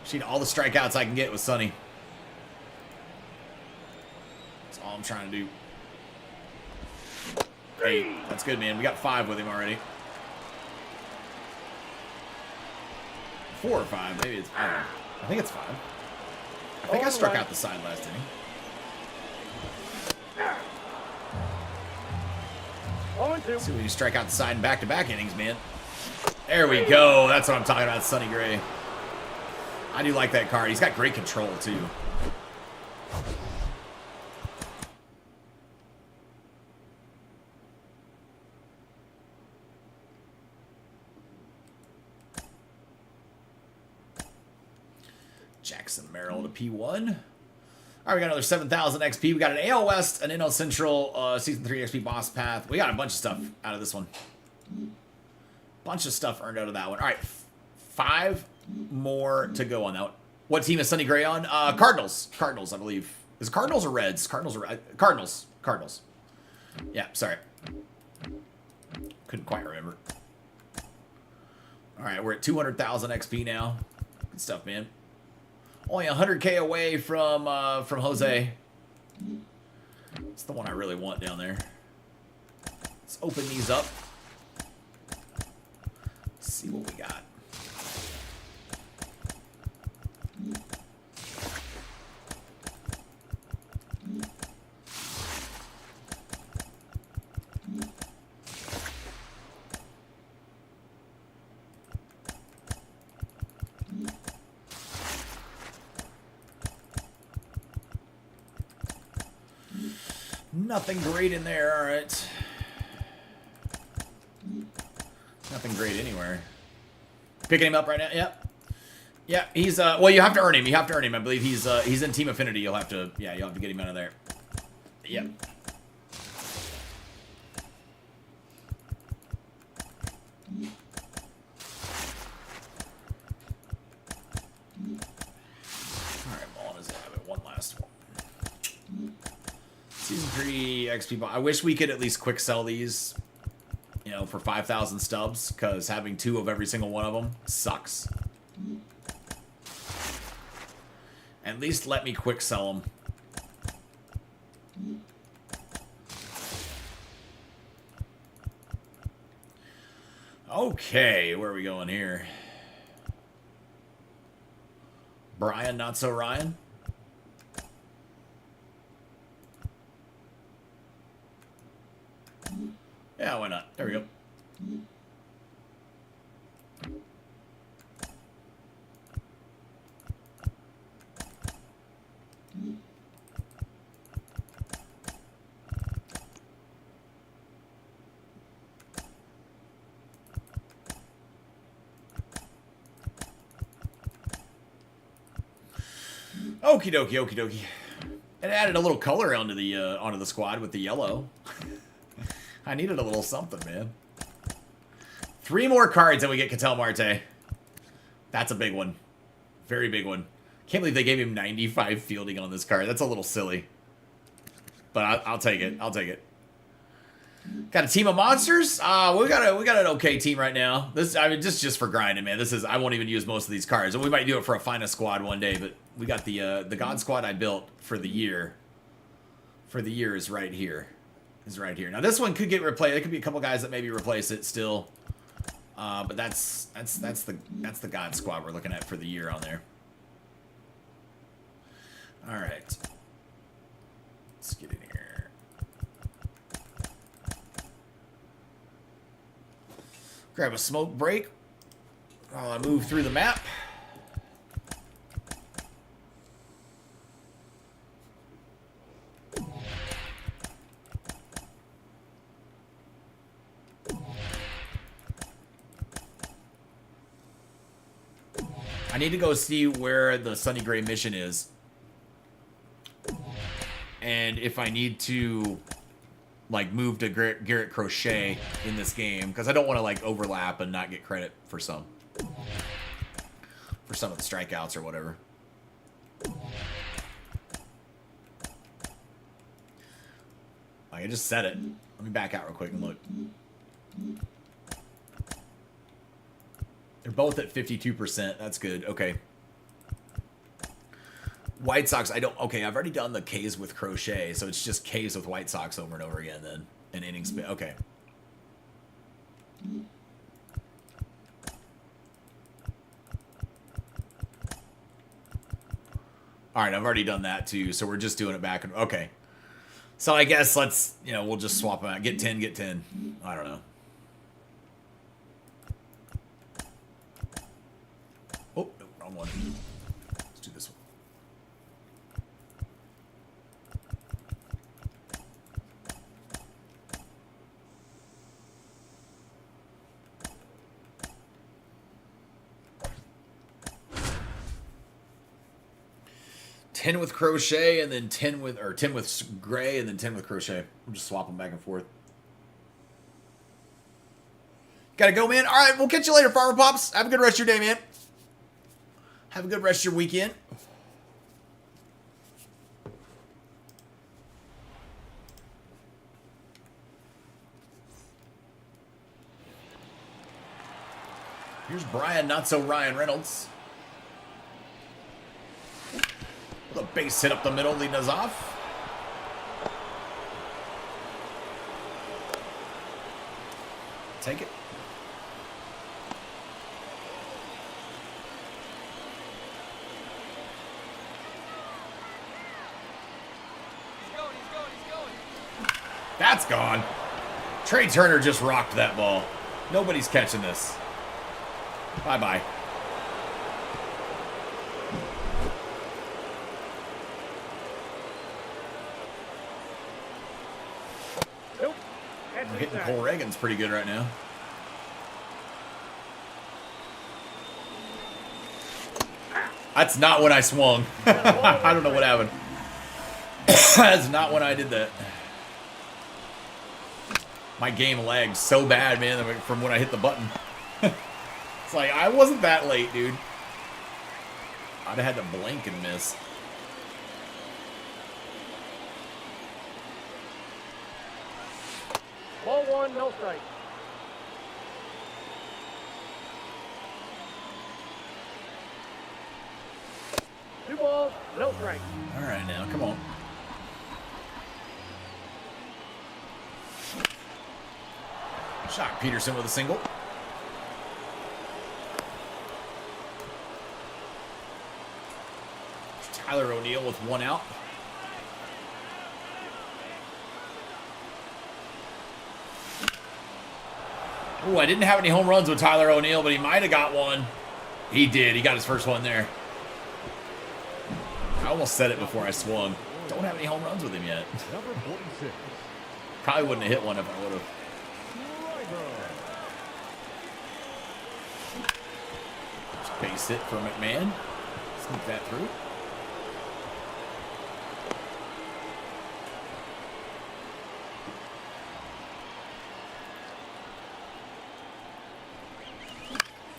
Seen all the strikeouts I can get with Sonny. That's all I'm trying to do. Hey, that's good, man. We got 5 with him already. 4 or 5, maybe it's. I don't know. I think it's 5. I think I struck out the side last inning. 0-2. See when you strike out the side in back-to-back innings, man. There we go. That's what I'm talking about, Sonny Gray. I do like that card. He's got great control, too. Jackson Merrill to P1. All right, we got another 7,000 XP. We got an AL West, an NL Central, Season 3 XP Boss Path. We got a bunch of stuff out of this one. Bunch of stuff earned out of that one. All right, 5 more to go on that one. What team is Sonny Gray on? Cardinals. Cardinals, I believe. Is it Cardinals or Reds? Cardinals or Cardinals. Cardinals. Yeah, sorry. Couldn't quite remember. All right, we're at 200,000 XP now. Good stuff, man. Only 100K away from Jose. It's the one I really want down there. Let's open these up. Let's see what we got. Nothing great in there, all right. Nothing great anywhere. Picking him up right now, yep. Yeah, he's, well, you have to earn him. You have to earn him. I believe he's in Team Affinity. You'll have to, yeah, you'll have to get him out of there. Yep. All right, Mullen is have it. One last one. Season 3 XP. I wish we could at least quick sell these, you know, for 5,000 stubs, because having 2 of every single one of them sucks. At least let me quick sell them. Okay, where are we going here? Brian, not so Ryan. Yeah, why not? There we go. Okie dokie, okie dokie. It added a little color onto the squad with the yellow. I needed a little something, man. 3 more cards and we get Ketel Marte. That's a big one. Very big one. Can't believe they gave him 95 fielding on this card. That's a little silly. But I'll take it. I'll take it. Got a team of monsters? We got an okay team right now. This, I mean, just for grinding, man. This is, I won't even use most of these cards. And we might do it for a finest squad one day, but we got the God squad I built for the year. For the year is right here. Is right here. Now this one could get replaced. There could be a couple guys that maybe replace it still. But that's the God squad we're looking at for the year on there. All right. Let's get in here. Grab a smoke break while I move through the map. I need to go see where the Sunny Gray mission is. And if I need to, like, move to Garrett Crochet in this game. Because I don't want to, like, overlap and not get credit for some. For some of the strikeouts or whatever. I just said it. Let me back out real quick and look. They're both at 52%. That's good. Okay. White Sox, I don't... Okay, I've already done the Ks with Crochet, so it's just Ks with White Sox over and over again then. And innings... Okay. Alright, I've already done that too, so we're just doing it back. Okay. So I guess let's... You know, we'll just swap them out. Get 10, get 10. I don't know. Oh, no, wrong one. Let's do this one. Ten with Crochet, and then 10 with Gray, and then 10 with Crochet. We'll just swap them back and forth. Gotta go, man. All right, we'll catch you later, Farmer Pops. Have a good rest of your day, man. Have a good rest of your weekend. Here's Brian, not so Ryan Reynolds. With a base hit up the middle, leading us off. Take it. That's gone. Trey Turner just rocked that ball. Nobody's catching this. Bye-bye. Nope. Hitting Cole Reagan's pretty good right now. That's not when I swung. I don't know what happened. That's not when I did that. My game lagged so bad, man, from when I hit the button. It's like, I wasn't that late, dude. I'd have had to blink and miss. Ball one, no strike. Two balls, no strike. All right, now, come on. Shock Peterson with a single. Tyler O'Neill with one out. Ooh, I didn't have any home runs with Tyler O'Neill, but he might have got one. He did. He got his first one there. I almost said it before I swung. Don't have any home runs with him yet. Number 46. Probably wouldn't have hit one if I would have. Base hit for McMahon. Sneak that through.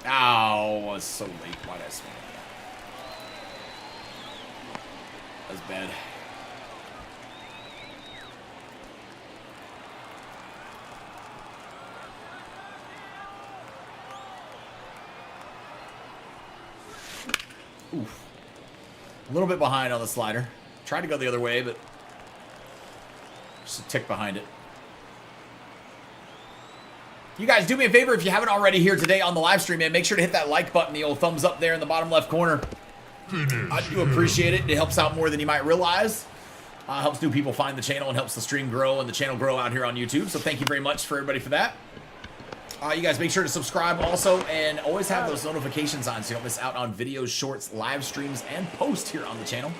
Ow, I was so late. Why did I swing? That was bad. Oof. A little bit behind on the slider. Tried to go the other way, but just a tick behind it. You guys, do me a favor if you haven't already here today on the live stream, man. Make sure to hit that like button, the old thumbs up there in the bottom left corner. I do appreciate it. It helps out more than you might realize. Helps new people find the channel and helps the stream grow and the channel grow out here on YouTube. So thank you very much for everybody for that. You guys make sure to subscribe also and always have those notifications on so you don't miss out on videos, shorts, live streams, and posts here on the channel.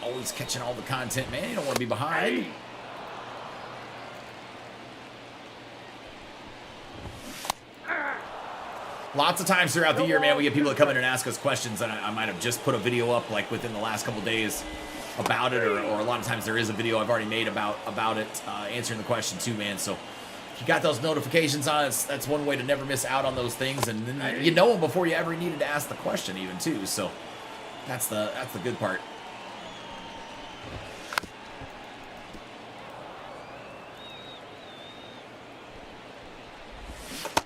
Always catching all the content, man. You don't want to be behind. Lots of times throughout the year, man, we get people that come in and ask us questions, and I might have just put a video up like within the last couple days about it, or a lot of times there is a video I've already made about it, answering the question too, man. So if you got those notifications on, that's one way to never miss out on those things, and then you know them before you ever needed to ask the question even too. So that's the good part.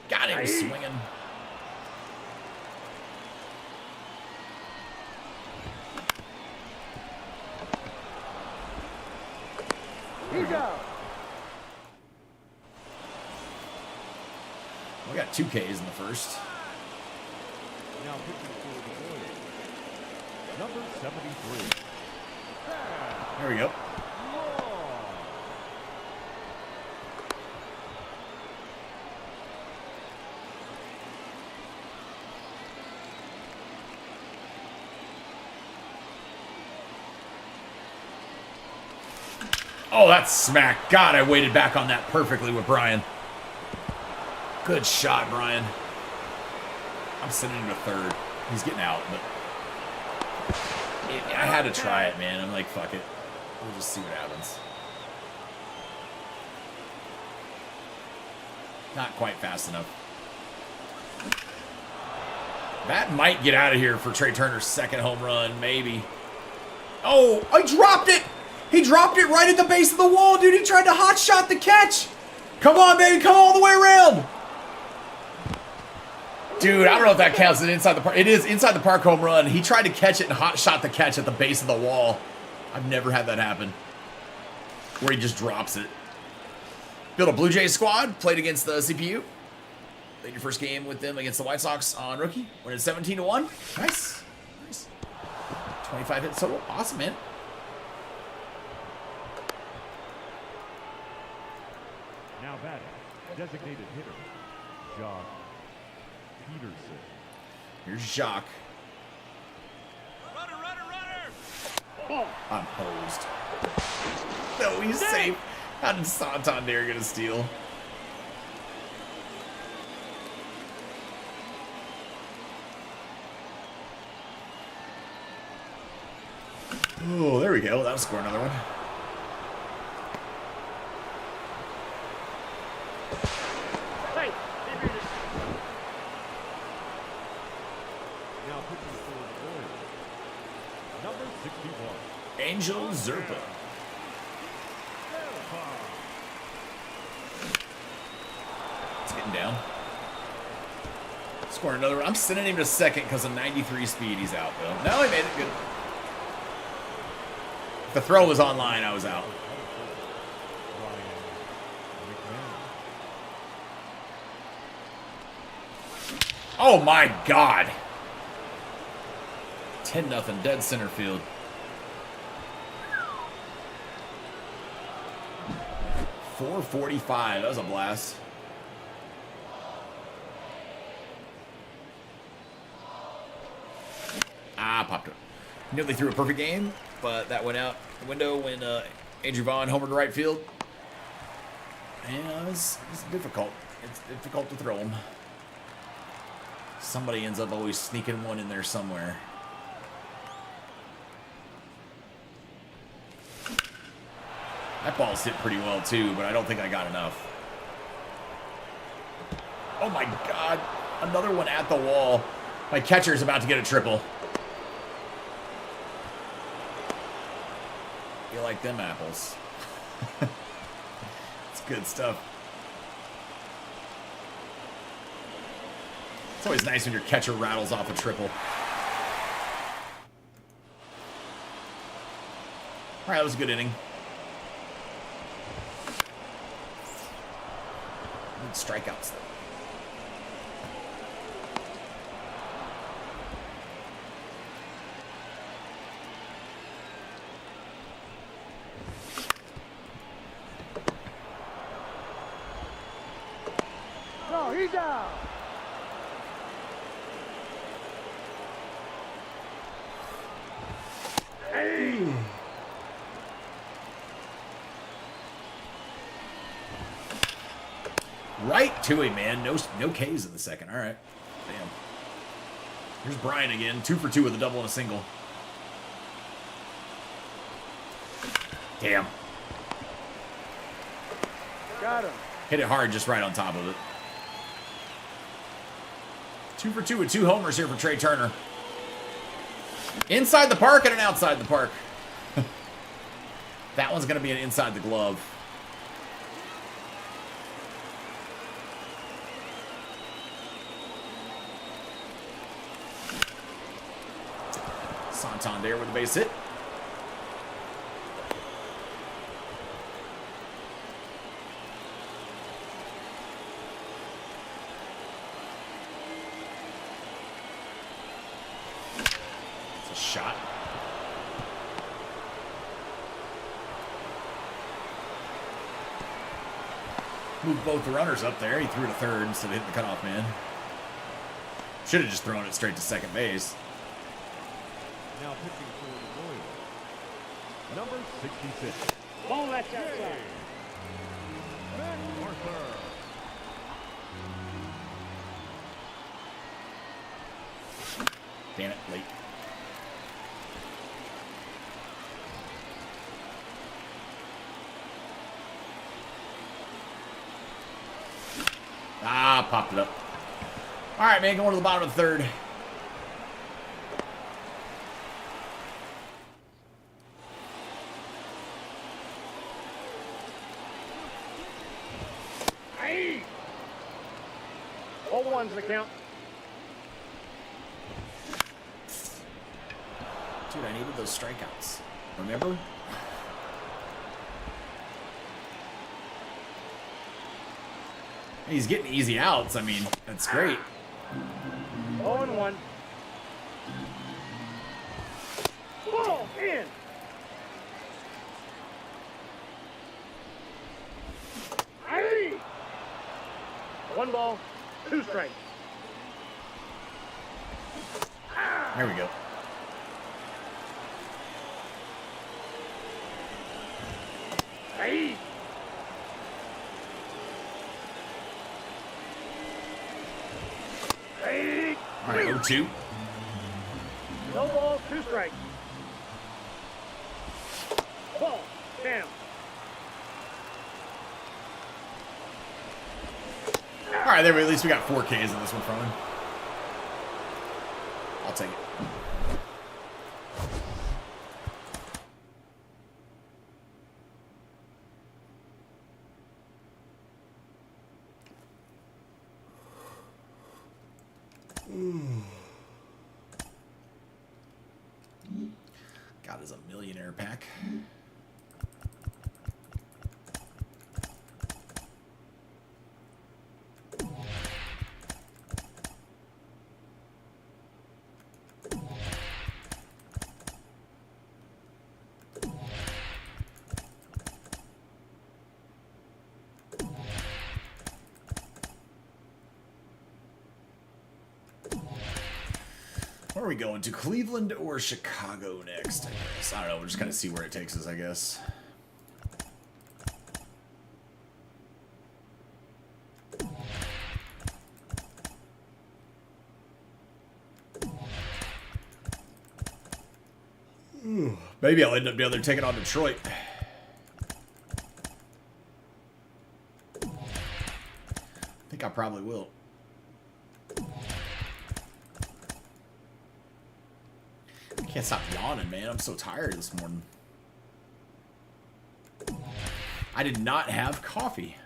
Got him swinging. He's out. We got 2 Ks in the first. Now pitching for the Royals, number 73. There we go. Oh, that's smack. God, I waited back on that perfectly with Brian. Good shot, Brian. I'm sending him to third. He's getting out, but I had to try it, man. I'm like, fuck it. We'll just see what happens. Not quite fast enough. That might get out of here for Trey Turner's second home run, maybe. Oh, I dropped it! He dropped it right at the base of the wall, dude. He tried to hot shot the catch. Come on, baby. Come all the way around. Dude, I don't know if that counts as inside the park. It is inside the park home run. He tried to catch it and hot shot the catch at the base of the wall. I've never had that happen. Where he just drops it. Built a Blue Jays squad. Played against the CPU. Played your first game with them against the White Sox on rookie. Winning 17-1. Nice. Nice. 25 hits total. Awesome, man. Now batting, designated hitter, Jock Peterson. Here's Jacques. Ball. I'm posed. No, he's safe. How did Santander get a steal? Oh, there we go. That'll score another one. Hey, Now pitching for the Royals, number 61. Angel Zerpa. It's getting down. Scoring another one. I'm sending him to second because of 93 speed. He's out, though. No, he made it good. If the throw was online, I was out. Oh, my God. 10-0, dead center field. .445. That was a blast. Popped it. Nearly threw a perfect game, but that went out the window when Andrew Vaughn homered to right field. And it's difficult. It's difficult to throw them. Somebody ends up always sneaking one in there somewhere. That ball's hit pretty well too, but I don't think I got enough. Oh my God. Another one at the wall. My catcher's about to get a triple. You like them apples. It's good stuff. It's always nice when your catcher rattles off a triple. All right, that was a good inning. Need strikeouts though. No, he's out. Hey. Right to him, man. No Ks in the second. All right. Damn. Here's Brian again. 2 for 2 with a double and a single. Damn. Got him. Hit it hard, just right on top of it. 2 for 2 with 2 homers here for Trey Turner. Inside the park and an outside the park. That one's going to be an inside the glove. Santander with a base hit. It's a shot. Moved both the runners up there. He threw it to third instead of hitting the cutoff man. Should have just thrown it straight to second base. Now pitching for the Royals, number 66. Ball that's outside. Arthur. Damn it, late. Ah, popped it up. All right, man, going to the bottom of the third. Hey! 0-1's the count. Dude, I needed those strikeouts. Remember? He's getting easy outs. I mean, that's great. 0-1. Ball in. Hey! 1 ball, 2 strikes. There we go. Hey! Hey! All right, 0-2. No balls, 2 strikes. Ball down. All right, there we at least we got 4 Ks in this one from him. I'll take it. God is a millionaire pack. Where are we going to? Cleveland or Chicago next, I guess. I don't know. We'll just kind of see where it takes us, I guess. Maybe I'll end up down there taking on Detroit. I think I probably will. I can't stop yawning, man. I'm so tired this morning. I did not have coffee.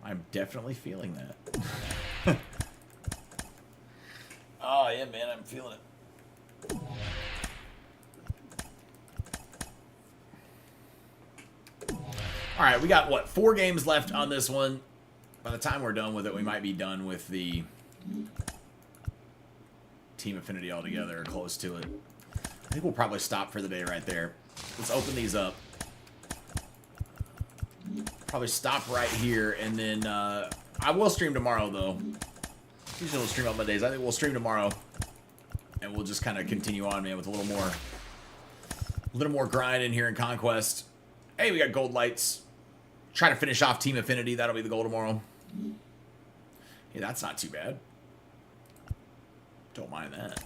I'm definitely feeling that. Oh, yeah, man. I'm feeling it. All right, we got, what, 4 games left on this one. By the time we're done with it, we might be done with the Team Affinity altogether, or close to it. I think we'll probably stop for the day right there. Let's open these up. Probably stop right here, and then I will stream tomorrow, though. Usually we'll stream on Mondays. I think we'll stream tomorrow, and we'll just kind of continue on, man, with a little more grind in here in Conquest. Hey, we got gold lights. Try to finish off Team Affinity. That'll be the goal tomorrow. Yeah, that's not too bad. Don't mind that.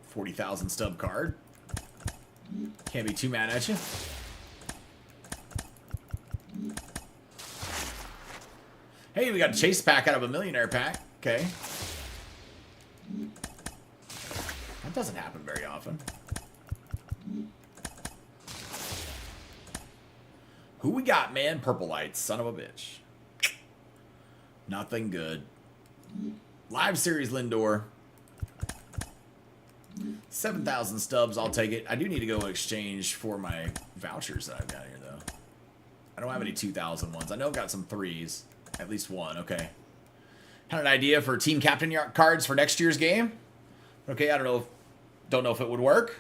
40,000 stub card. Can't be too mad at you. Hey, we got a chase pack out of a millionaire pack. Okay. That doesn't happen very often. Who we got, man? Purple Lights, son of a bitch. Nothing good. Live Series Lindor. 7,000 stubs, I'll take it. I do need to go exchange for my vouchers that I've got here, though. I don't have any 2,000 ones. I know I've got some 3s. At least one, okay. Had an idea for team captain cards for next year's game. Okay, I don't know if it would work.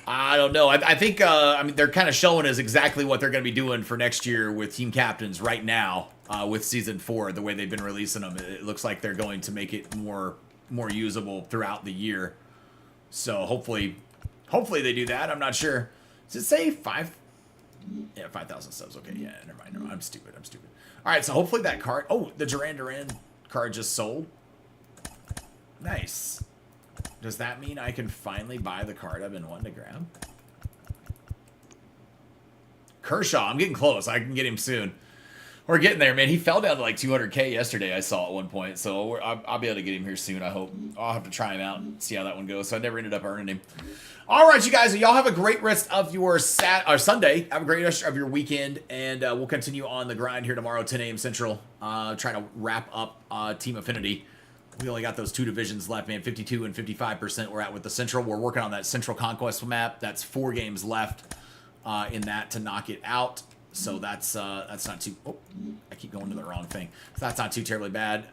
I don't know. I think, I mean, they're kind of showing us exactly what they're going to be doing for next year with team captains right now with Season 4, the way they've been releasing them. It looks like they're going to make it more usable throughout the year. So hopefully they do that. I'm not sure. Does it say 5? Yeah, 5,000 subs. Okay, yeah, never mind. I'm stupid. All right, so hopefully that card... Oh, the Duran Duran card just sold. Nice. Does that mean I can finally buy the card I've been wanting to grab? Kershaw, I'm getting close. I can get him soon. We're getting there, man. He fell down to like 200K yesterday, I saw at one point. So I'll be able to get him here soon, I hope. I'll have to try him out and see how that one goes. So I never ended up earning him. All right, you guys. Y'all have a great rest of your Sunday. Have a great rest of your weekend. And we'll continue on the grind here tomorrow, 10 a.m. Central. Trying to wrap up Team Affinity. We only got those 2 divisions left, man. 52 and 55% we're at with the Central. We're working on that Central Conquest map. That's 4 games left in that to knock it out. So that's not too... Oh, I keep going to the wrong thing. So that's not too terribly bad.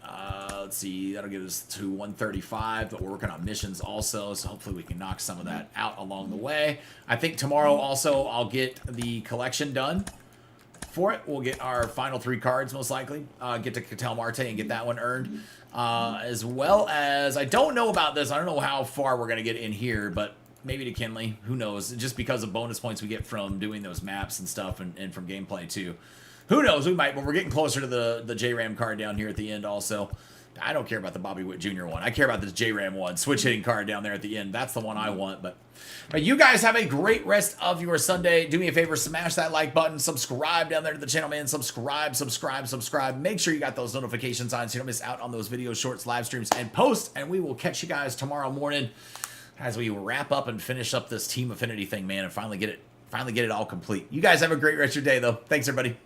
Let's see. That'll get us to 135, but we're working on missions also, so hopefully we can knock some of that out along the way. I think tomorrow also I'll get the collection done for it. We'll get our final 3 cards, most likely. Get to Ketel Marte and get that one earned. As well as... I don't know about this. I don't know how far we're going to get in here, but... Maybe to Kinley. Who knows? Just because of bonus points we get from doing those maps and stuff and from gameplay too. Who knows? We might, but we're getting closer to the J-Ram card down here at the end also. I don't care about the Bobby Witt Jr. one. I care about this J-Ram one. Switch hitting card down there at the end. That's the one I want. But you guys have a great rest of your Sunday. Do me a favor. Smash that like button. Subscribe down there to the channel, man. Subscribe. Make sure you got those notifications on so you don't miss out on those videos, shorts, live streams, and posts. And we will catch you guys tomorrow morning as we wrap up and finish up this Team Affinity thing, man, and finally get it all complete. You guys have a great rest of your day, though. Thanks, everybody.